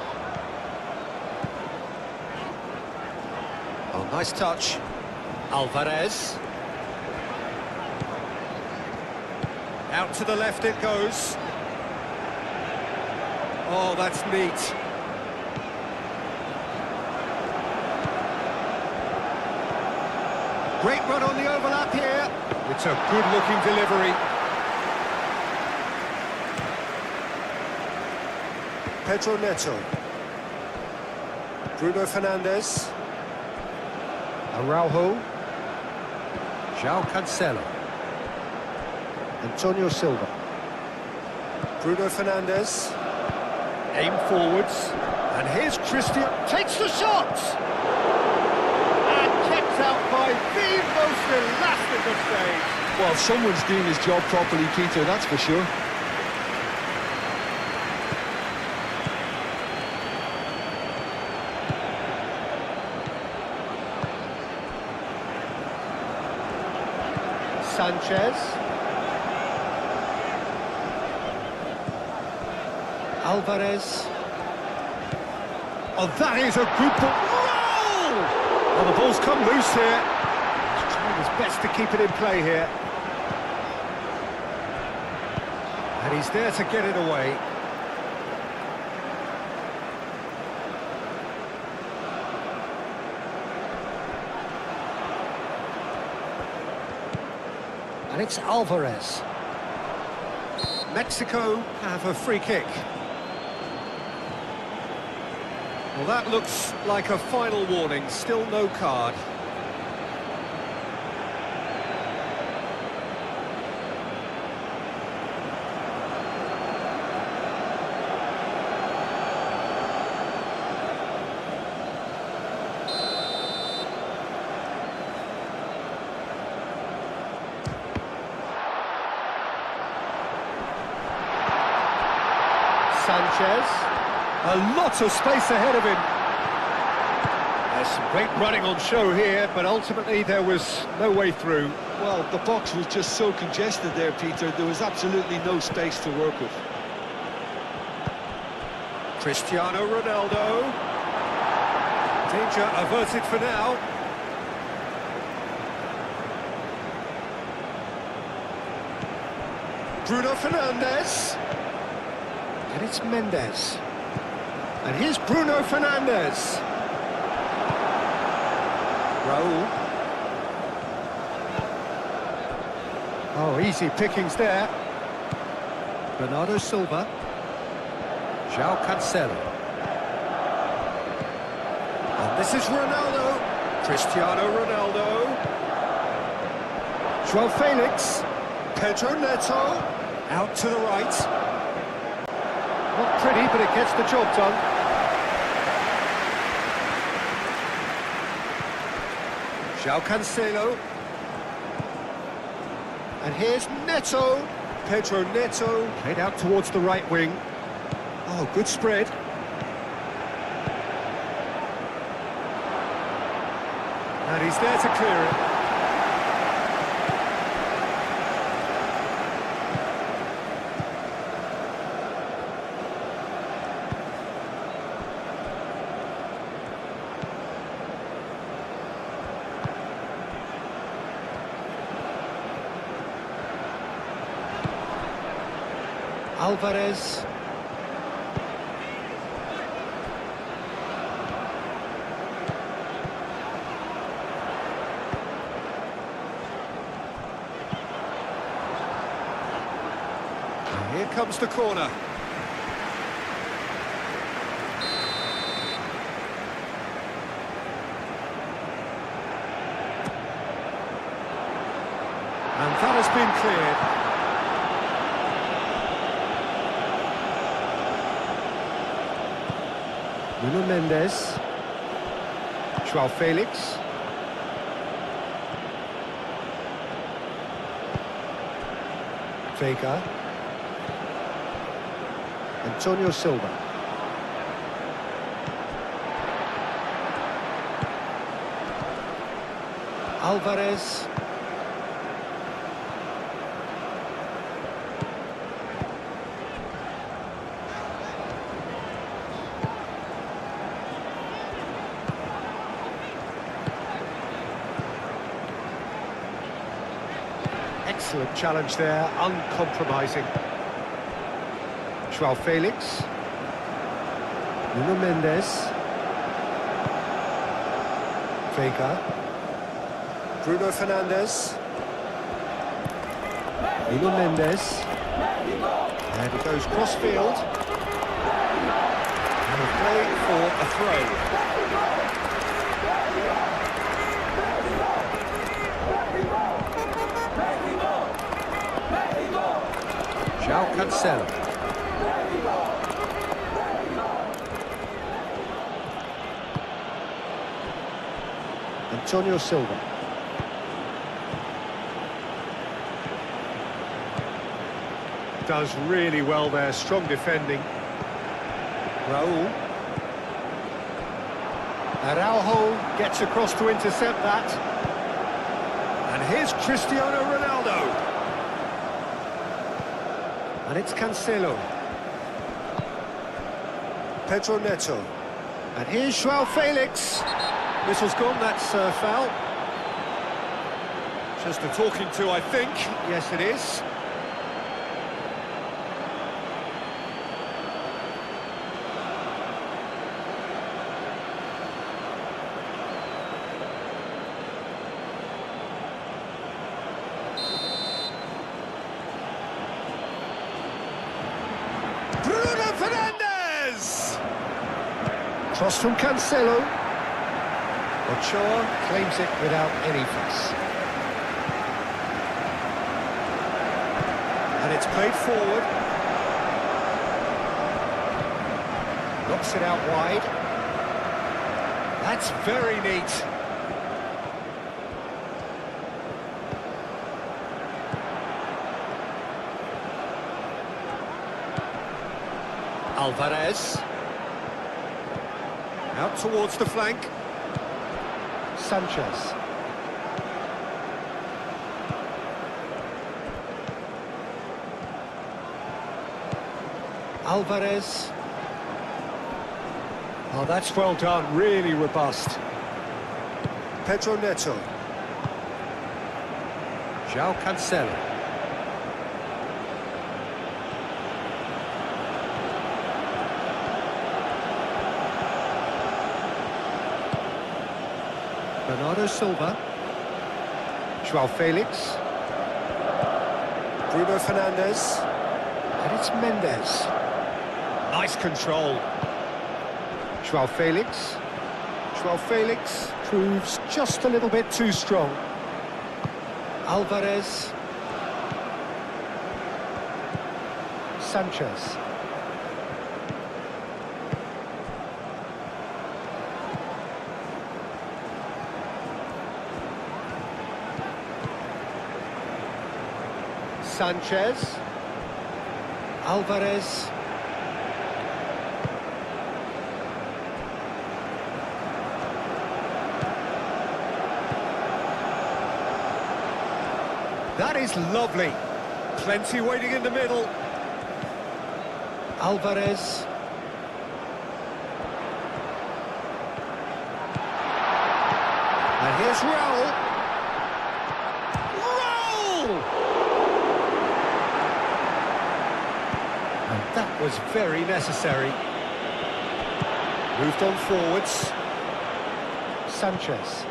Oh, nice touch. Alvarez. Out to the left it goes. Oh, that's neat. Great run on the overlap here. It's a good-looking delivery. Pedro Neto. Bruno Fernandes. Araujo. João Cancelo. Antonio Silva. Bruno Fernandes. Aim forwards. And here's Christian. Takes the shot! Out by the most elastic of saves. Well, someone's doing his job properly, Peter, that's for sure. Sanchez. Alvarez. Oh, that is a good ball. Well, the ball's come loose here. He's trying his best to keep it in play here. And he's there to get it away. And it's Alvarez. Mexico have a free kick. Well, that looks like a final warning, still no card. Sanchez. A lot of space ahead of him. There's some great running on show here, but ultimately there was no way through. Well, the box was just so congested there, Peter. There was absolutely no space to work with. Cristiano Ronaldo. Danger averted for now. Bruno Fernandes. And it's Mendes. And here's Bruno Fernandes. Raul. Oh, easy pickings there. Bernardo Silva. João Cancelo. And this is Ronaldo. Cristiano Ronaldo. João Felix. Pedro Neto. Out to the right. Not pretty, but it gets the job done. João Cancelo. And here's Neto. Pedro Neto. Played out towards the right wing. Oh, good spread. And he's there to clear it. Alvarez. And here comes the corner. And that has been cleared. Nuno Mendes. João Felix. Vega. Antonio Silva. Alvarez. Excellent challenge there, uncompromising. Joao Felix. Nuno Mendes. Vega. Bruno Fernandes. Nuno Mendes. And it goes cross-field. And a play for a throw. João Cancelo. Antonio Silva. Does really well there, strong defending. Raul. Araujo gets across to intercept that. And here's Cristiano Ronaldo. And it's Cancelo. Pedro Neto. And here's Joao Felix. Whistle's gone, that's foul. Just a talking to, I think. Yes, it is. Bruno Fernandes! Cross from Cancelo. Ochoa claims it without any fuss. And it's played forward. Knocks it out wide. That's very neat. Alvarez. Out towards the flank. Sanchez. Alvarez. Oh, that's well done, really robust. Pedro Neto. João Cancelo. Bernardo Silva. Joao Felix. Bruno Fernandes. And it's Mendes. Nice control. Joao Felix. Joao Felix proves just a little bit too strong. Alvarez. Sanchez. Sanchez. Alvarez. That is lovely. Plenty waiting in the middle. Alvarez. And here's Raul. Raul! And that was very necessary. Moved on forwards. Sanchez.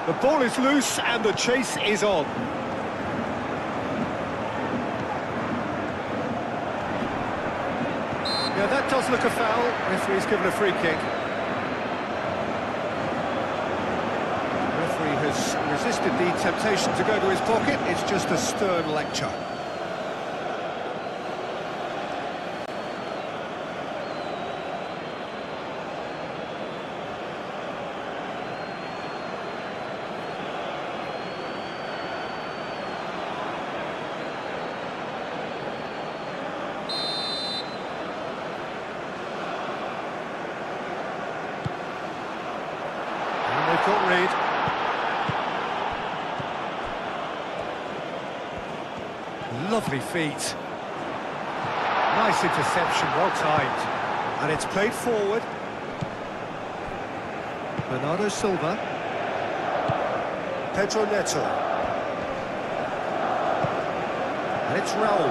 The ball is loose and the chase is on. Yeah, that does look a foul. Referee's given a free kick. The referee has resisted the temptation to go to his pocket. It's just a stern lecture. Difficult read. Lovely feet. Nice interception, well timed. And it's played forward. Bernardo Silva. Pedro Neto. And it's Raul.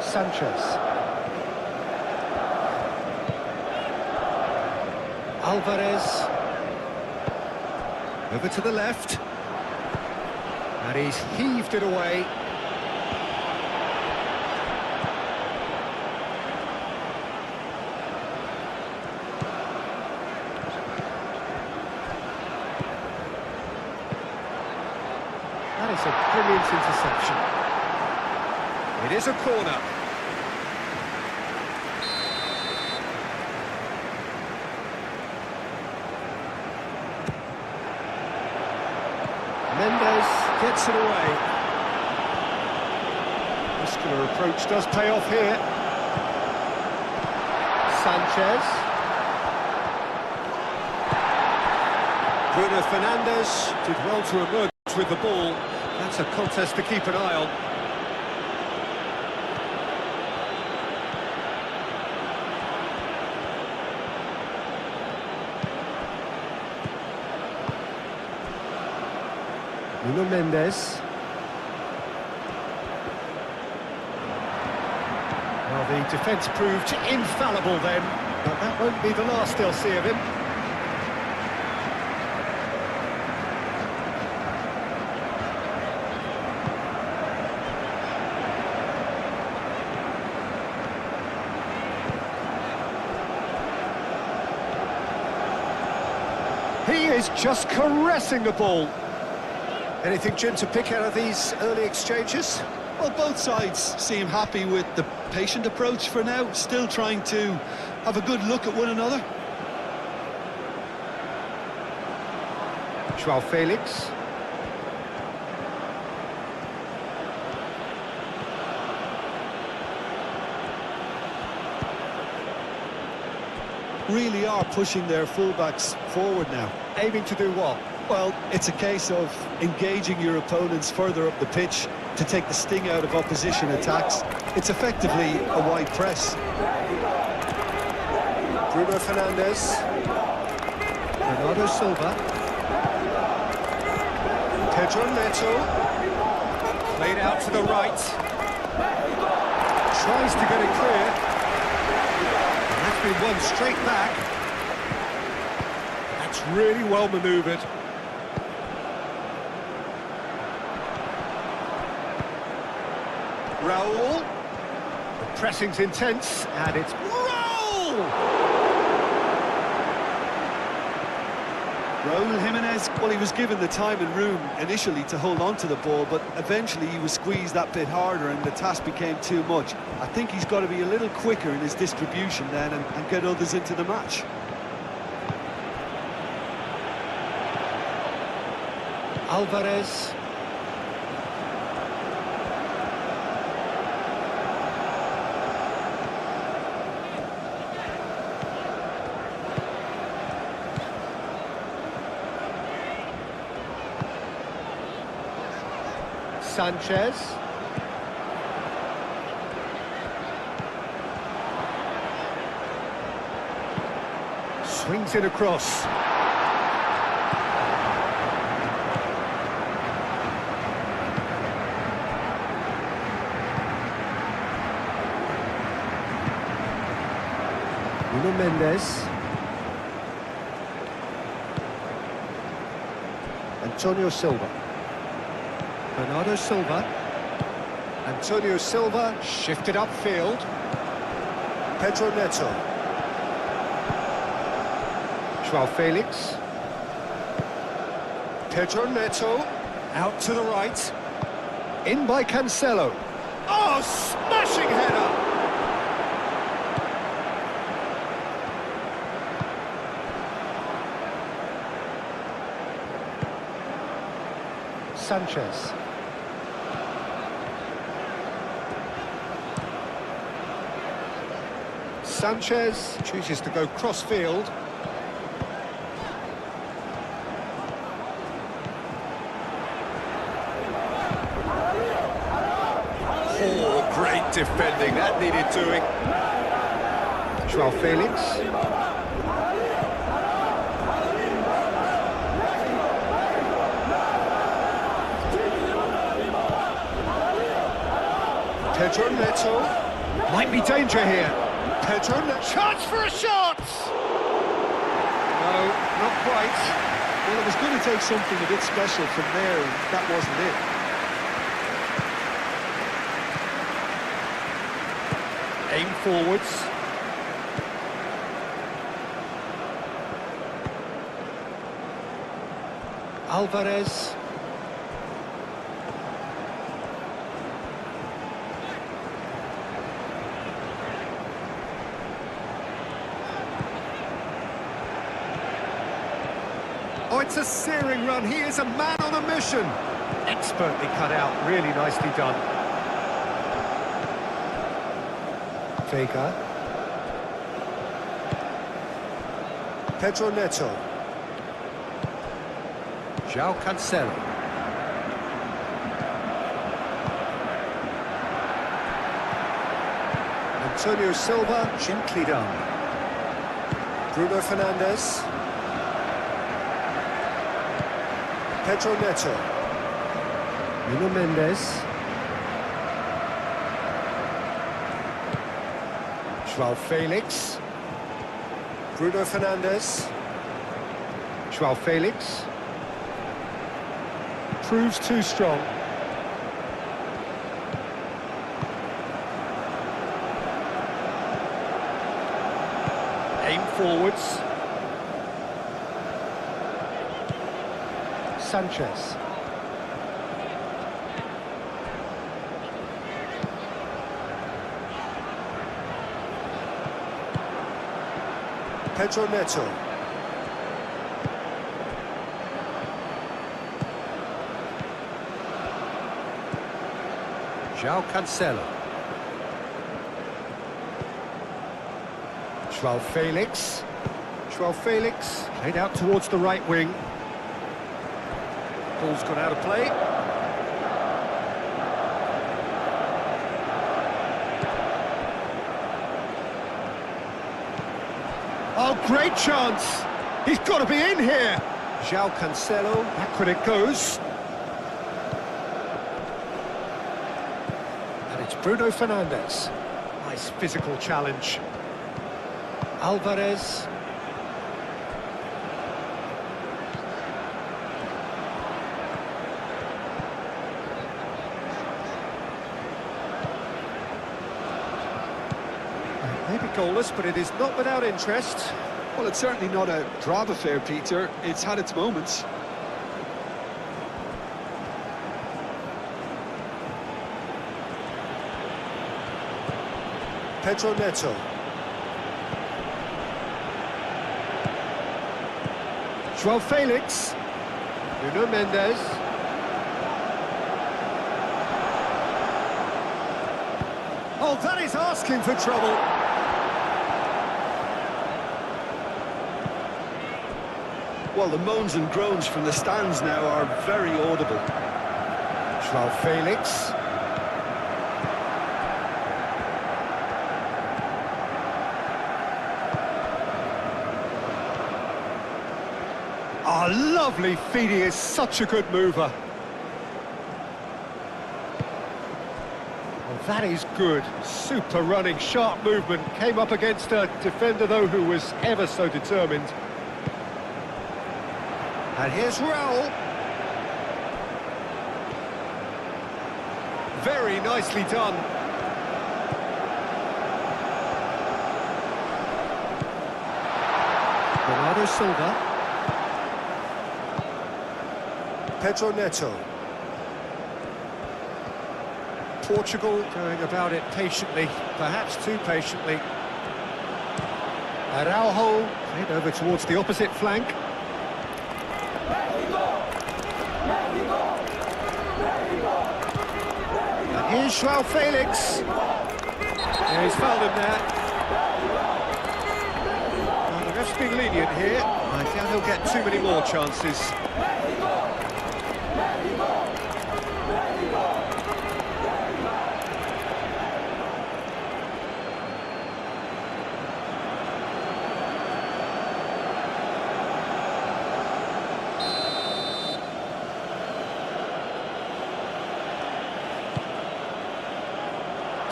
Sanchez. Alvarez. Over to the left. And he's heaved it away. That is a brilliant interception. It is a corner. Mendes gets it away. Muscular approach does pay off here. Sanchez. Bruno Fernandes did well to emerge with the ball. That's a contest to keep an eye on. Nuno Mendes. Well, the defence proved infallible then, but that won't be the last they'll see of him. He is just caressing the ball. Anything, Jim, to pick out of these early exchanges? Well, both sides seem happy with the patient approach for now, still trying to have a good look at one another. Joao Felix. Really are pushing their fullbacks forward now. Aiming to do what? Well, it's a case of engaging your opponents further up the pitch to take the sting out of opposition attacks. It's effectively a wide press. Bruno Fernandes. Bernardo Silva. Pedro Neto. Played out to the right. Tries to get it clear. And that's been won straight back. That's really well manoeuvred. Raul. The pressing's intense, and it's Raul! Raul Jimenez, well, he was given the time and room initially to hold on to the ball, but eventually he was squeezed that bit harder and the task became too much. I think he's got to be a little quicker in his distribution then and get others into the match. Alvarez. Sanchez. Swings it across. Nuno Mendes. Antonio Silva. Bernardo Silva. Antonio Silva shifted upfield. Pedro Neto. Joao Felix. Pedro Neto. Out to the right. In by Cancelo. Oh, smashing header! Sanchez. Sanchez chooses to go cross-field. Oh, great defending, that needed doing. Joao Felix. Pedro Neto. Might be danger here. Pedro Neto. Chance for a shot! No, not quite. Well, it was going to take something a bit special from there, and that wasn't it. Aim forwards. Alvarez. Oh, it's a searing run. He is a man on a mission. Expertly cut out. Really nicely done. Vega. Pedro Neto. João Cancelo. Antonio Silva, gently done. Bruno Fernandes. Pedro Neto. Nuno Mendes. Joao Felix. Bruno Fernandes. Joao Felix. Proves too strong. Aim forwards. Sanchez. Pedro Neto. João Cancelo. Joao Felix. Joao Felix played out towards the right wing. Ball's gone out of play. Oh, great chance! He's got to be in here! João Cancelo, back it goes. And it's Bruno Fernandes. Nice physical challenge. Alvarez. Maybe goalless, but it is not without interest. Well, it's certainly not a drab affair, Peter. It's had its moments. Pedro Neto. Joao Felix. Nuno Mendes. Oh, that is asking for trouble. Well, the moans and groans from the stands now are very audible. Joao Felix. Oh, lovely feed. He is such a good mover. Oh, that is good. Super running, sharp movement. Came up against a defender, though, who was ever so determined. And here's Raul. Very nicely done. Bernardo Silva. Pedro Neto. Portugal going about it patiently, perhaps too patiently. Araujo played over towards the opposite flank. And here's Joao Felix. Yeah, he's fouled him there. ref's been lenient here. I doubt he'll get too many more chances.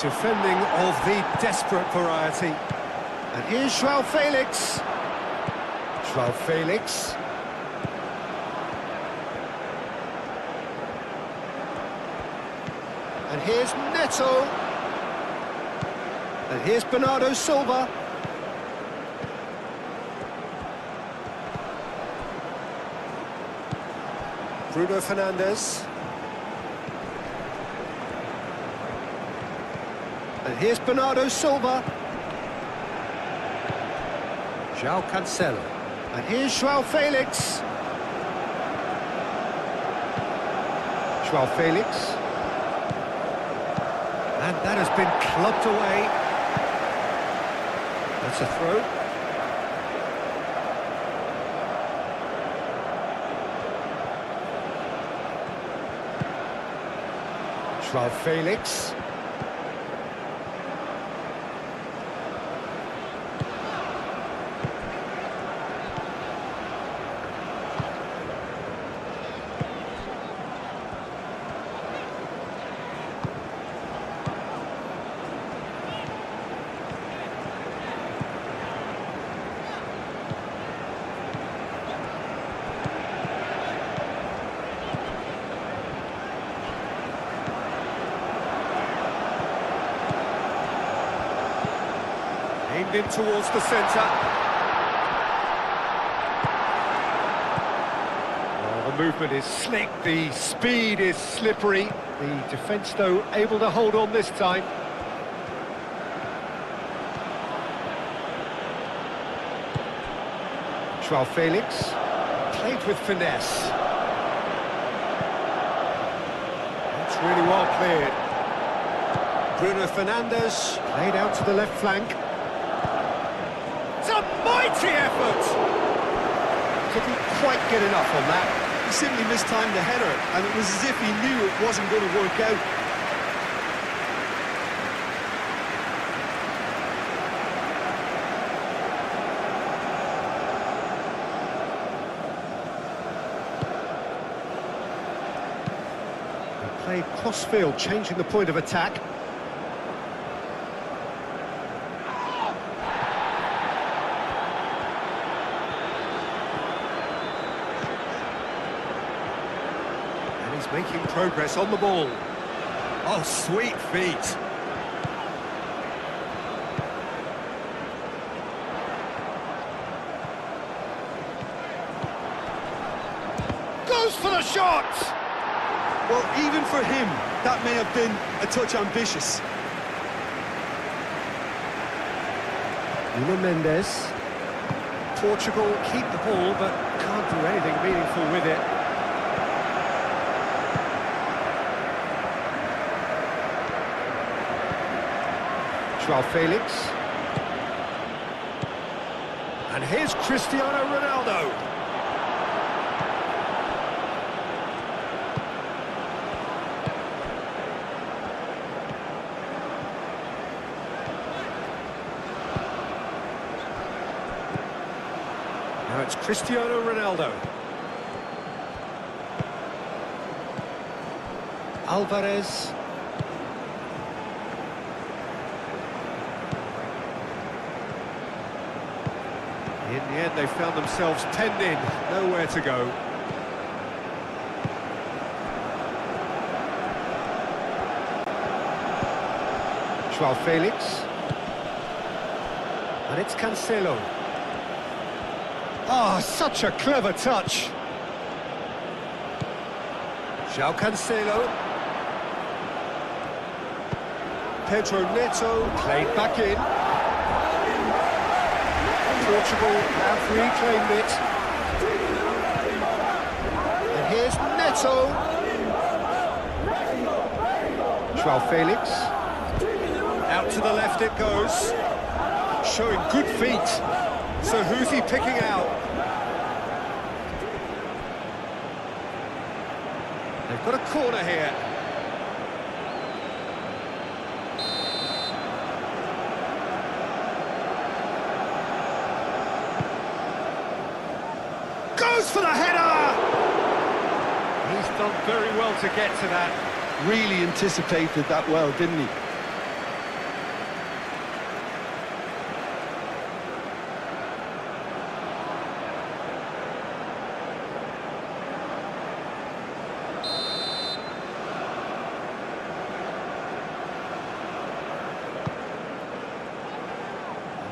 Defending of the desperate variety. And here's João Felix. João Felix. And here's Neto. And here's Bernardo Silva. Bruno Fernandes. And here's Bernardo Silva. João Cancelo. And here's João Felix. João Felix. And that has been clubbed away. That's a throw. João Felix. Aimed in towards the centre. Well, the movement is slick, the speed is slippery. The defence, though, able to hold on this time. João Felix, played with finesse. That's really well cleared. Bruno Fernandes, played out to the left flank. It's a mighty effort! Couldn't quite get enough on that. He simply mistimed the header, and it was as if he knew it wasn't going to work out. He played cross-field, changing the point of attack. Making progress on the ball. Oh, sweet feet. Goes for the shot! Well, even for him, that may have been a touch ambitious. Nuno Mendes. Portugal keep the ball, but can't do anything meaningful with it. João Felix. And here's Cristiano Ronaldo. Now it's Cristiano Ronaldo. Alvarez. In the end, they found themselves penned in, nowhere to go. João Felix. And it's Cancelo. Ah, such a clever touch. João Cancelo. Pedro Neto, played back in. Portugal have reclaimed it. And here's Neto. João Felix. Out to the left it goes. Showing good feet. So who's he picking out? They've got a corner here. Goes for the header! He's done very well to get to that. Really anticipated that well, didn't he?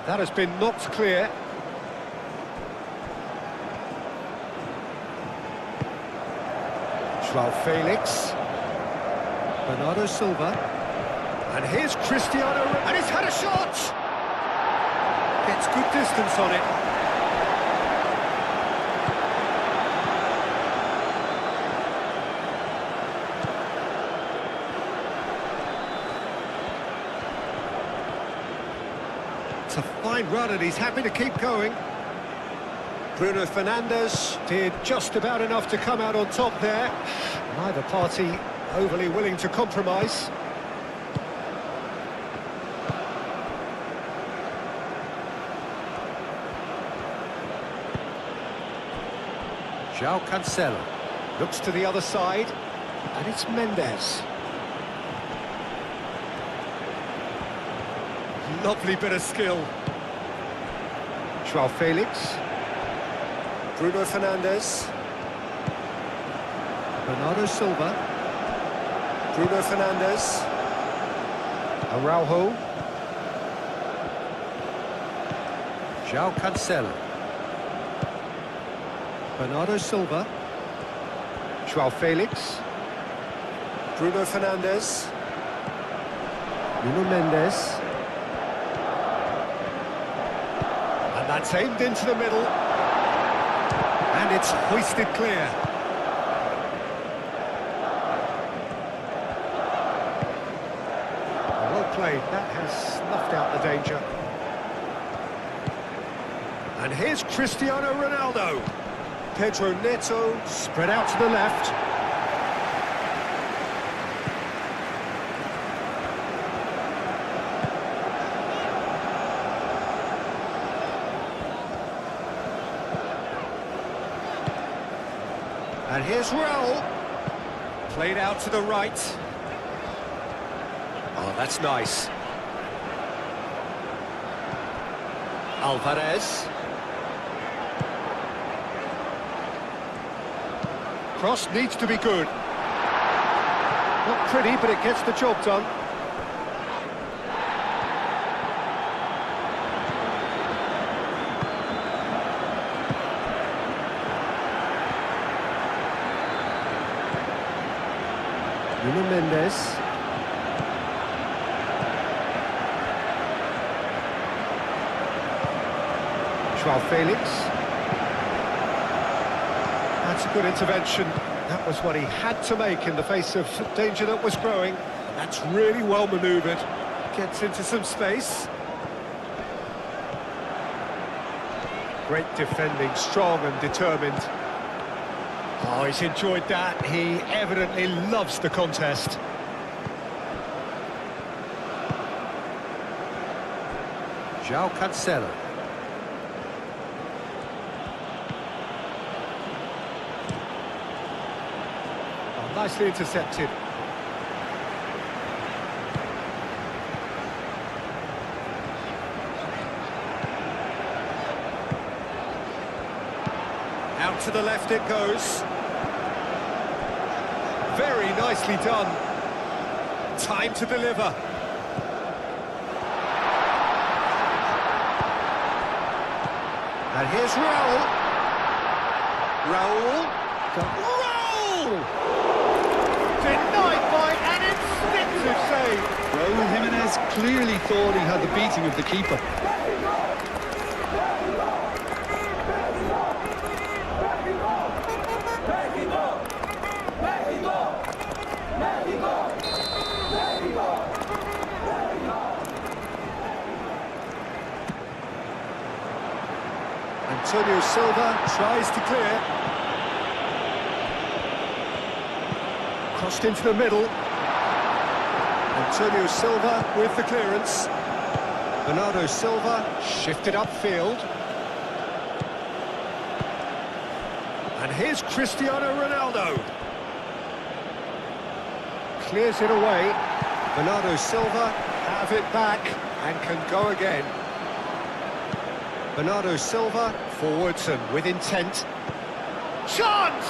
That has been knocked clear. João Felix. Bernardo Silva. And here's Cristiano, and he's had a shot! Gets good distance on it. It's a fine run and he's happy to keep going. Bruno Fernandes did just about enough to come out on top there. Neither party overly willing to compromise. João Cancelo looks to the other side, and it's Mendes. Lovely bit of skill. João Felix. Bruno Fernandes. Bernardo Silva. Bruno Fernandes. Araujo. João Cancelo. Bernardo Silva. João Felix. Bruno Fernandes. Nuno Mendes. And that's aimed into the middle. And it's hoisted clear. Well played, that has snuffed out the danger. And here's Cristiano Ronaldo. Pedro Neto spread out to the left. And here's Raul. Played out to the right. Oh, that's nice. Alvarez. Cross needs to be good. Not pretty, but it gets the job done. Nuno Mendes. João Felix. That's a good intervention. That was what he had to make in the face of danger that was growing. And that's really well manoeuvred. Gets into some space. Great defending, strong and determined. Oh, he's enjoyed that. He evidently loves the contest. João Cancelo. Oh, nicely intercepted. Out to the left it goes. Very nicely done. Time to deliver. And here's Raul. Raul. Raul! Denied by an instinctive save. Raul Jimenez clearly thought he had the beating of the keeper. Antonio Silva tries to clear. Crossed into the middle. Antonio Silva with the clearance. Bernardo Silva shifted upfield. And here's Cristiano Ronaldo. Clears it away. Bernardo Silva have it back and can go again. Bernardo Silva forwards and with intent. Chance!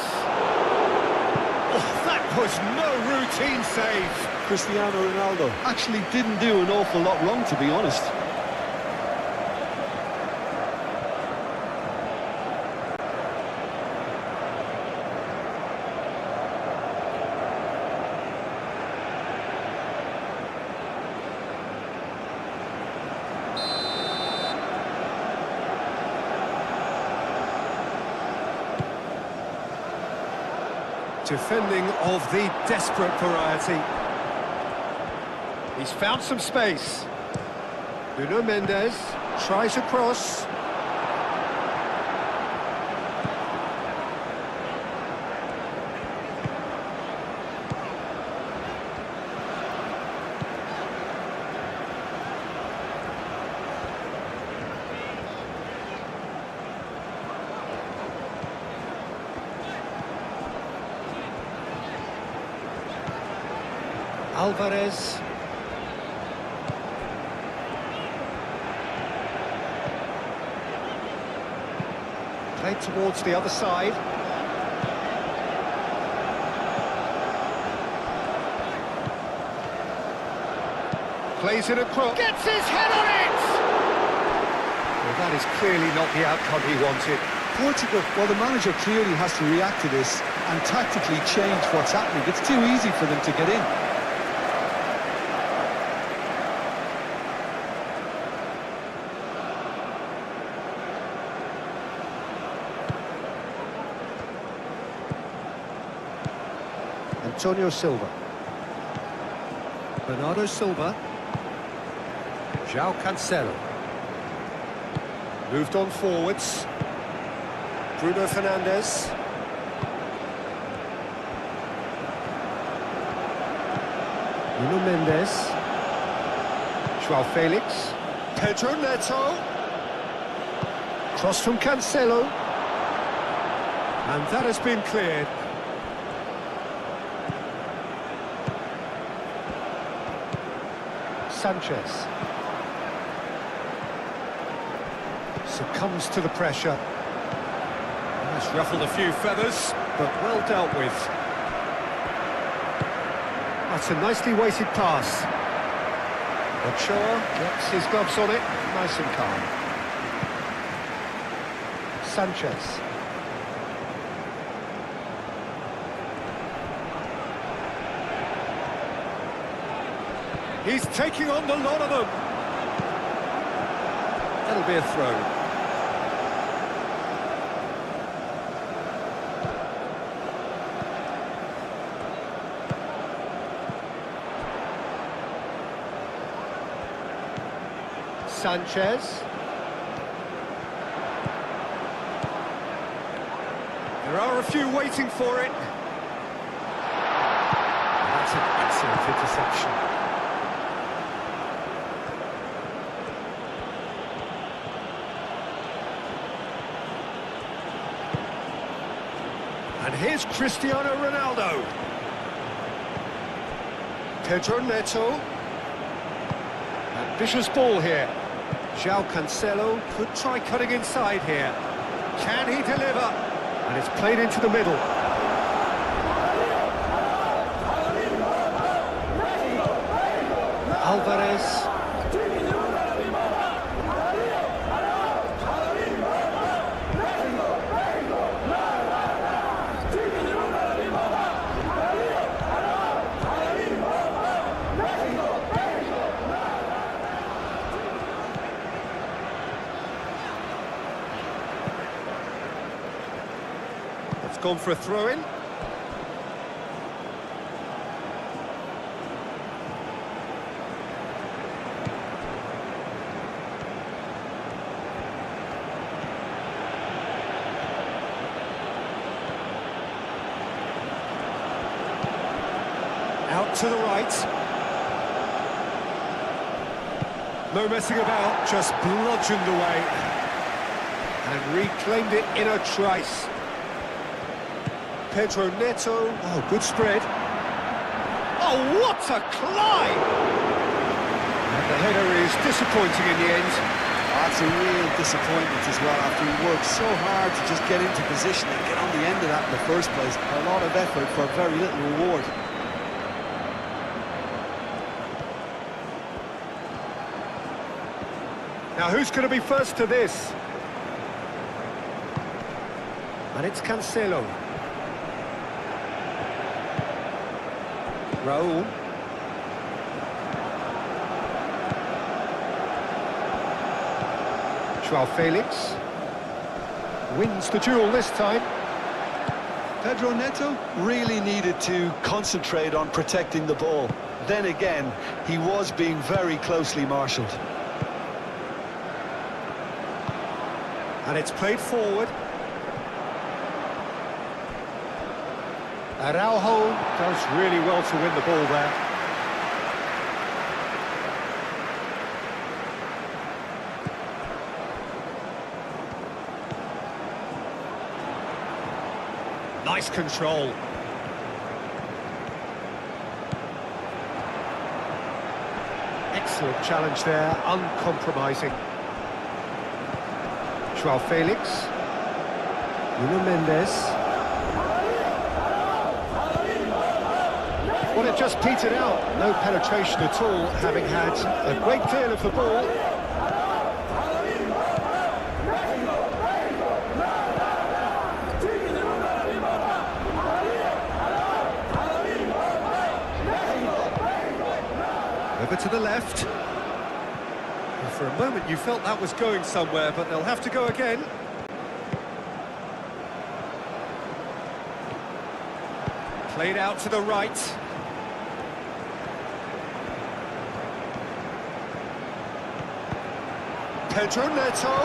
Oh, that was no routine save. Cristiano Ronaldo actually didn't do an awful lot wrong, to be honest. Defending of the desperate variety. He's found some space. Nuno Mendes tries a cross. Alvarez. Played towards the other side. Plays it across. Gets his head on it! Well, that is clearly not the outcome he wanted. Portugal, well, the manager clearly has to react to this and tactically change what's happening. It's too easy for them to get in. Antonio Silva. Bernardo Silva. João Cancelo. Moved on forwards. Bruno Fernandes. Nuno Mendes. João Felix. Pedro Neto. Cross from Cancelo. And that has been cleared. Sanchez succumbs to the pressure. That's ruffled a few feathers, but well dealt with. That's a nicely weighted pass. Ochoa gets his gloves on it, nice and calm. Sanchez. He's taking on the lot of them. That'll be a throw. Sanchez. There are a few waiting for it. That's an excellent interception. And here's Cristiano Ronaldo. Pedro Neto. Ambitious ball here. João Cancelo could try cutting inside here. Can he deliver? And it's played into the middle. Alvarez. Gone for a throw-in. to the right. No messing about, just bludgeoned away. And reclaimed it in a trice. Pedro Neto, oh, good spread. Oh, what a climb! And the header is disappointing in the end. That's a real disappointment as well, after he worked so hard to just get into position and get on the end of that in the first place. A lot of effort for very little reward. Now who's going to be first to this? And it's Cancelo. Raul. Joao Felix. Wins the duel this time. Pedro Neto really needed to concentrate on protecting the ball. Then again, he was being very closely marshalled. And it's played forward. Araujo does really well to win the ball there. Nice control. Excellent challenge there, uncompromising. Joao Felix. Nuno Mendes. Well, it just petered out. No penetration at all, having had a great deal of the ball. Over to the left. And for a moment you felt that was going somewhere, but they'll have to go again. Played out to the right. Pedro Neto.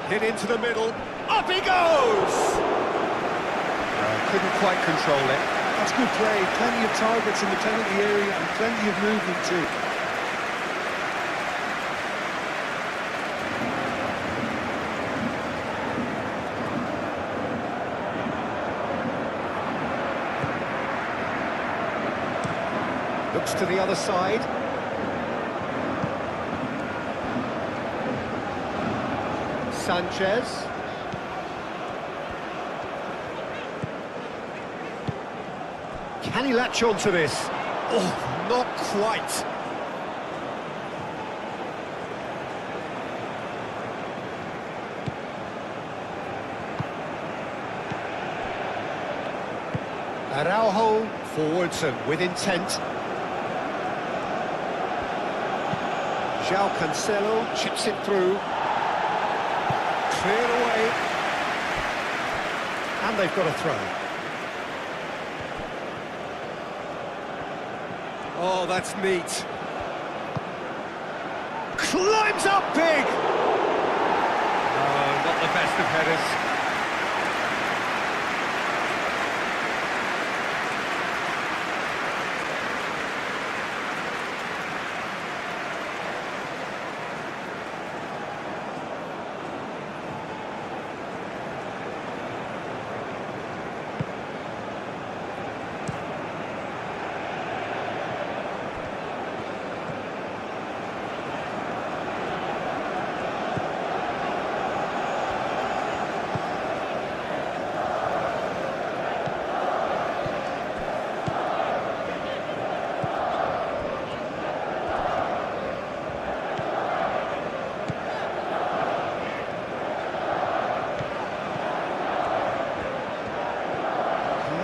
Hit into the middle. Up he goes! Couldn't quite control it. That's good play. Plenty of targets in the penalty area and plenty of movement too. Looks to the other side. Sanchez. Can he latch on to this? Oh, not quite. Araujo forwards and with intent. Joao Cancelo chips it through. Cleared away. And they've got a throw. Oh, that's neat. Climbs up big! Oh, not the best of headers.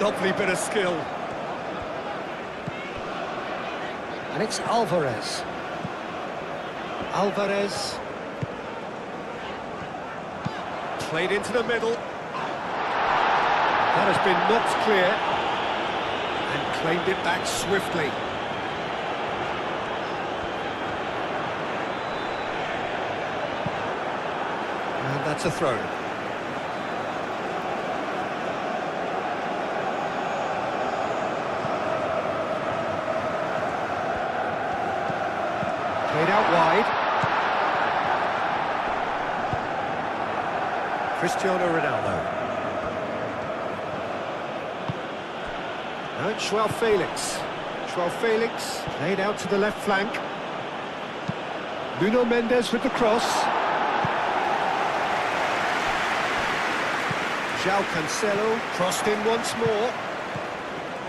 Lovely bit of skill. And it's Alvarez. Alvarez. Played into the middle. That has been knocked clear. And claimed it back swiftly. And that's a throw. Played out wide. Cristiano Ronaldo. Now it's Joao Felix. Joao Felix played out to the left flank. Nuno Mendes with the cross. João Cancelo crossed in once more.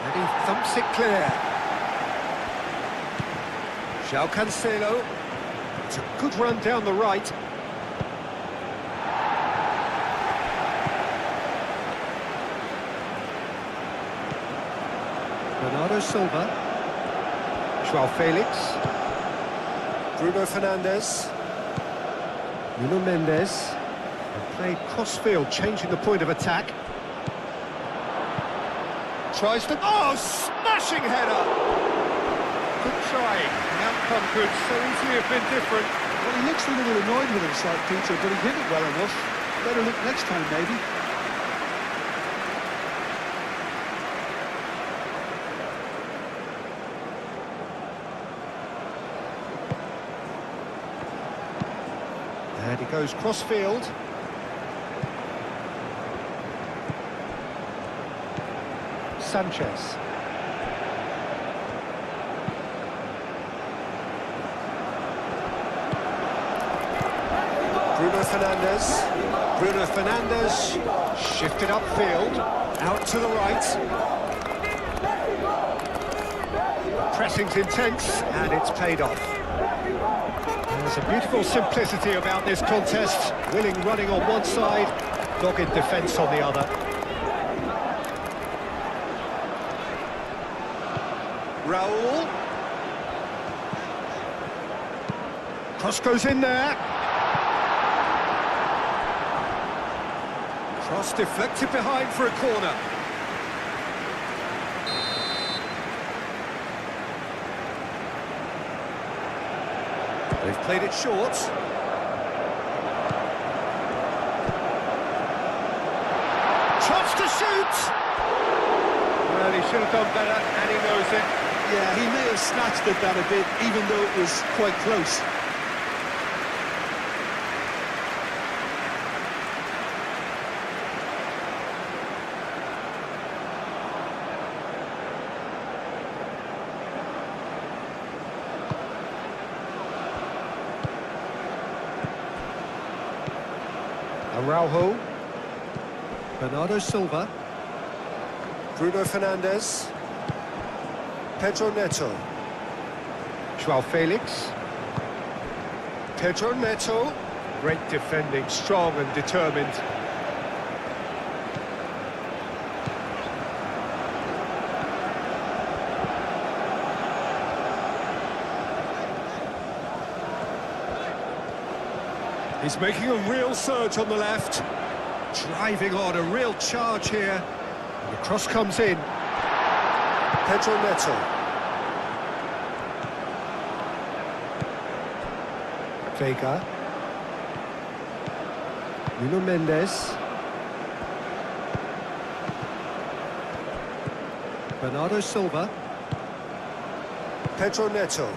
And he thumps it clear. João Cancelo. It's a good run down the right. Bernardo Silva. Joao Felix. Bruno Fernandes. Nuno Mendes. And played cross-field, changing the point of attack. Tries to... Oh, smashing header! Good try. The outcome could so easily have been different. Well, he looks a little annoyed with himself, Peter, but he hit it well enough. Better look next time, maybe. And he goes cross-field. Sanchez. Bruno Fernandes. Bruno Fernandes shifted upfield, out to the right. Pressing's intense, and it's paid off. There's a beautiful simplicity about this contest. Willing running on one side, dogged defence on the other. Raul. Cross goes in there. Cross deflected behind for a corner. They've played it short. Chance to shoot! Well, he should have done better, and he knows it. Yeah, he may have snatched at that a bit, even though it was quite close. Araujo. Bernardo Silva. Bruno Fernandes. Pedro Neto. Joao Felix. Pedro Neto. Great defending, strong and determined. He's making a real surge on the left. Driving on, a real charge here. And the cross comes in. Pedro Neto. Vega. Nuno Mendes. Bernardo Silva. Pedro Neto.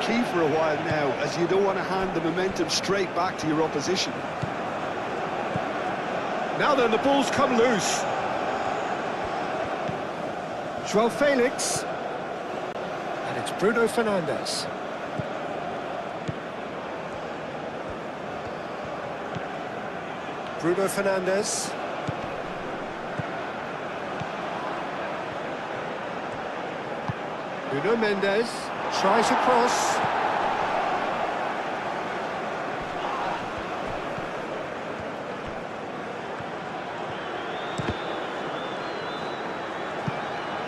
Key for a while now, as you don't want to hand the momentum straight back to your opposition. Now then, the ball's come loose. Joao Felix. And it's Bruno Fernandes. Bruno Fernandes. Nuno Mendes. Tries across.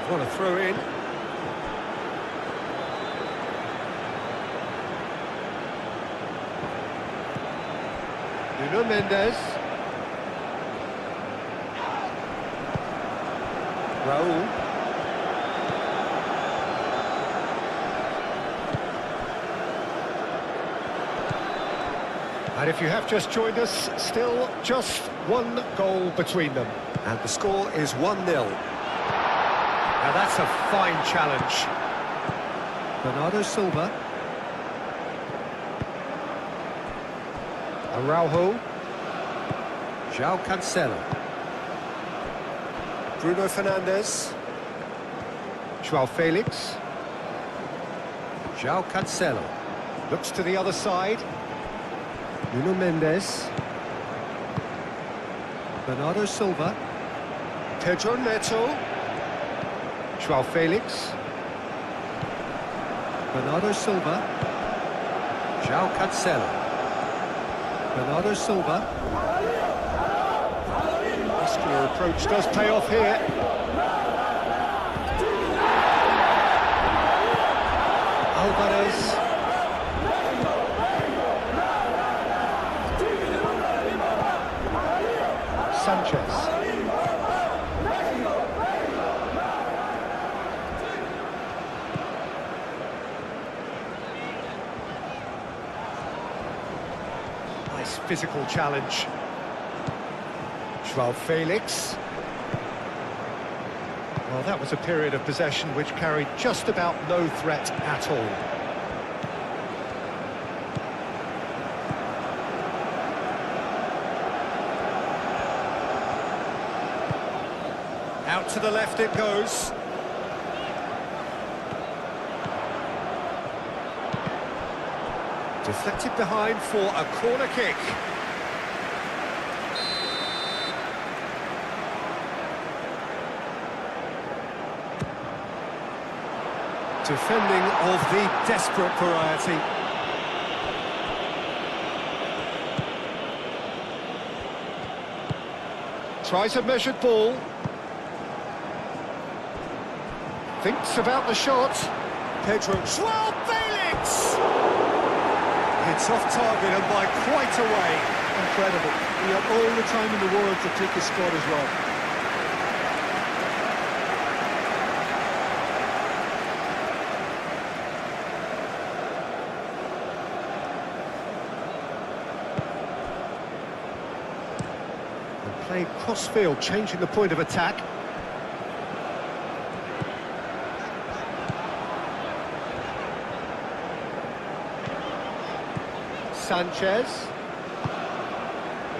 What a throw in. Nuno Mendes. Raul. And if you have just joined us, still just one goal between them. And the score is 1-0. Now that's a fine challenge. Bernardo Silva. Araujo. João Cancelo. Bruno Fernandes. João Felix. João Cancelo. Looks to the other side. Nuno Mendes. Bernardo Silva. Pedro Neto. João Felix. Bernardo Silva. João Cancelo. Bernardo Silva. Muscular approach does pay off here. Alvarez. Sanchez. Nice physical challenge. João Felix. Well, that was a period of possession which carried just about no threat at all. Out to the left it goes. Deflected behind for a corner kick. Defending of the desperate variety. Tries a measured ball. Thinks about the shot. Pedro. João Felix! It's off target and by quite a way. Incredible. He had all the time in the world to pick his spot as well. Played cross-field, changing the point of attack. Sanchez.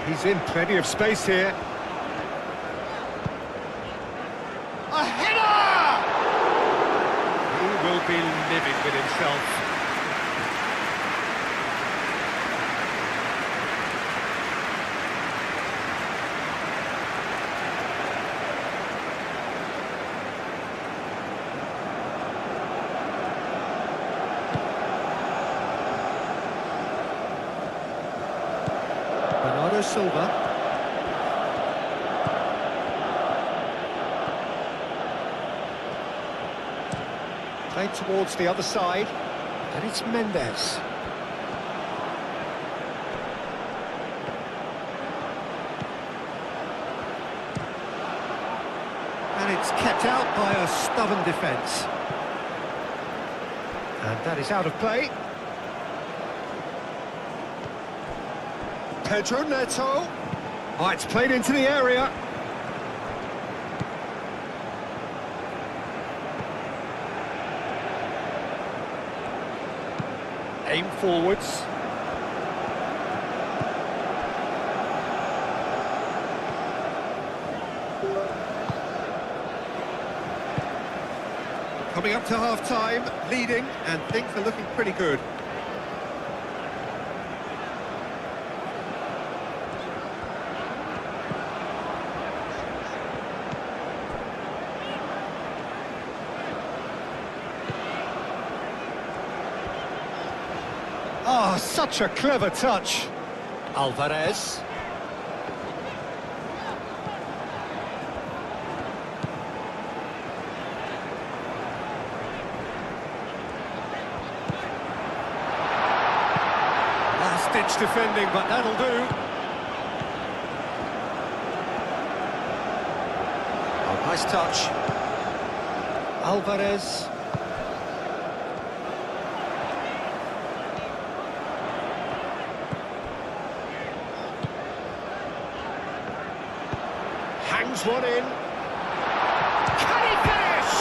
He's in plenty of space here. A header! He will be living with himself. Bernardo Silva. Played towards the other side, and it's Mendes. And it's kept out by a stubborn defence. And that is out of play. Pedro Neto. Oh, it's played into the area. Aim forwards. Coming up to half-time, leading, and things are looking pretty good. Oh, such a clever touch. Alvarez. Last-ditch defending, but that'll do. Oh, nice touch. Alvarez. Here's one in. Can he finish?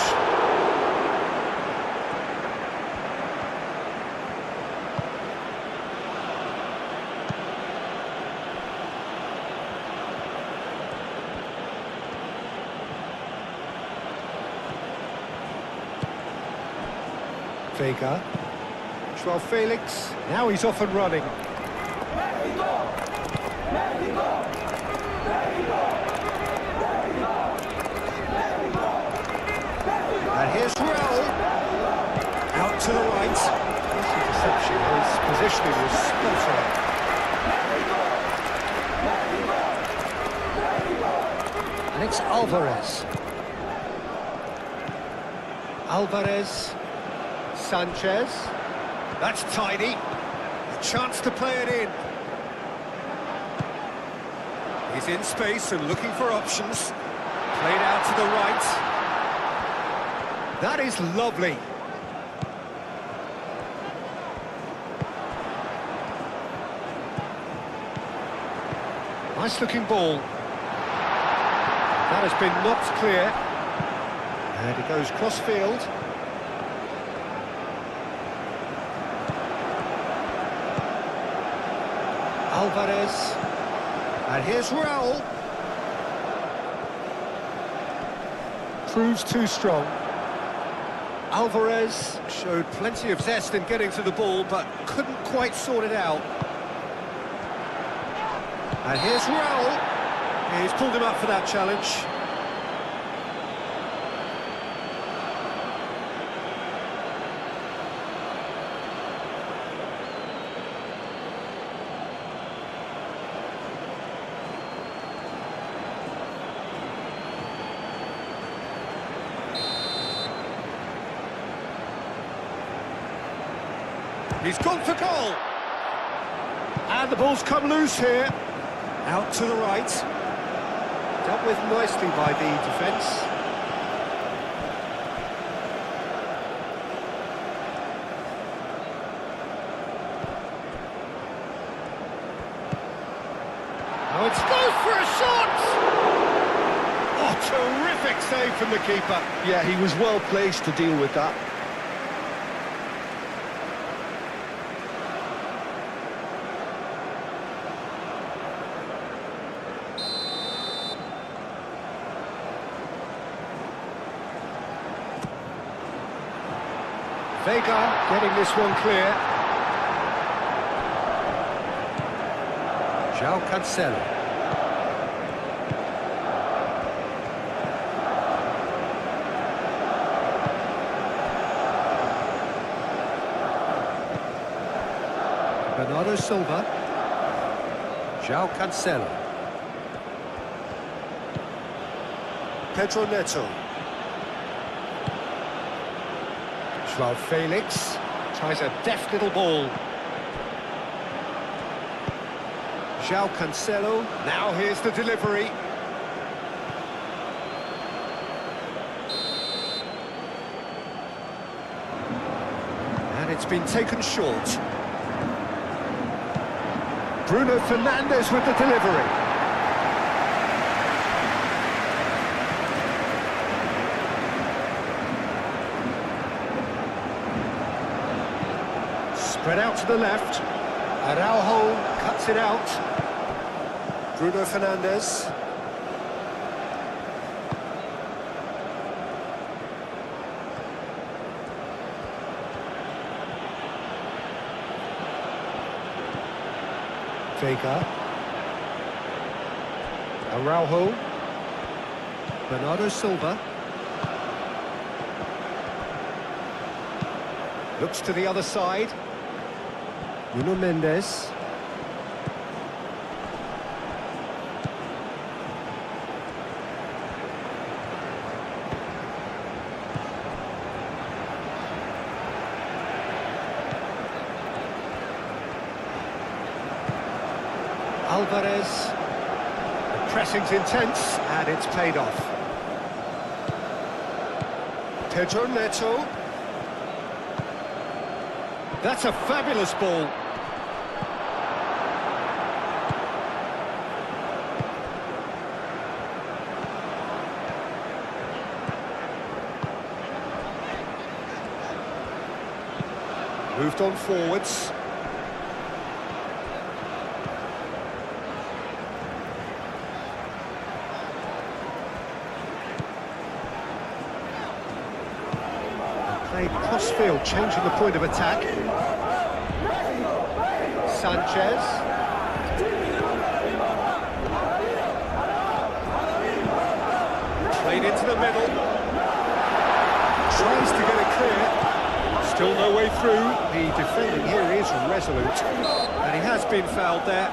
Vega. Joao Felix. Now he's off and running. And here's Raul. Out to the right. This interception, his positioning was spot on. And it's Alvarez. Alvarez. Sanchez. That's tidy. A chance to play it in. He's in space and looking for options. Played out to the right. That is lovely. Nice looking ball. That has been knocked clear. And it goes cross field. Alvarez. And here's Raul. Proves too strong. Alvarez showed plenty of zest in getting to the ball, but couldn't quite sort it out. And here's Raul. He's pulled him up for that challenge. He's gone for goal. And the ball's come loose here. Out to the right. Dealt with nicely by the defence. Now it's goes for a shot! Oh, terrific save from the keeper. Yeah, he was well placed to deal with that. Vega getting this one clear. João Cancelo. Bernardo Silva. João Cancelo. Pedro Neto. Joao Felix tries a deft little ball. João Cancelo. Now here's the delivery. And it's been taken short. Bruno Fernandes with the delivery. Spread out to the left. Araujo cuts it out. Bruno Fernandes. Vega. Araujo. Bernardo Silva. Looks to the other side. Nuno Mendes. Alvarez. The pressing's intense, and it's paid off. Pedro Neto. That's a fabulous ball. Moved on forwards. Played cross-field, changing the point of attack. Sanchez. Played into the middle. Tries to get it clear. Still no way through. The defending here is resolute. And he has been fouled there.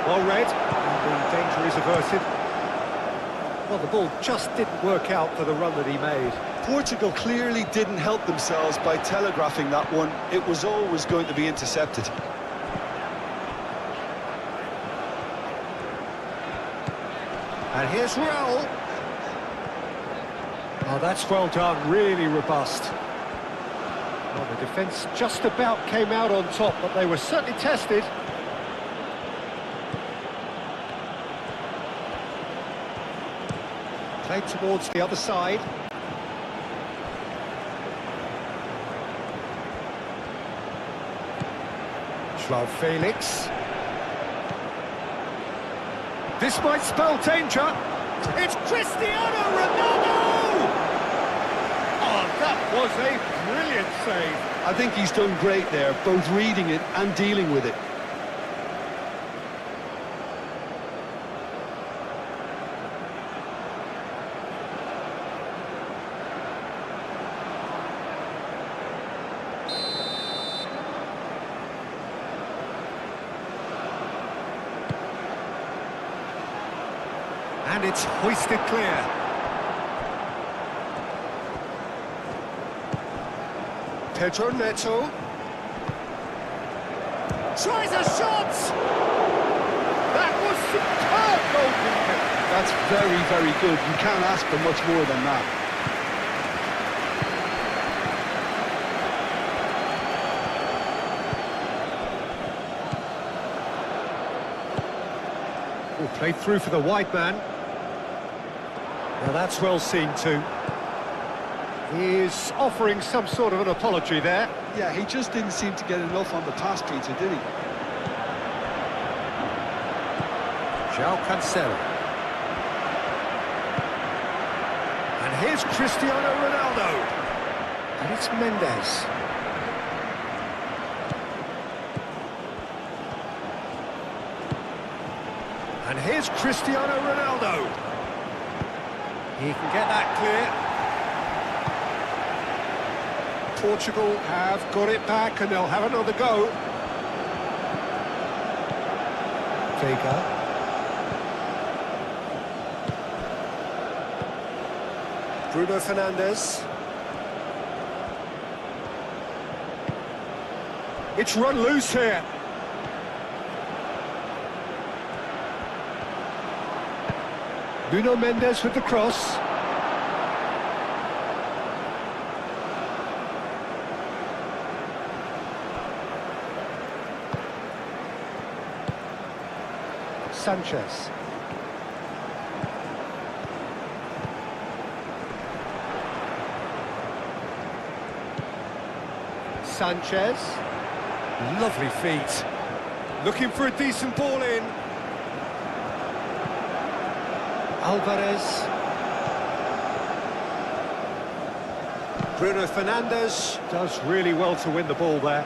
Well read, and the danger is averted. Well, the ball just didn't work out for the run that he made. Portugal clearly didn't help themselves by telegraphing that one. It was always going to be intercepted. And here's Raul. Oh, that's well done, really robust. Well, the defence just about came out on top, but they were certainly tested. Played towards the other side. João Felix. This might spell danger. It's Cristiano Ronaldo! Oh, that was a brilliant save. I think he's done great there, both reading it and dealing with it. And it's hoisted clear. Pedro Neto. Tries a shot! That was superb goalkeeping. That's very, very good. You can't ask for much more than that. Oh, played through for the wide man. Now that's well seen too. He's offering some sort of an apology there. Yeah, he just didn't seem to get enough on the pass, Peter, did he? João Cancelo. And here's Cristiano Ronaldo. And it's Mendes. And here's Cristiano Ronaldo. He can get that clear. Portugal have got it back and they'll have another go. Vega. Bruno Fernandes. It's run loose here. Nuno Mendes with the cross. Sanchez. Sanchez. Lovely feet. Looking for a decent ball in. Alvarez. Bruno Fernandes does really well to win the ball there.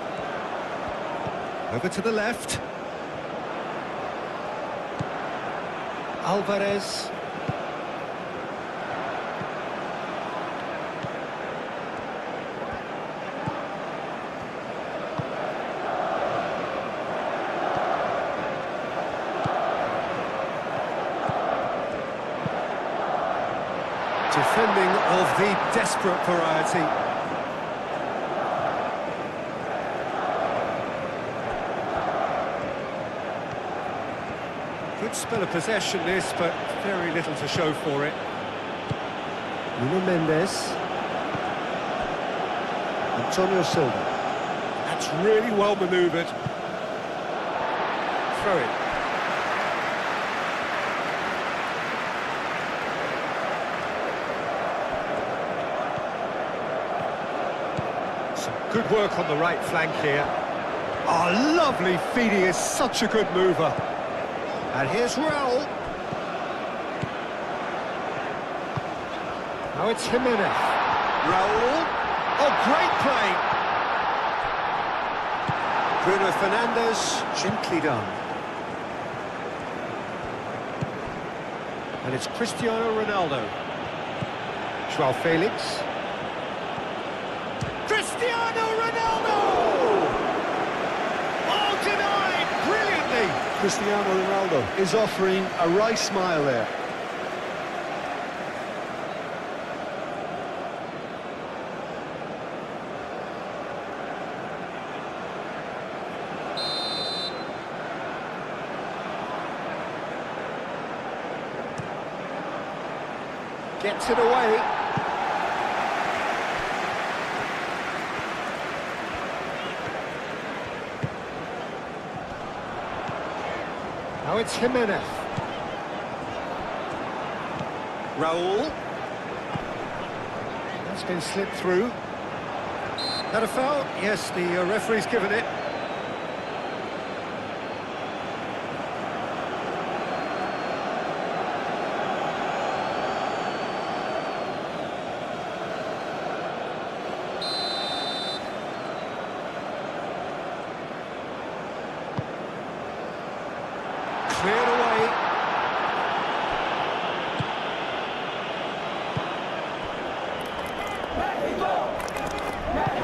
Over to the left. Alvarez. Defending of the desperate variety. Good spell of possession this, but very little to show for it. Nuno Mendes. Antonio Silva. That's really well manoeuvred. Throw it. Some good work on the right flank here. Oh, lovely feed, he is such a good mover. And here's Raul. Now it's Jimenez. Raul. Oh, great play. Bruno Fernandes, gently done. And it's Cristiano Ronaldo. Joao Felix. Cristiano Ronaldo! Oh, denied brilliantly. Cristiano Ronaldo is offering a right smile there. Gets it away. Now it's Jimenez. Raul. That's been slipped through. That a foul? Yes, the referee's given it. Cleared away.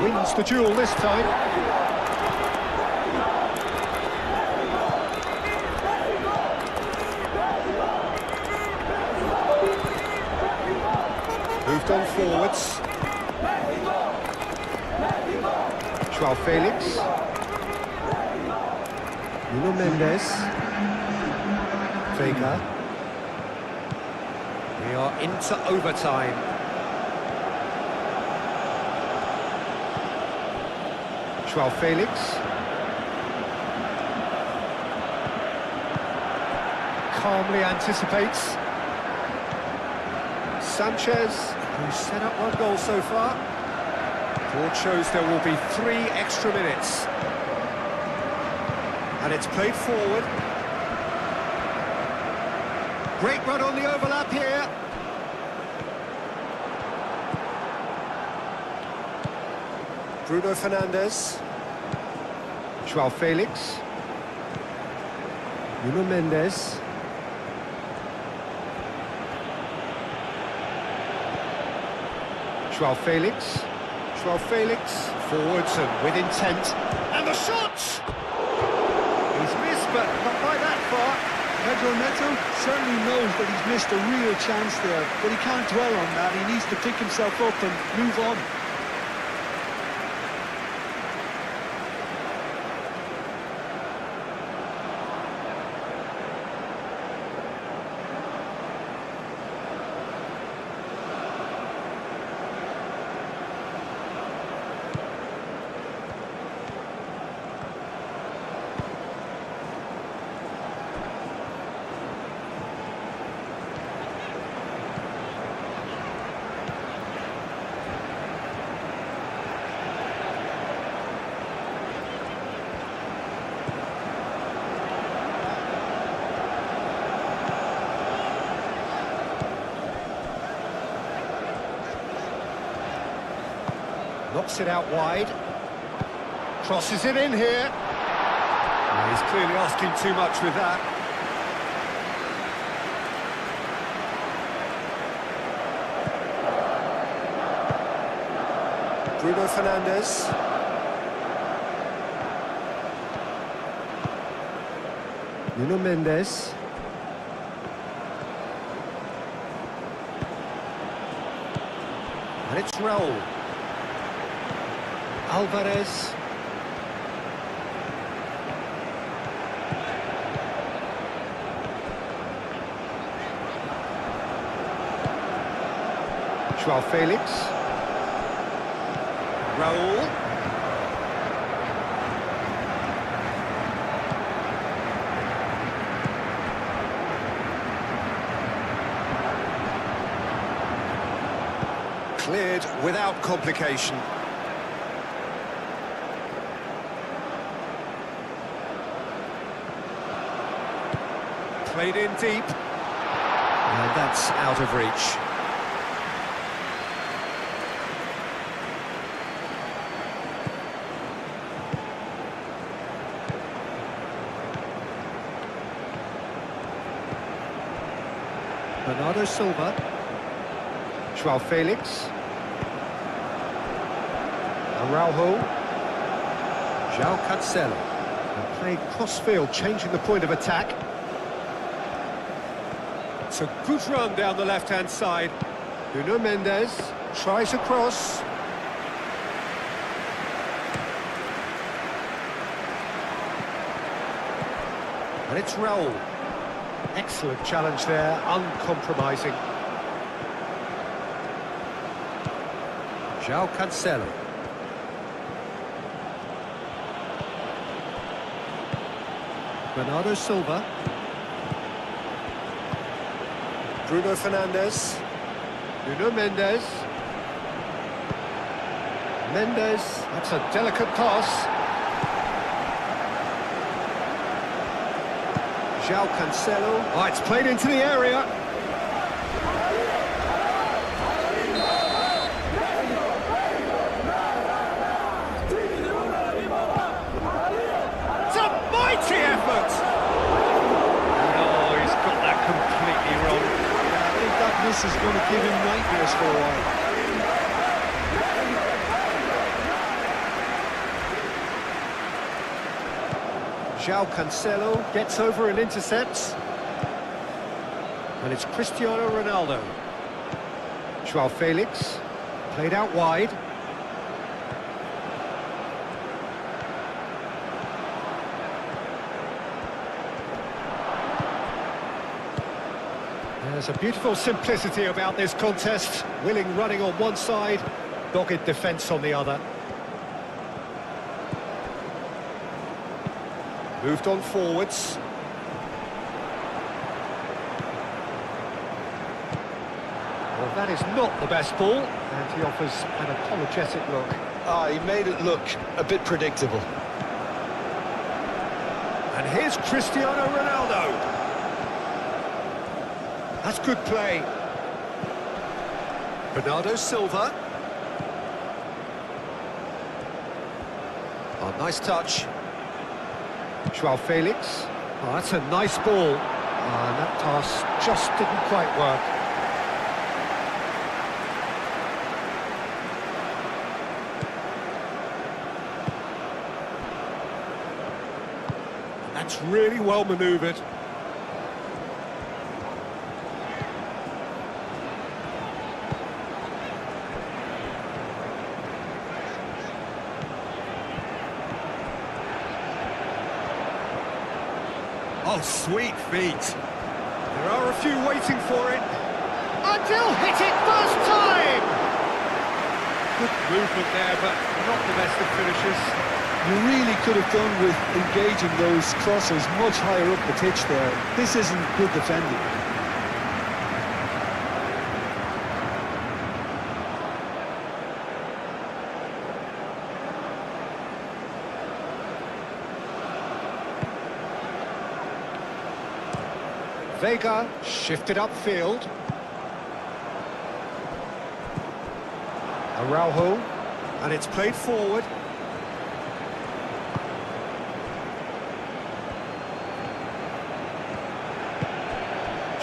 Wins the duel this time. Moved on forwards. Joao Felix. Nuno Mendes. Vega. We are into overtime. Joao Felix. Calmly anticipates. Sanchez, who's set up one goal so far. Board shows there will be 3 extra minutes. And it's played forward. Great run on the overlap here. Bruno Fernandes. Joao Felix. Nuno Mendes. Joao Felix. Joao Felix. Forwards and with intent. And the shot! He's missed, but not by that far. Pedro Neto certainly knows that he's missed a real chance there, but he can't dwell on that. He needs to pick himself up and move on. Knocks it out wide. Crosses it in here. He's clearly asking too much with that. Bruno Fernandes. Nuno Mendes. it's Raul. Alvarez. Joao Felix. Raul. Cleared without complication. Played in deep. And that's out of reach. Bernardo Silva. Joao Felix. Araujo. João Cancelo. And played cross-field, changing the point of attack. It's a good run down the left-hand side. Nuno Mendes tries a cross. And it's Raul. Excellent challenge there, uncompromising. João Cancelo. Bernardo Silva. Bruno Fernandes. Nuno Mendes. Mendes, that's a delicate pass. João Cancelo. Oh, it's played into the area. It's a mighty effort! No, he's got that completely wrong. I think that miss is going to give him nightmares for a while. João Cancelo gets over and intercepts. And it's Cristiano Ronaldo. Joao Felix, played out wide. There's a beautiful simplicity about this contest. Willing running on one side, dogged defence on the other. Moved on forwards. Well, that is not the best ball, and he offers an apologetic look. He made it look a bit predictable. And here's Cristiano Ronaldo. That's good play. Bernardo Silva. Oh, nice touch. Joao Felix. Oh, that's a nice ball. And that pass just didn't quite work. That's really well manoeuvred. Oh, sweet feet. There are a few waiting for it. And he'll hit it first time! Good movement there, but not the best of finishes. You really could have done with engaging those crosses much higher up the pitch there. This isn't good defending. Vega shifted upfield. Araujo, and it's played forward.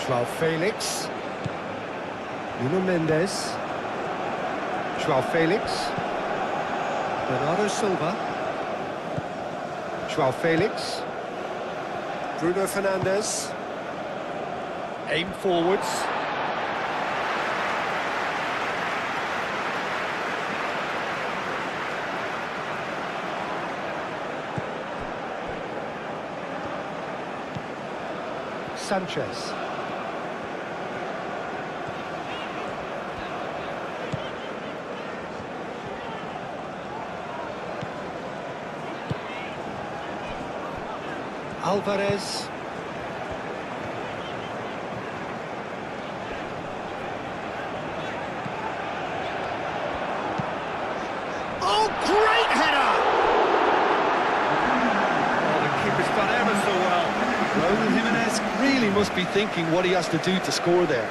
Joao Felix. Nuno Mendes. Joao Felix. Bernardo Silva. Joao Felix. Bruno Fernandes. Aim forwards. Sanchez. Alvarez. Oh, great header! Oh, the keeper's done ever so well. Raúl Jimenez really must be thinking what he has to do to score there.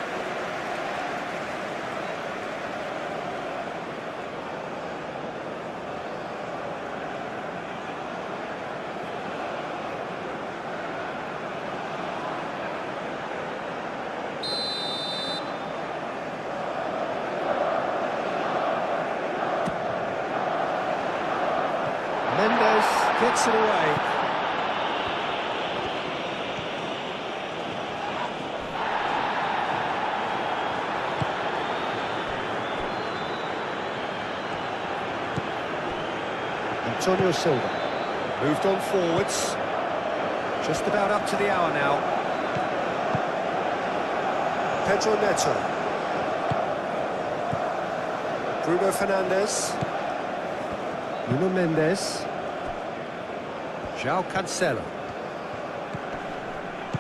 Mendes gets it away. Antonio Silva. Moved on forwards. Just about up to the hour now. Pedro Neto. Bruno Fernandes. Nuno Mendes. João Cancelo.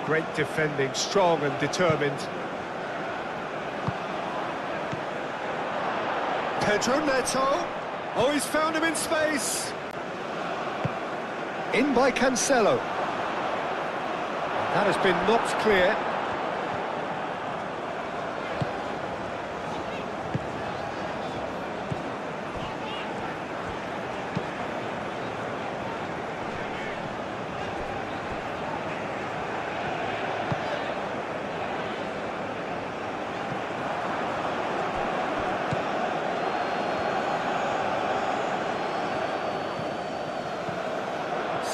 Great defending, strong and determined. Pedro Neto. Oh, he's found him in space. In by Cancelo. That has been knocked clear.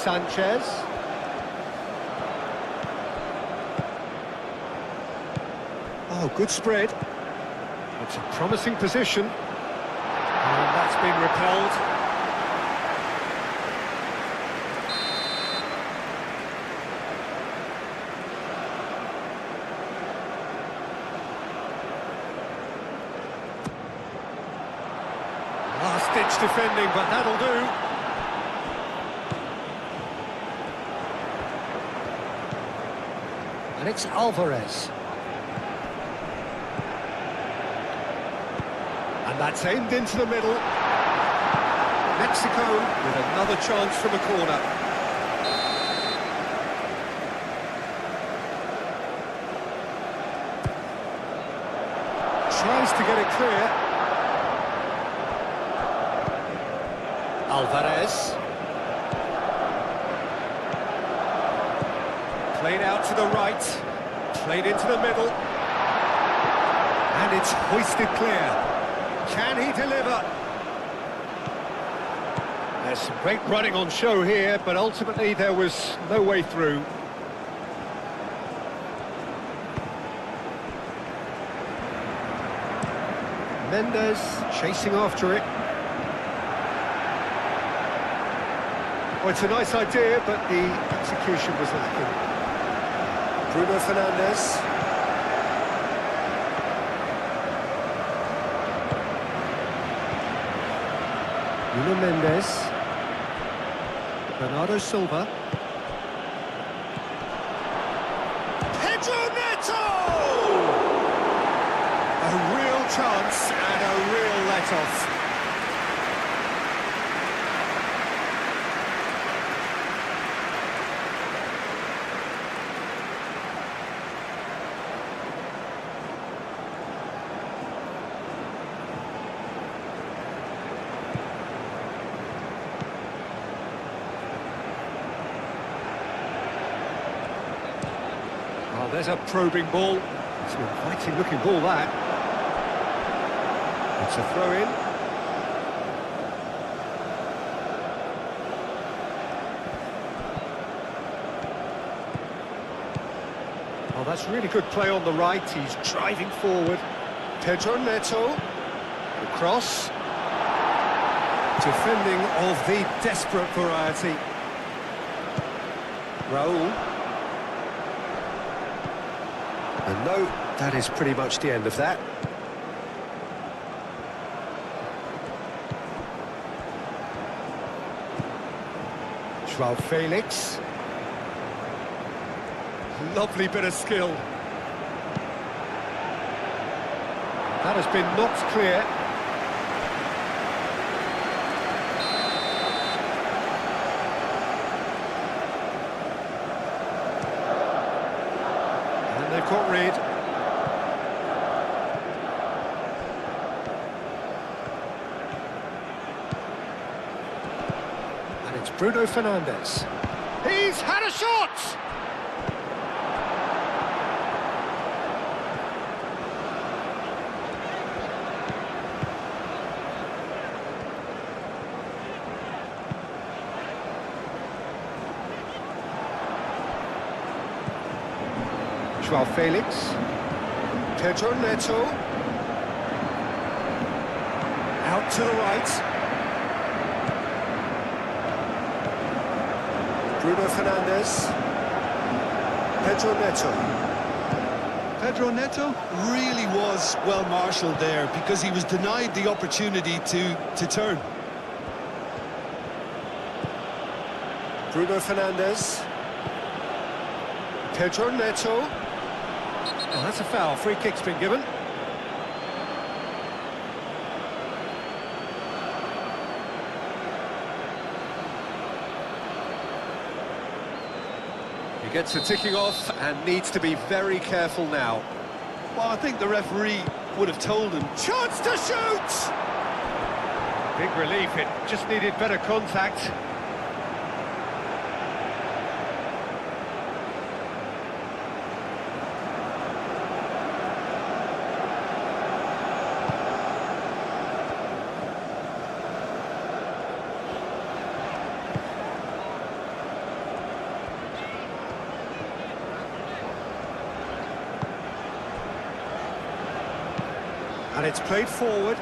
Sanchez. Oh, good spread. It's a promising position. And that's been repelled. Last-ditch defending, but that'll do. And it's Alvarez. And that's aimed into the middle. Mexico with another chance from a corner. Tries to get it clear. Alvarez. Played out to the right, played into the middle, and it's hoisted clear. Can he deliver? There's some great running on show here, but ultimately there was no way through. Mendes Chasing after it. Well, it's a nice idea, but the execution was lacking. Bruno Fernandes. Nuno Mendes. Bernardo Silva. Pedro Neto! A real chance and a real let-off. Oh, there's a probing ball. It's an inviting looking ball, that. It's a throw-in. Oh, that's really good play on the right. He's driving forward. Pedro Neto. The cross. Defending of the desperate variety. Raúl. And no, that is pretty much the end of that. Joao Felix. Lovely bit of skill. That has been knocked clear. And they've got rid. And it's Bruno Fernandes. He's had a shot! Joao Felix, Pedro Neto, out to the right, Bruno Fernandes, Pedro Neto. Pedro Neto really was well marshalled there because he was denied the opportunity to turn. Bruno Fernandes, Pedro Neto. Oh, that's a foul. Free kick's been given. He gets a ticking off and needs to be very careful now. Well, I think the referee would have told him. Chance to shoot! Big relief. It just needed better contact. And it's played forward.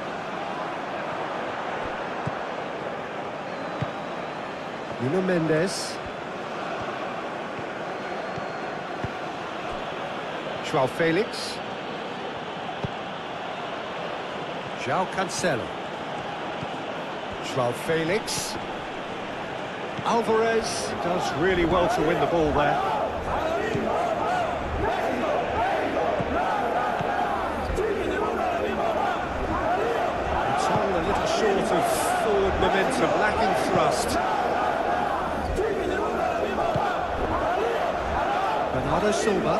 Nuno Mendes. Joao Felix. Joao Cancelo. Joao Felix. Alvarez does really well to win the ball there. A little short of forward momentum, lacking thrust. Bernardo Silva.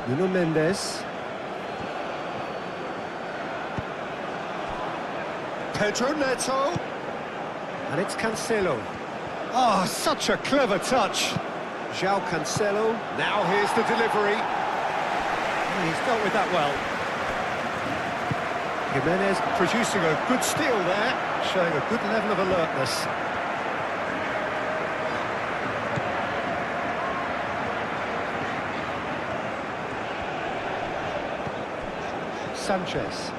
Nuno Mendes. Pedro Neto. And it's Cancelo. Oh, such a clever touch. Joao Cancelo. Now here's the delivery. He's dealt with that well. Jimenez producing a good steal there, showing a good level of alertness. Sanchez.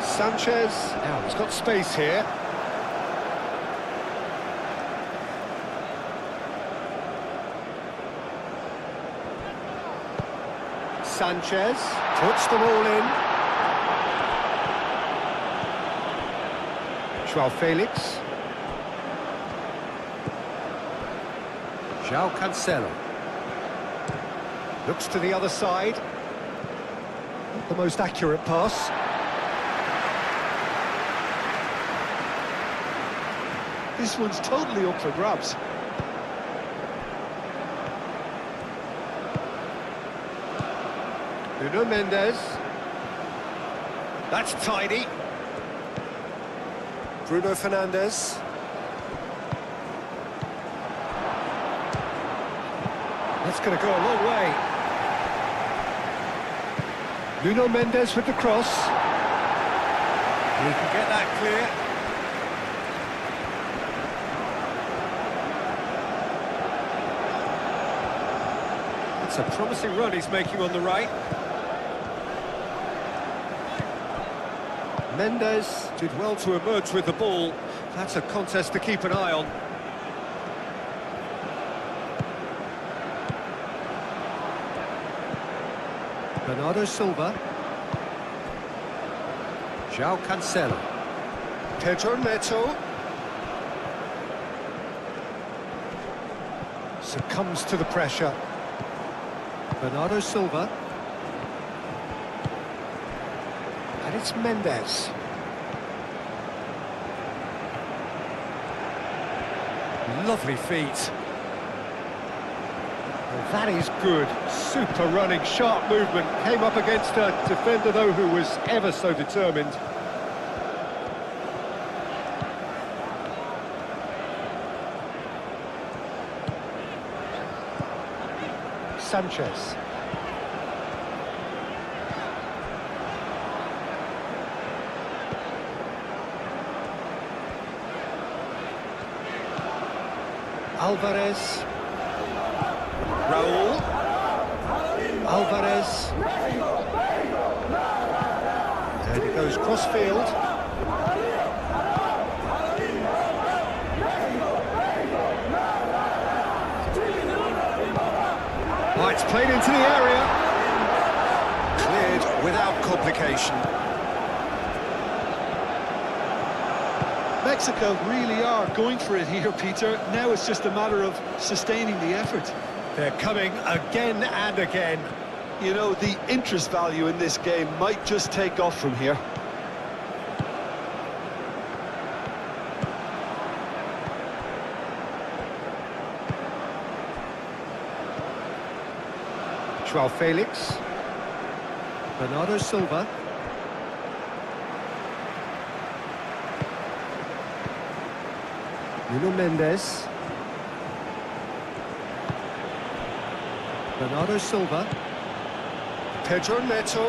Sanchez, now he's got space here. Sanchez puts the ball in. Joao Felix. Joao Cancelo. Looks to the other side. Not the most accurate pass. This one's totally up for grabs. Nuno Mendes. That's tidy. Bruno Fernandes. That's going to go a long way. Nuno Mendes with the cross. He can get that clear. It's a promising run he's making on the right. Mendes. Did well to emerge with the ball. That's a contest to keep an eye on. Bernardo Silva. João Cancelo. Pedro Neto. Succumbs to the pressure. Bernardo Silva. And it's Mendes. Lovely feet. Well, that is good. Super running, sharp movement. Came up against a defender, though, who was ever so determined. Sanchez. Alvarez. Raul. Alvarez. And it goes cross-field. Oh, it's played into the area. Cleared without complication. Mexico really are going for it here, Peter. Now it's just a matter of sustaining the effort. They're coming again and again. You know, the interest value in this game might just take off from here. João Felix. Bernardo Silva. Nuno Mendes. Bernardo Silva. Pedro Neto.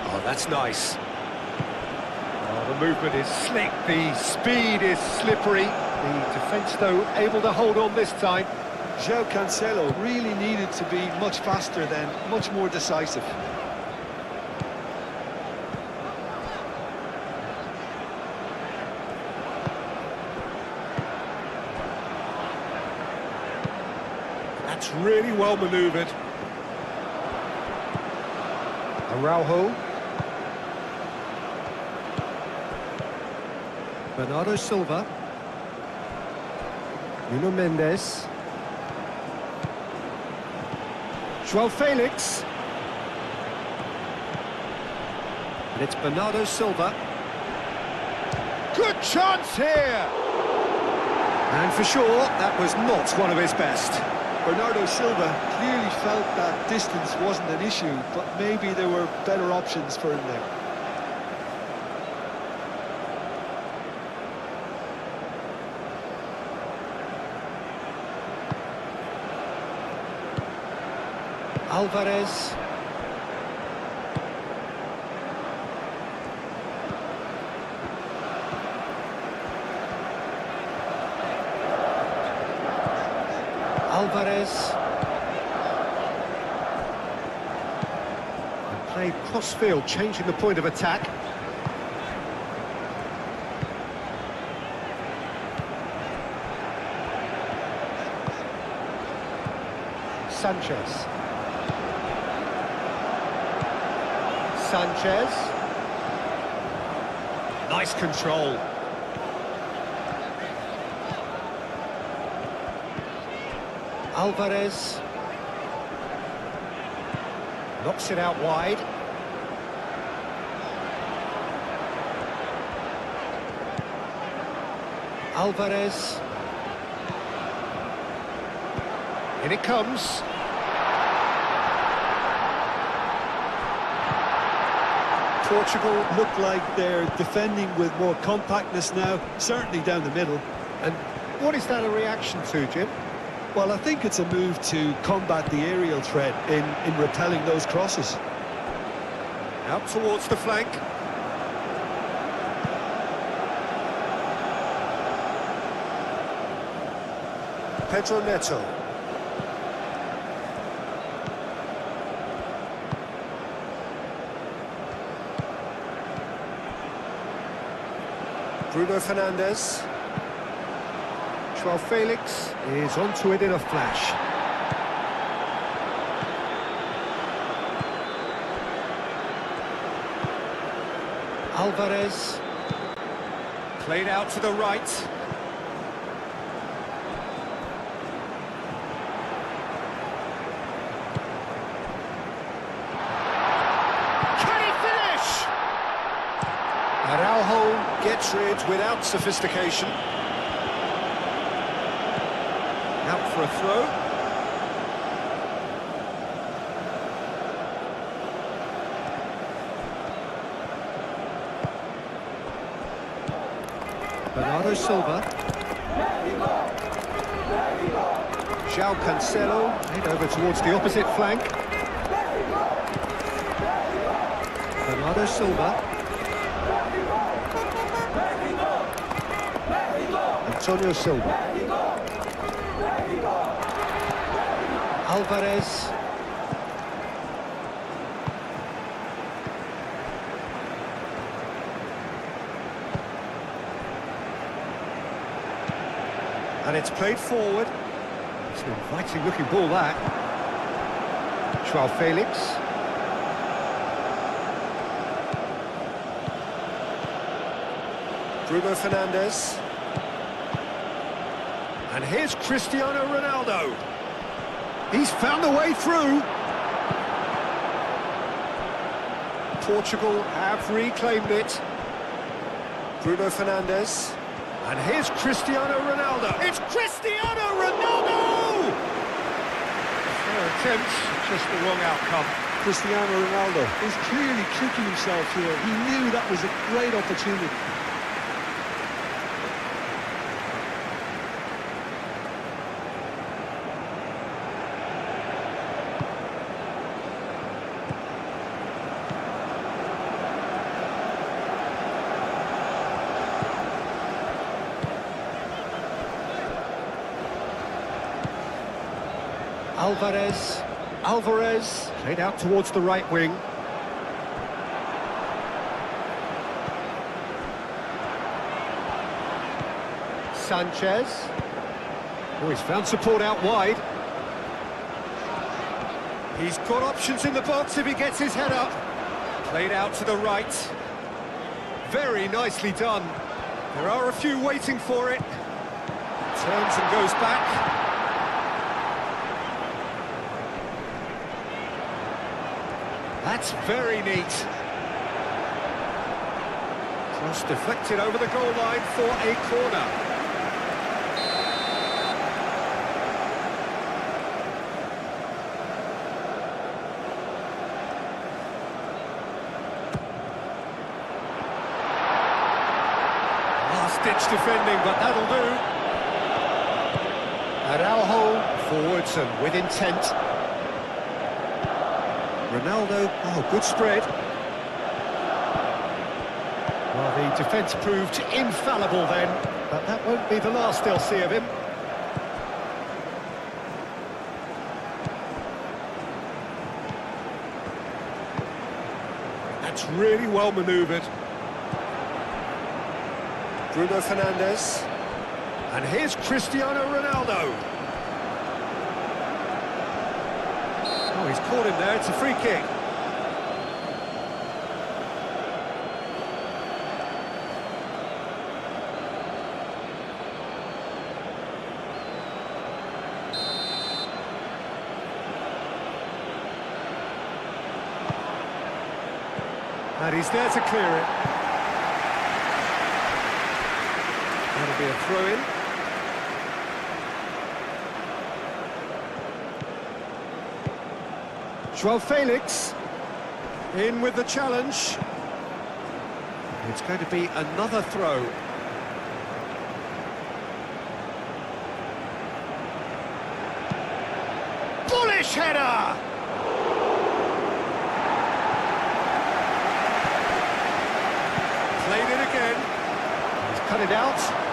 Oh, that's nice. Oh, the movement is slick, the speed is slippery. The defence, though, able to hold on this time. João Cancelo really needed to be much faster then, much more decisive. That's really well manoeuvred. Araujo. Bernardo Silva. Nuno Mendes. João Felix. And it's Bernardo Silva. Good chance here! And for sure, that was not one of his best. Bernardo Silva clearly felt that distance wasn't an issue, but maybe there were better options for him there. Alvarez. Alvarez. And played cross-field, changing the point of attack. Sanchez. Sanchez. Nice control. Alvarez. Knocks it out wide. Alvarez. In it comes. Portugal look like they're defending with more compactness now, certainly down the middle. And what is that a reaction to, Jim? Well, I think it's a move to combat the aerial threat in repelling those crosses. Out towards the flank. Pedro Neto. Bruno Fernandes. Joao Felix is onto it in a flash. Alvarez. Played out to the right. Araujo gets rid without sophistication. Out for a throw. Bernardo Silva. João Cancelo, head over towards the opposite flank. Bernardo Silva. Antonio Silva. Alvarez. And it's played forward. It's an inviting looking ball, that. Joao Felix. Bruno Fernandes. And here's Cristiano Ronaldo. He's found a way through. Portugal have reclaimed it. Bruno Fernandes. And here's Cristiano Ronaldo. It's Cristiano Ronaldo! Fair attempt, just the wrong outcome. Cristiano Ronaldo is clearly kicking himself here. He knew that was a great opportunity. Alvarez, played out towards the right wing. Sanchez. Oh, he's found support out wide. He's got options in the box if he gets his head up. Played out to the right. Very nicely done. There are a few waiting for it. Turns and goes back. That's very neat. Cross deflected over the goal line for a corner. Last-ditch defending, but that'll do. Araujo forwards and with intent. Ronaldo, oh, good spread. Well, the defence proved infallible then, but that won't be the last they'll see of him. That's really well manoeuvred. Bruno Fernandes. And here's Cristiano Ronaldo. Oh, he's caught him there, it's a free kick. And he's there to clear it. That'll be a throw-in. Joao Felix in with the challenge. It's going to be another throw. Bullish header! Played it again. He's cut it out.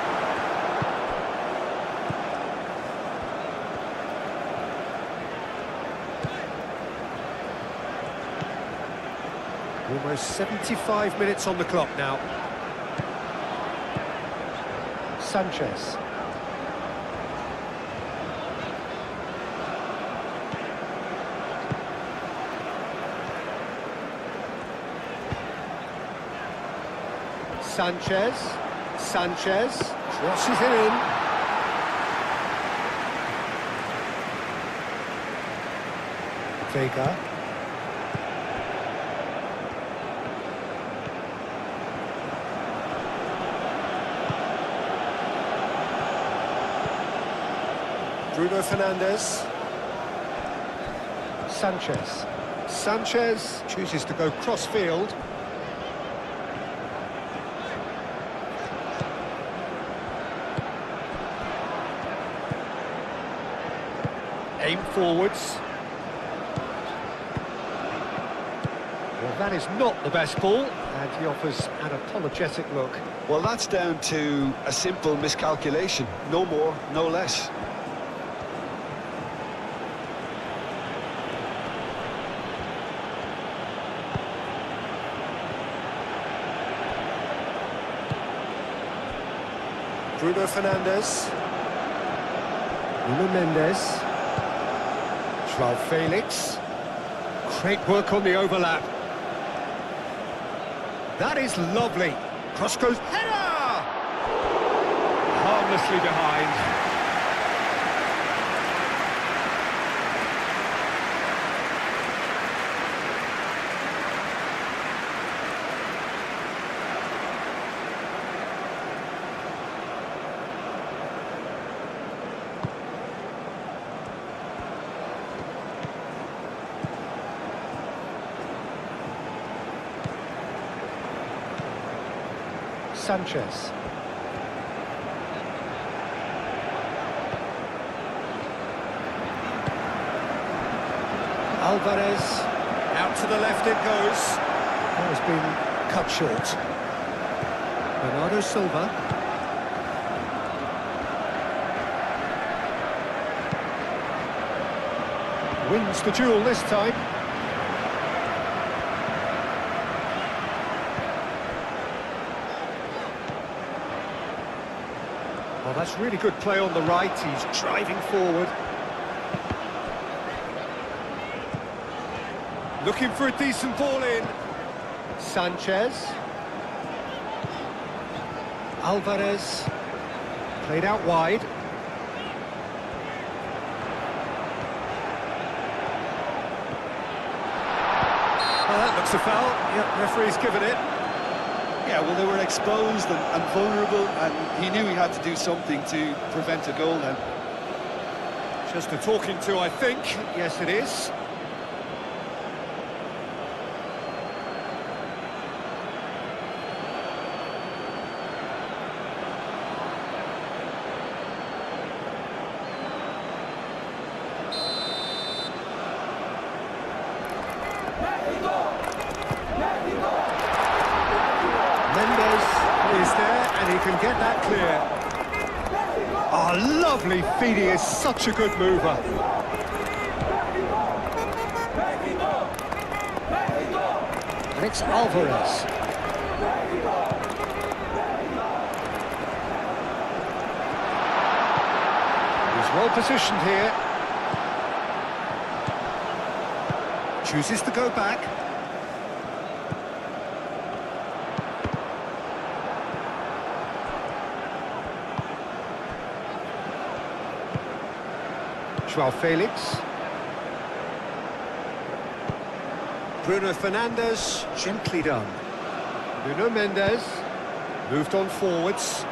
Almost 75 minutes on the clock now. Sanchez. Sanchez crosses it in. Vega. Bruno Fernandes. Sanchez chooses to go cross-field. Aim forwards. Well, that is not the best ball, and he offers an apologetic look. Well, that's down to a simple miscalculation. No more, no less. Bruno Fernandes. Nuno Mendes. Joao Felix. Great work on the overlap. That is lovely. Cross goes, header! Harmlessly behind. Sanchez. Alvarez. Out to the left it goes. That has been cut short. Bernardo Silva. Wins the duel this time. Well, that's really good play on the right. He's driving forward. Looking for a decent ball in. Sanchez. Alvarez. Played out wide. Well, that looks a foul. Yep, referee's given it. Yeah, well, they were exposed and vulnerable, and he knew he had to do something to prevent a goal then. Just a talking to, I think. Yes, it is. Is there, and he can get that clear. Oh, lovely feed. He is such a good mover. And it's Alvarez. He's well positioned here. Chooses to go back. Joao Felix. Bruno Fernandes, gently done. Nuno Mendes. Moved on forwards.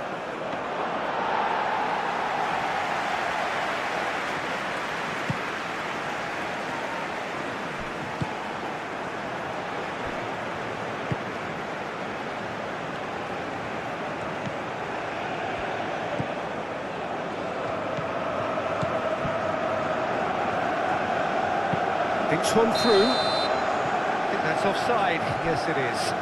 Thinks one through. I think that's offside. Yes, it is.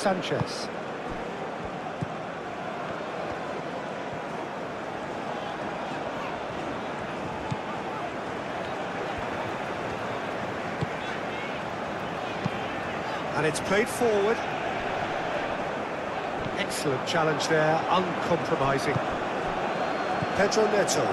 Sanchez. And it's played forward. Excellent challenge there, uncompromising. Pedro Neto.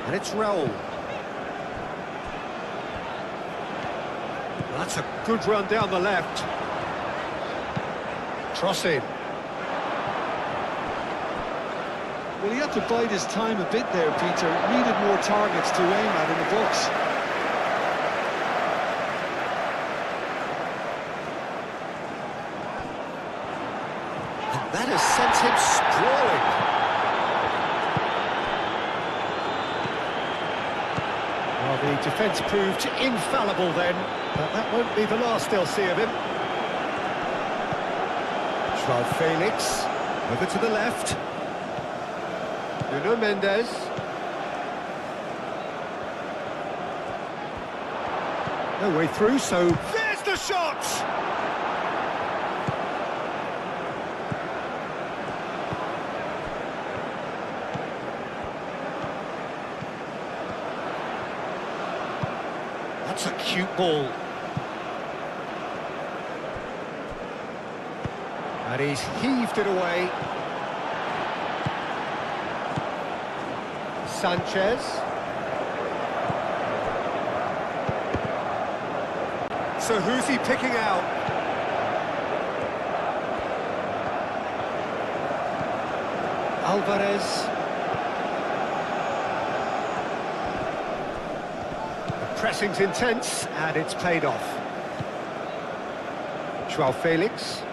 And it's Raul. That's a good run down the left. Cross in. Well, he had to bide his time a bit there, Peter. Needed more targets to aim at in the box. And that has sent him sprawling. Well, the defence proved infallible then, but that won't be the last they'll see of him. João Felix, over to the left. Nuno Mendes. No way through, so there's the shot! That's a cute ball. And he's heaved it away. Sanchez. So who's he picking out? Alvarez. The pressing's intense, and it's paid off. João Felix.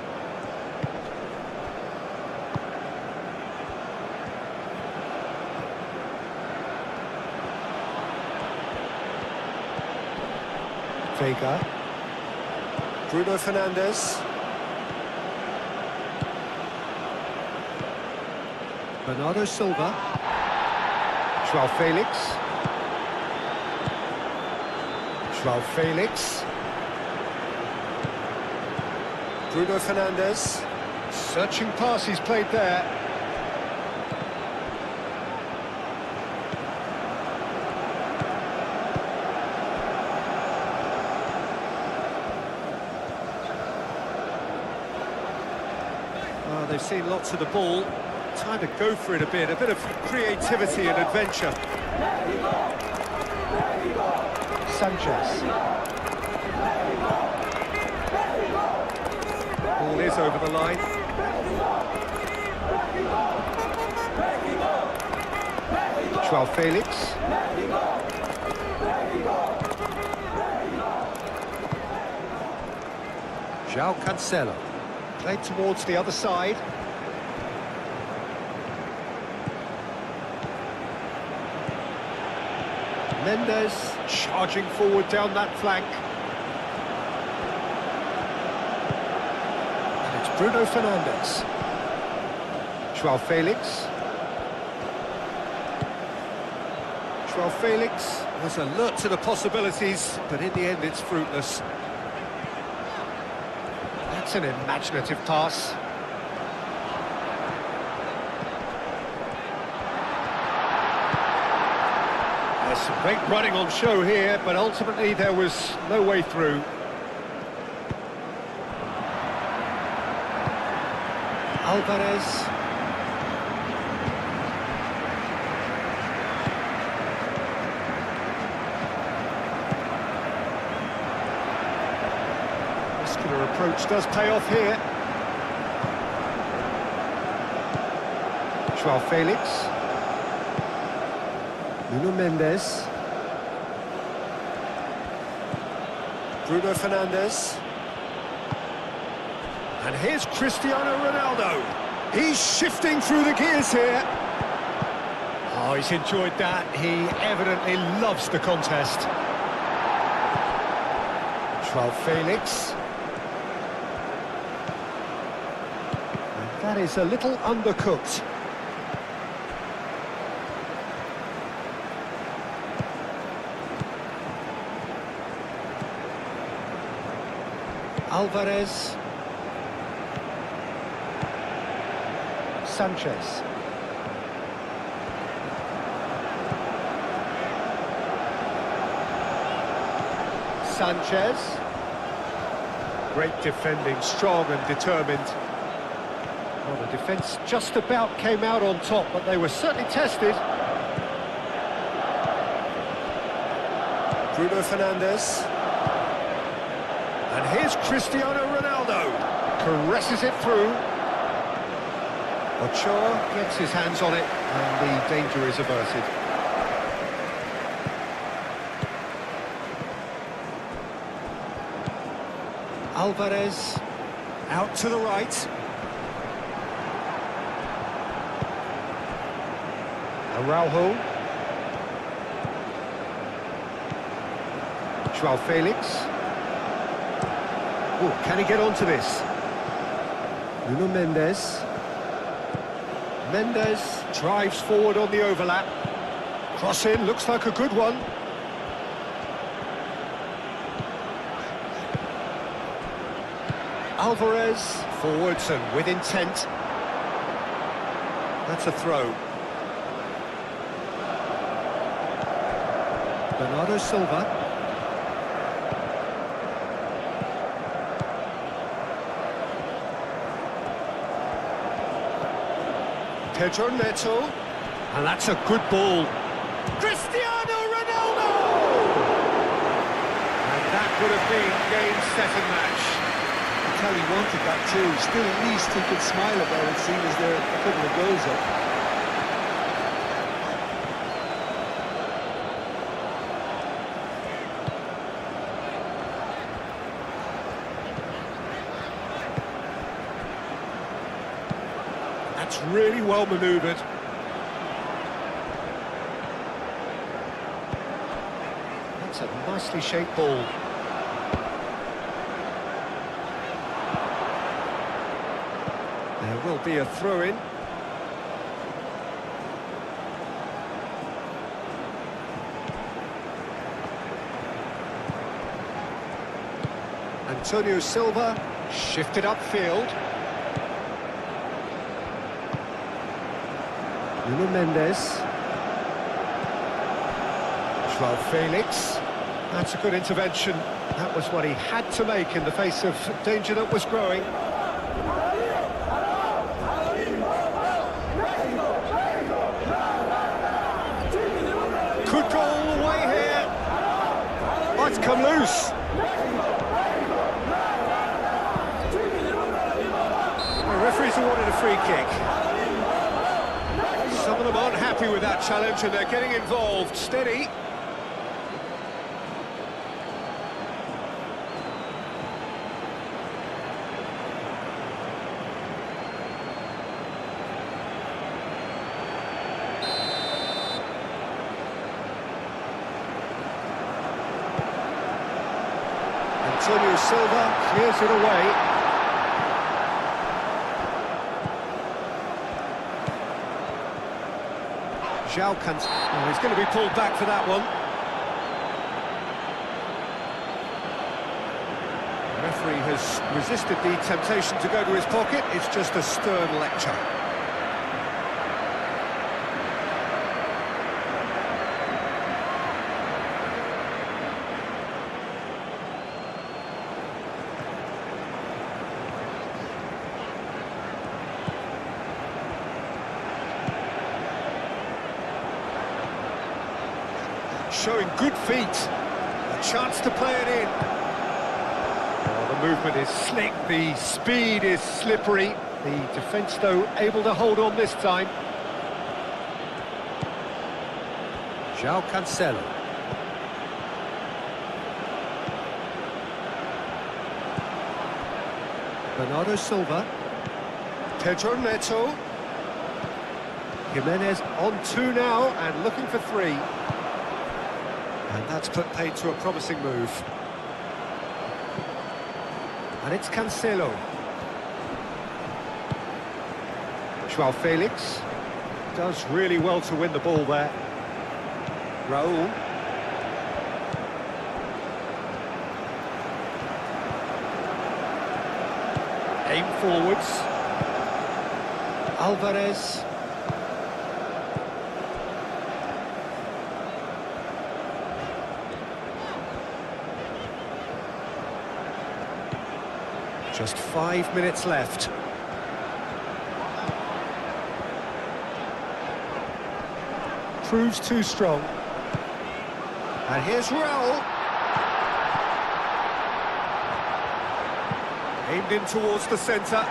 Vega. Bruno Fernandes. Bernardo Silva. João Felix. João Felix. Bruno Fernandes. Searching pass he's played there. They've seen lots of the ball. Time to go for it a bit of creativity and adventure. Sanchez. Ball is over the line. João Felix. João Cancelo. Played towards the other side. Mendes charging forward down that flank. And it's Bruno Fernandes. João Felix. João Felix was alert to the possibilities, but in the end it's fruitless. That's an imaginative pass. There's some great running on show here, but ultimately there was no way through. Alvarez. Muscular approach does pay off here. João Felix. Nuno Mendes. Bruno Fernandes. And here's Cristiano Ronaldo. He's shifting through the gears here. Oh, he's enjoyed that. He evidently loves the contest. João Felix. And that is a little undercooked. Alvarez. Sanchez. Sanchez. Great defending, strong and determined. Well, the defence just about came out on top, but they were certainly tested. Bruno Fernandes. And here's Cristiano Ronaldo. Caresses it through. Ochoa gets his hands on it, and the danger is averted. Alvarez, Out to the right. Araujo. Joao Felix. Oh, can he get onto this? Nuno Mendes. Mendes drives forward on the overlap. Cross in, looks like a good one. Alvarez, forwards and with intent. That's a throw. Bernardo Silva. Pedro Neto. And that's a good ball. Cristiano Ronaldo! And that would have been game, set and match. He wanted that too. Still, at least he could smile about it, seeing as there are a couple of goals up. That's really well manoeuvred. That's a nicely shaped ball. There will be a throw-in. Antonio Silva shifted upfield. Nuno Mendes. Joao Felix. That's a good intervention. That was what he had to make in the face of danger that was growing. Could go all the way here. Oh, it's come loose. The referee's awarded a free kick. Some of them aren't happy with that challenge and they're getting involved. Steady. Antonio Silva clears it away. Joao Cancelo. Oh, he's going to be pulled back for that one. The referee has resisted the temptation to go to his pocket. It's just a stern lecture. Showing good feet, a chance to play it in. Oh, the movement is slick, the speed is slippery. The defence, though, able to hold on this time. Joao Cancelo. Bernardo Silva. Pedro Neto. Jimenez on two now and looking for three. And that's put paid to a promising move. And it's Cancelo. Joao Felix does really well to win the ball there. Raul. Aim forwards. Alvarez. Just 5 minutes left. Proves too strong. And here's Raul. Aimed in towards the centre.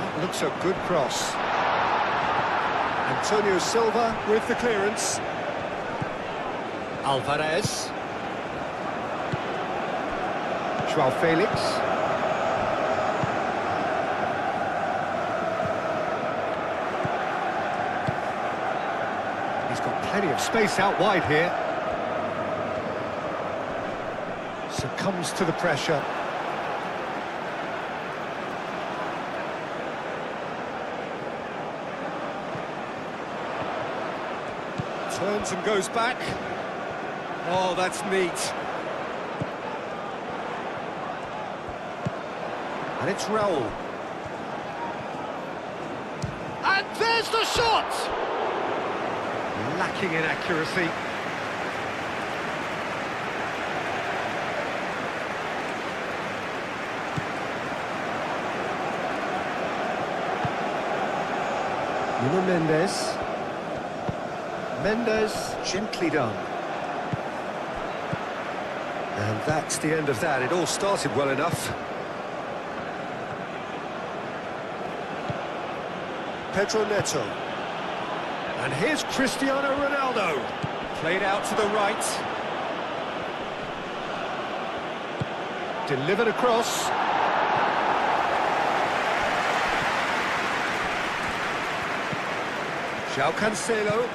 That looks a good cross. Antonio Silva with the clearance. Alvarez. João Felix. He's got plenty of space out wide here. Succumbs to the pressure. Turns and goes back. Oh, that's neat. And it's Raul. And there's the shot! Lacking in accuracy. Nuno Mendes. Mendes, gently done. And that's the end of that. It all started well enough. Pedro Neto. And here's Cristiano Ronaldo. Played out to the right. Delivered across. João Cancelo.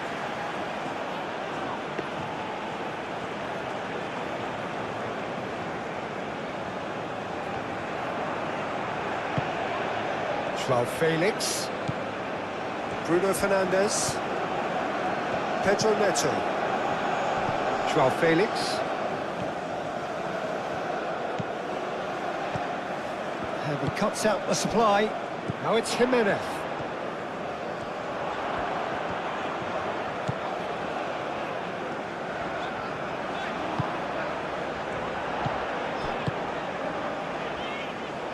João Felix. Bruno Fernandes. Pedro Neto. João Felix. And he cuts out the supply. Now it's Jimenez.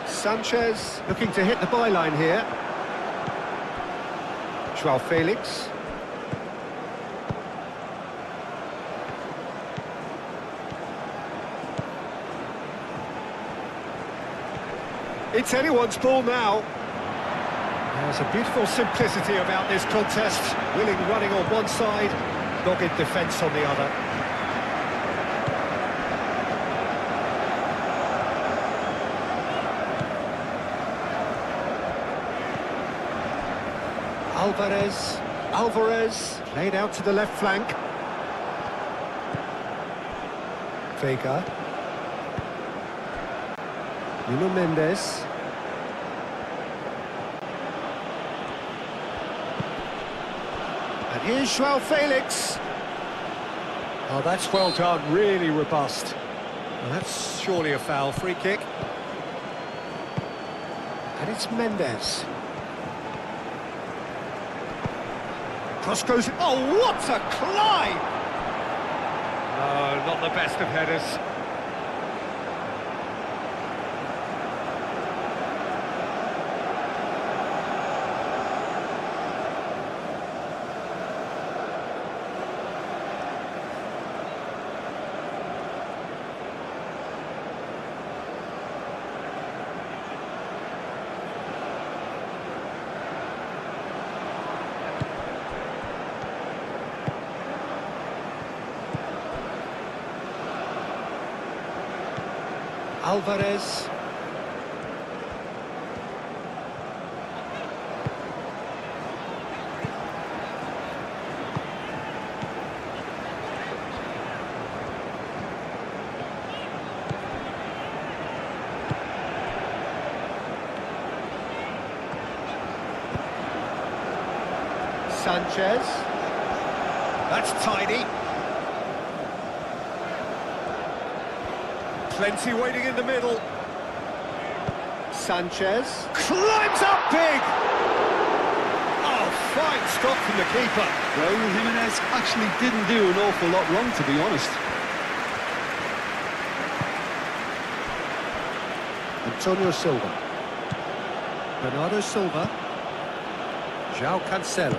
Sanchez looking to hit the byline here. João Felix. It's anyone's ball now. There's a beautiful simplicity about this contest. Willing running on one side, dogged defence on the other. Alvarez, played out to the left flank. Vega. Nuno Mendes. And here's João Felix. Oh, that's well done, really robust. Well, that's surely a foul, free kick. And it's Mendes. Cross goes, oh, what a climb! No, not the best of headers. Alvarez. Sanchez. That's tidy. Plenty waiting in the middle. Sanchez climbs up big! Oh, fine stop from the keeper. Raúl Jiménez actually didn't do an awful lot wrong, to be honest. Antonio Silva. Bernardo Silva. João Cancelo.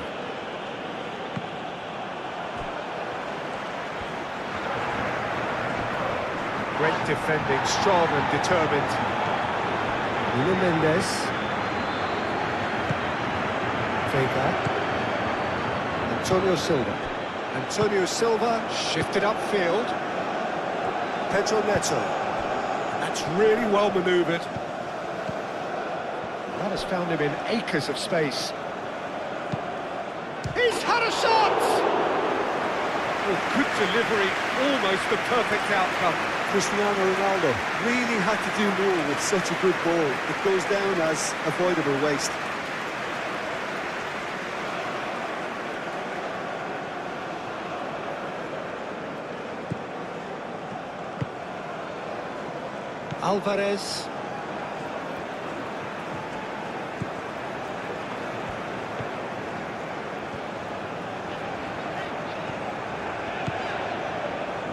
Great defending, strong and determined. Nuno Mendes. Vega. Antonio Silva. Antonio Silva shifted upfield. Pedro Neto. That's really well manoeuvred. That has found him in acres of space. He's had a shot! Oh, good delivery, almost the perfect outcome. Cristiano Ronaldo really had to do more with such a good ball. It goes down as avoidable waste. Alvarez.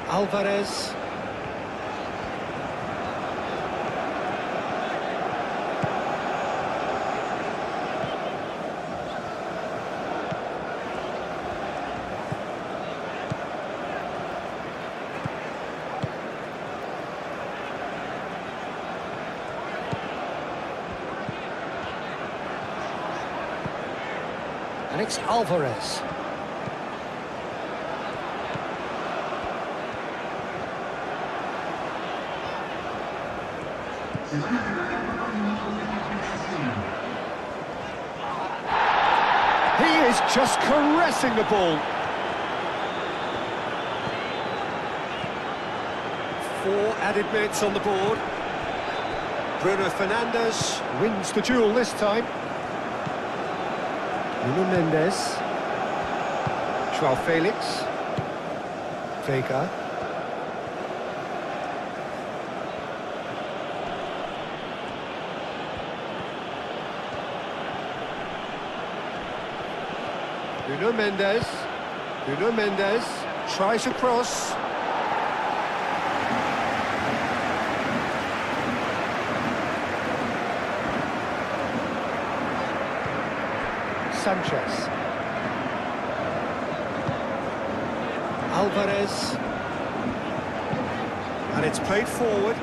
Alvarez. Alex Alvarez. He is just caressing the ball. 4 added minutes on the board. Bruno Fernandes wins the duel this time. Nuno Mendes. João Felix. Vega. Nuno Mendes. Nuno Mendes tries a cross. Sanchez. Alvarez. And it's played forward.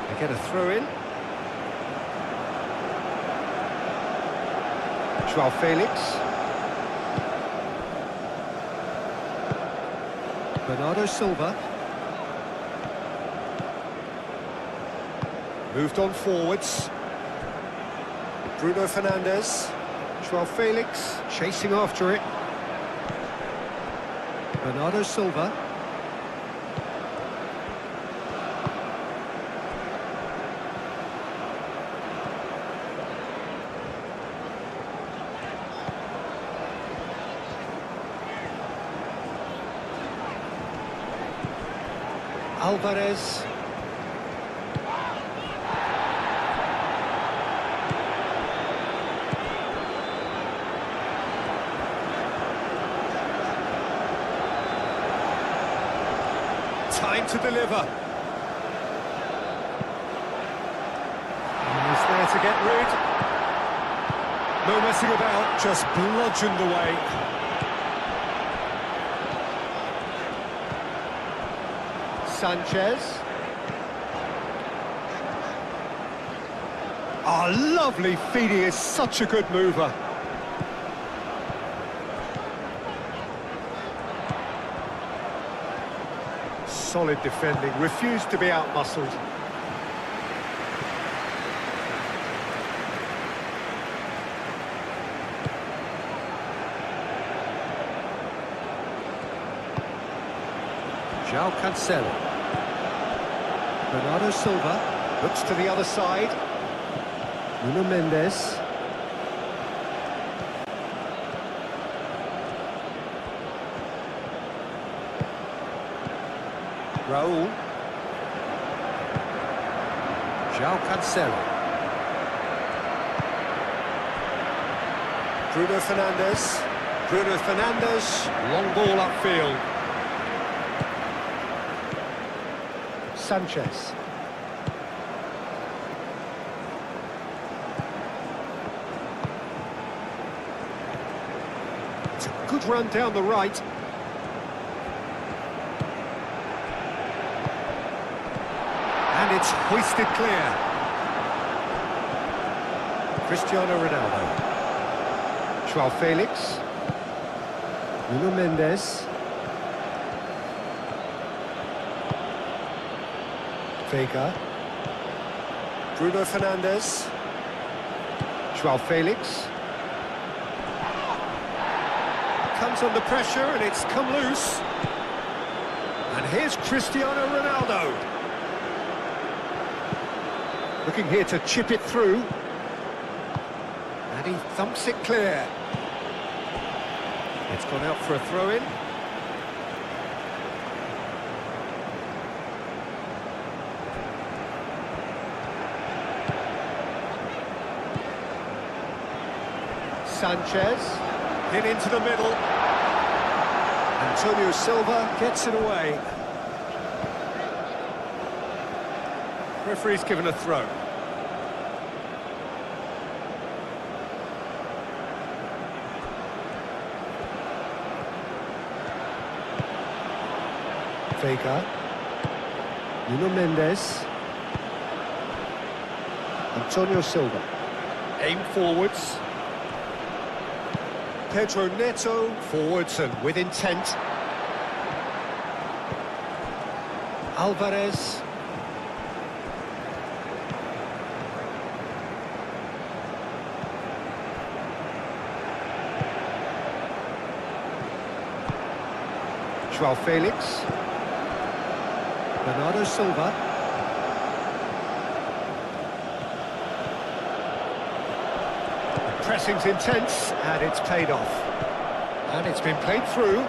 They get a throw in. João Felix. Bernardo Silva. Moved on forwards. Bruno Fernandes. João Felix chasing after it. Bernardo Silva. Alvarez. Time to deliver. And he's there to get rid. No messing about, just bludgeoned away. Sanchez. Oh, lovely feed, he is such a good mover. Solid defending, refused to be outmuscled. João Cancelo. Bernardo Silva looks to the other side. Nuno Mendes. Raul. João Cancelo. Bruno Fernandes. Bruno Fernandes. Long ball upfield. Sanchez. It's a good run down the right. And it's hoisted clear. Cristiano Ronaldo. João Felix. Nuno Mendes. Vega. Bruno Fernandes. João Felix. Comes under pressure and it's come loose. And here's Cristiano Ronaldo. Looking here to chip it through. And he thumps it clear. It's gone out for a throw-in. Sanchez, hit into the middle. Antonio Silva gets it away. Referee's given a throw. Vega. Nuno Mendes. Antonio Silva. Aim forwards. Pedro Neto, forwards and with intent. Alvarez. João Felix. Bernardo Silva. The pressing's intense, and it's paid off. And it's been played through.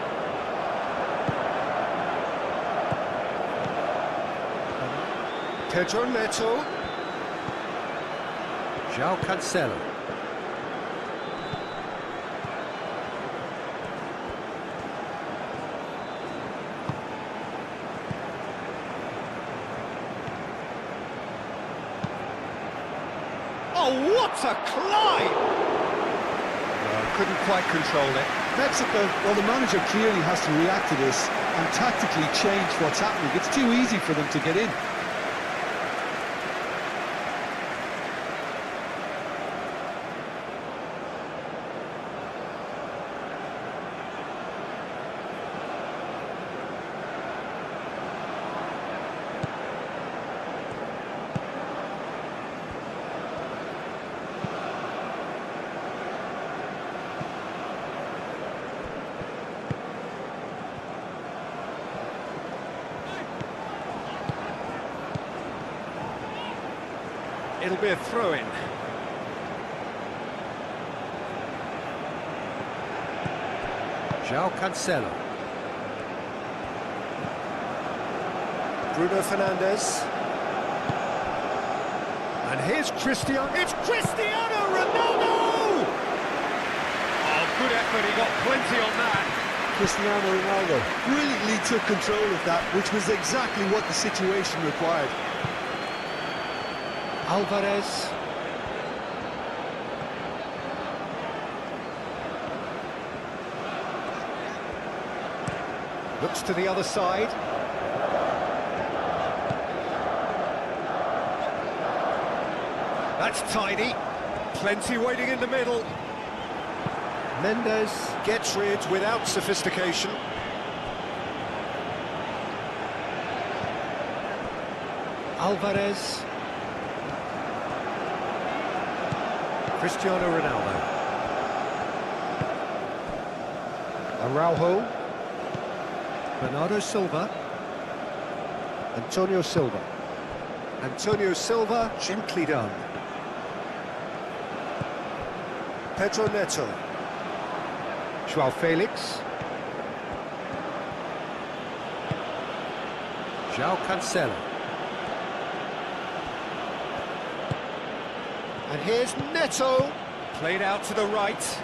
Pedro Neto. João Cancelo. Oh, what a climb! Couldn't quite control it. Mexico, well, the manager clearly has to react to this and tactically change what's happening. It's too easy for them to get in. It'll be a throw-in. João Cancelo. Bruno Fernandes. And here's Cristiano. It's Cristiano Ronaldo! Oh, good effort. He got plenty on that. Cristiano Ronaldo brilliantly took control of that, which was exactly what the situation required. Alvarez. Looks to the other side. That's tidy. Plenty waiting in the middle. Mendes gets rid without sophistication. Alvarez. Cristiano Ronaldo. Araujo. Bernardo Silva. Antonio Silva. Antonio Silva, gently done. Pedro Neto. João Felix. João Cancelo. And here's Neto. Played out to the right.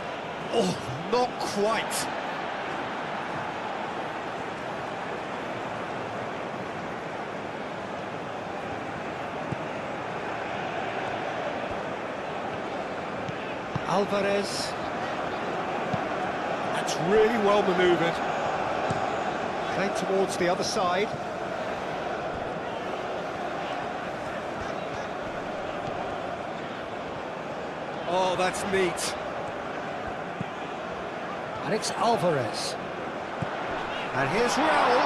Oh, not quite. Alvarez. That's really well manoeuvred. Played towards the other side. Oh, that's neat. And it's Alvarez. And here's Raul.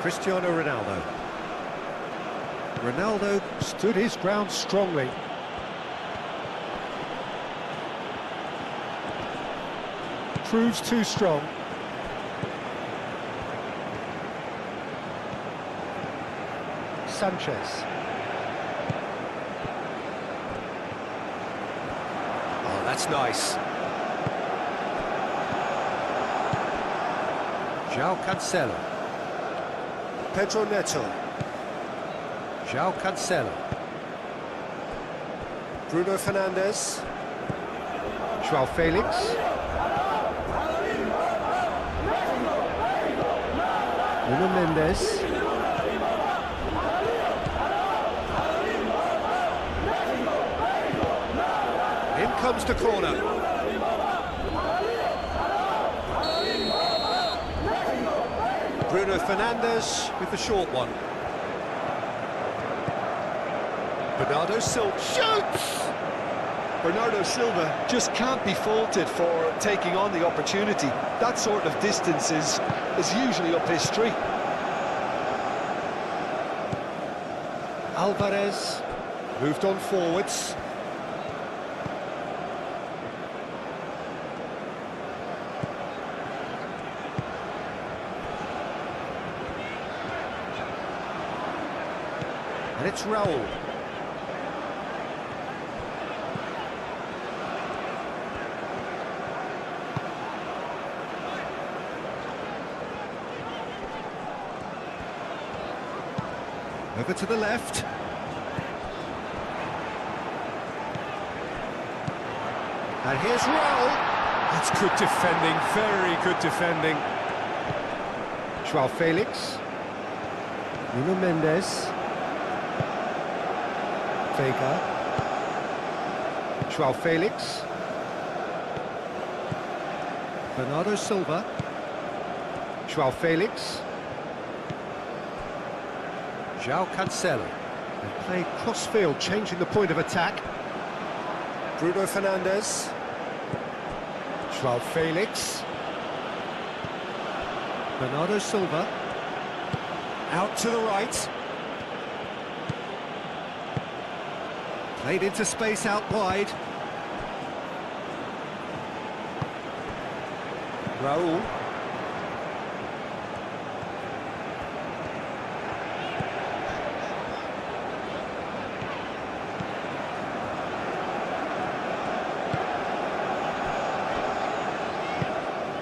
Cristiano Ronaldo. Ronaldo stood his ground strongly. Proves too strong. Sanchez. Oh, that's nice. João Cancelo. Pedro Neto. João Cancelo. Bruno Fernandes. João Felix. Nuno Mendes. In comes the corner. Bruno Fernandes with the short one. Bernardo Silva shoots! Bernardo Silva just can't be faulted for taking on the opportunity. That sort of distance is usually up his street. Alvarez moved on forwards. And it's Raul. Over to the left. And here's Raul. That's good defending, very good defending. João Felix. Nuno Mendes. Vega. João Felix. Bernardo Silva. João Felix. João Cancelo. And played cross-field, changing the point of attack. Bruno Fernandes. João Felix. Bernardo Silva. Out to the right. Played into space out wide. Raul.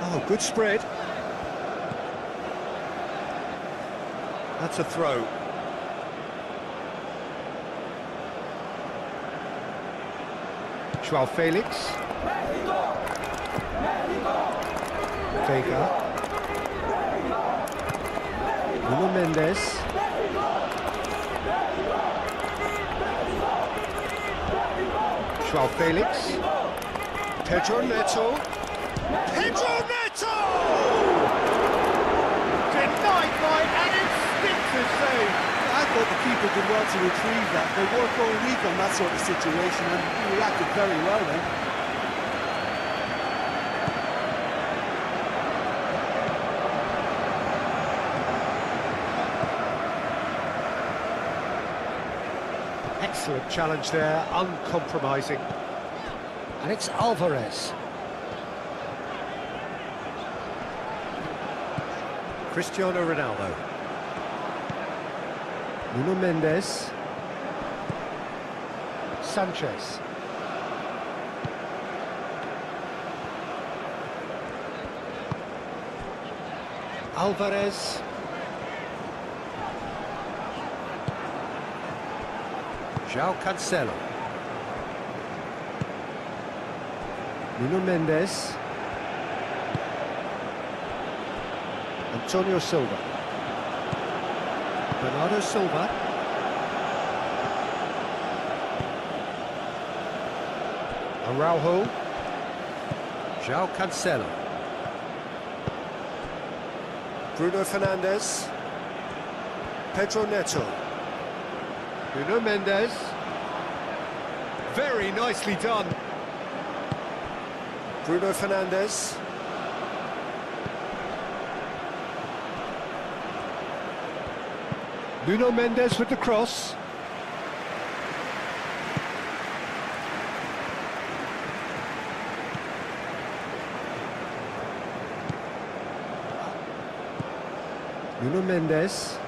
Oh, good spread. That's a throw. João Felix. Vega. Nuno Mendes. João Felix. Pedro Neto. Pedro Neto! Denied by an instinctive save. I thought the keeper did well to retrieve that. They work all week on that sort of situation and he reacted very well then. Excellent challenge there, uncompromising. And it's Alvarez. Cristiano Ronaldo. Nuno Mendes. Sanchez. Alvarez. João Cancelo. Nuno Mendes. Antonio Silva. Bernardo Silva. Araujo. João Cancelo. Bruno Fernandes. Pedro Neto. Nuno Mendes. Very nicely done. Bruno Fernandes. Nuno Mendes with the cross. Nuno Mendes.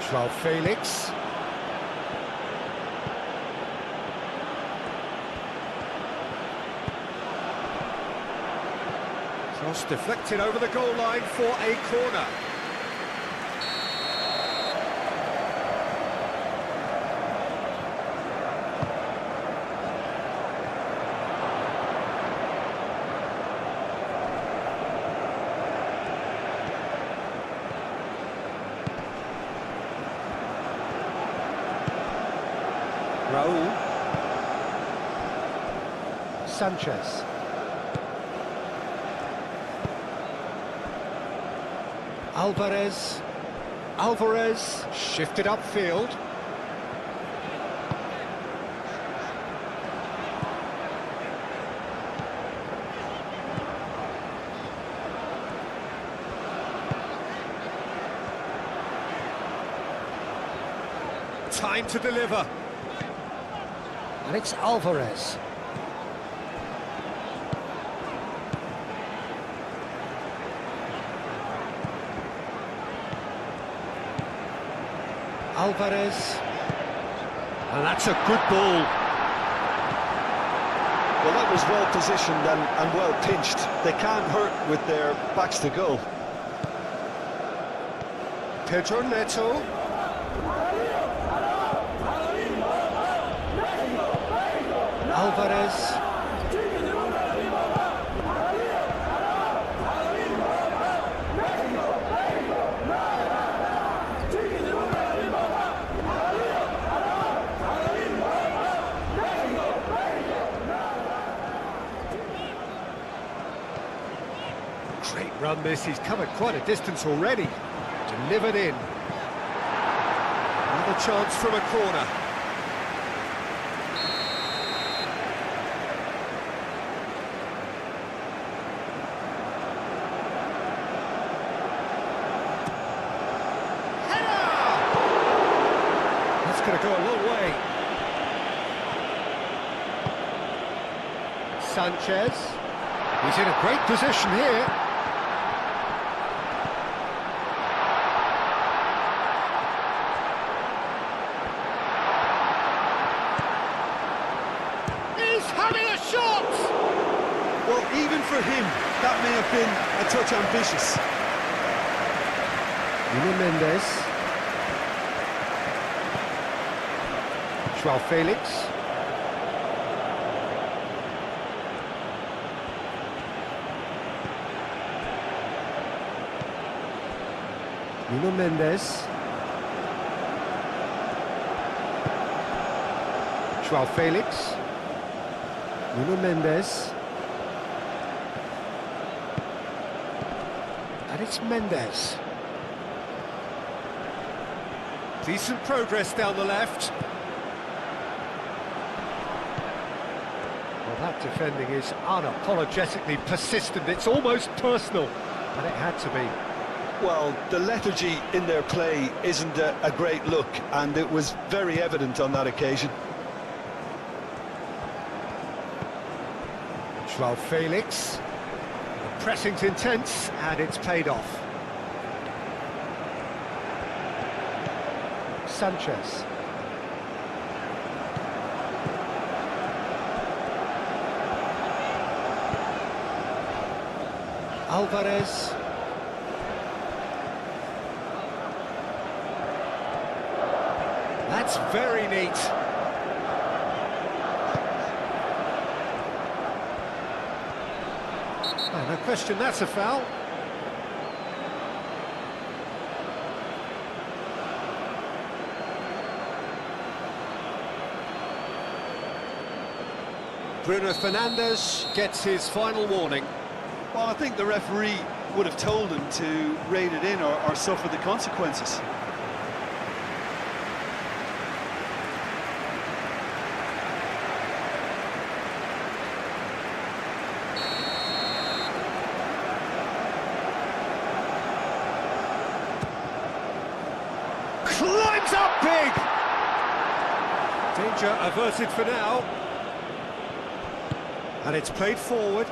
João Felix. Cross deflected over the goal line for a corner. Raul. Sanchez. Alvarez shifted upfield. Time to deliver. And it's Alvarez. Alvarez. And that's a good ball. Well, that was well positioned and well pinched. They can't hurt with their backs to goal. Pedro Neto. Alvarez. Great run this, he's covered quite a distance already. Delivered in. Another chance from a corner. Going to go a long way. Sanchez. He's in a great position here. He's having a shot! Well, even for him, that may have been a touch ambitious. Nuno Mendes. João Felix. Nuno Mendes. João Felix. Nuno Mendes. And it's Mendes. Decent progress down the left. Well, that defending is unapologetically persistent. It's almost personal, and it had to be. Well, the lethargy in their play isn't a great look, and it was very evident on that occasion. João Felix. The pressing's intense, and it's paid off. Sanchez. Alvarez. That's very neat. Oh, no question, that's a foul. Bruno Fernandes gets his final warning. Well, I think the referee would have told him to rein it in or suffer the consequences. Climbs up big! Danger averted for now. And it's played forward.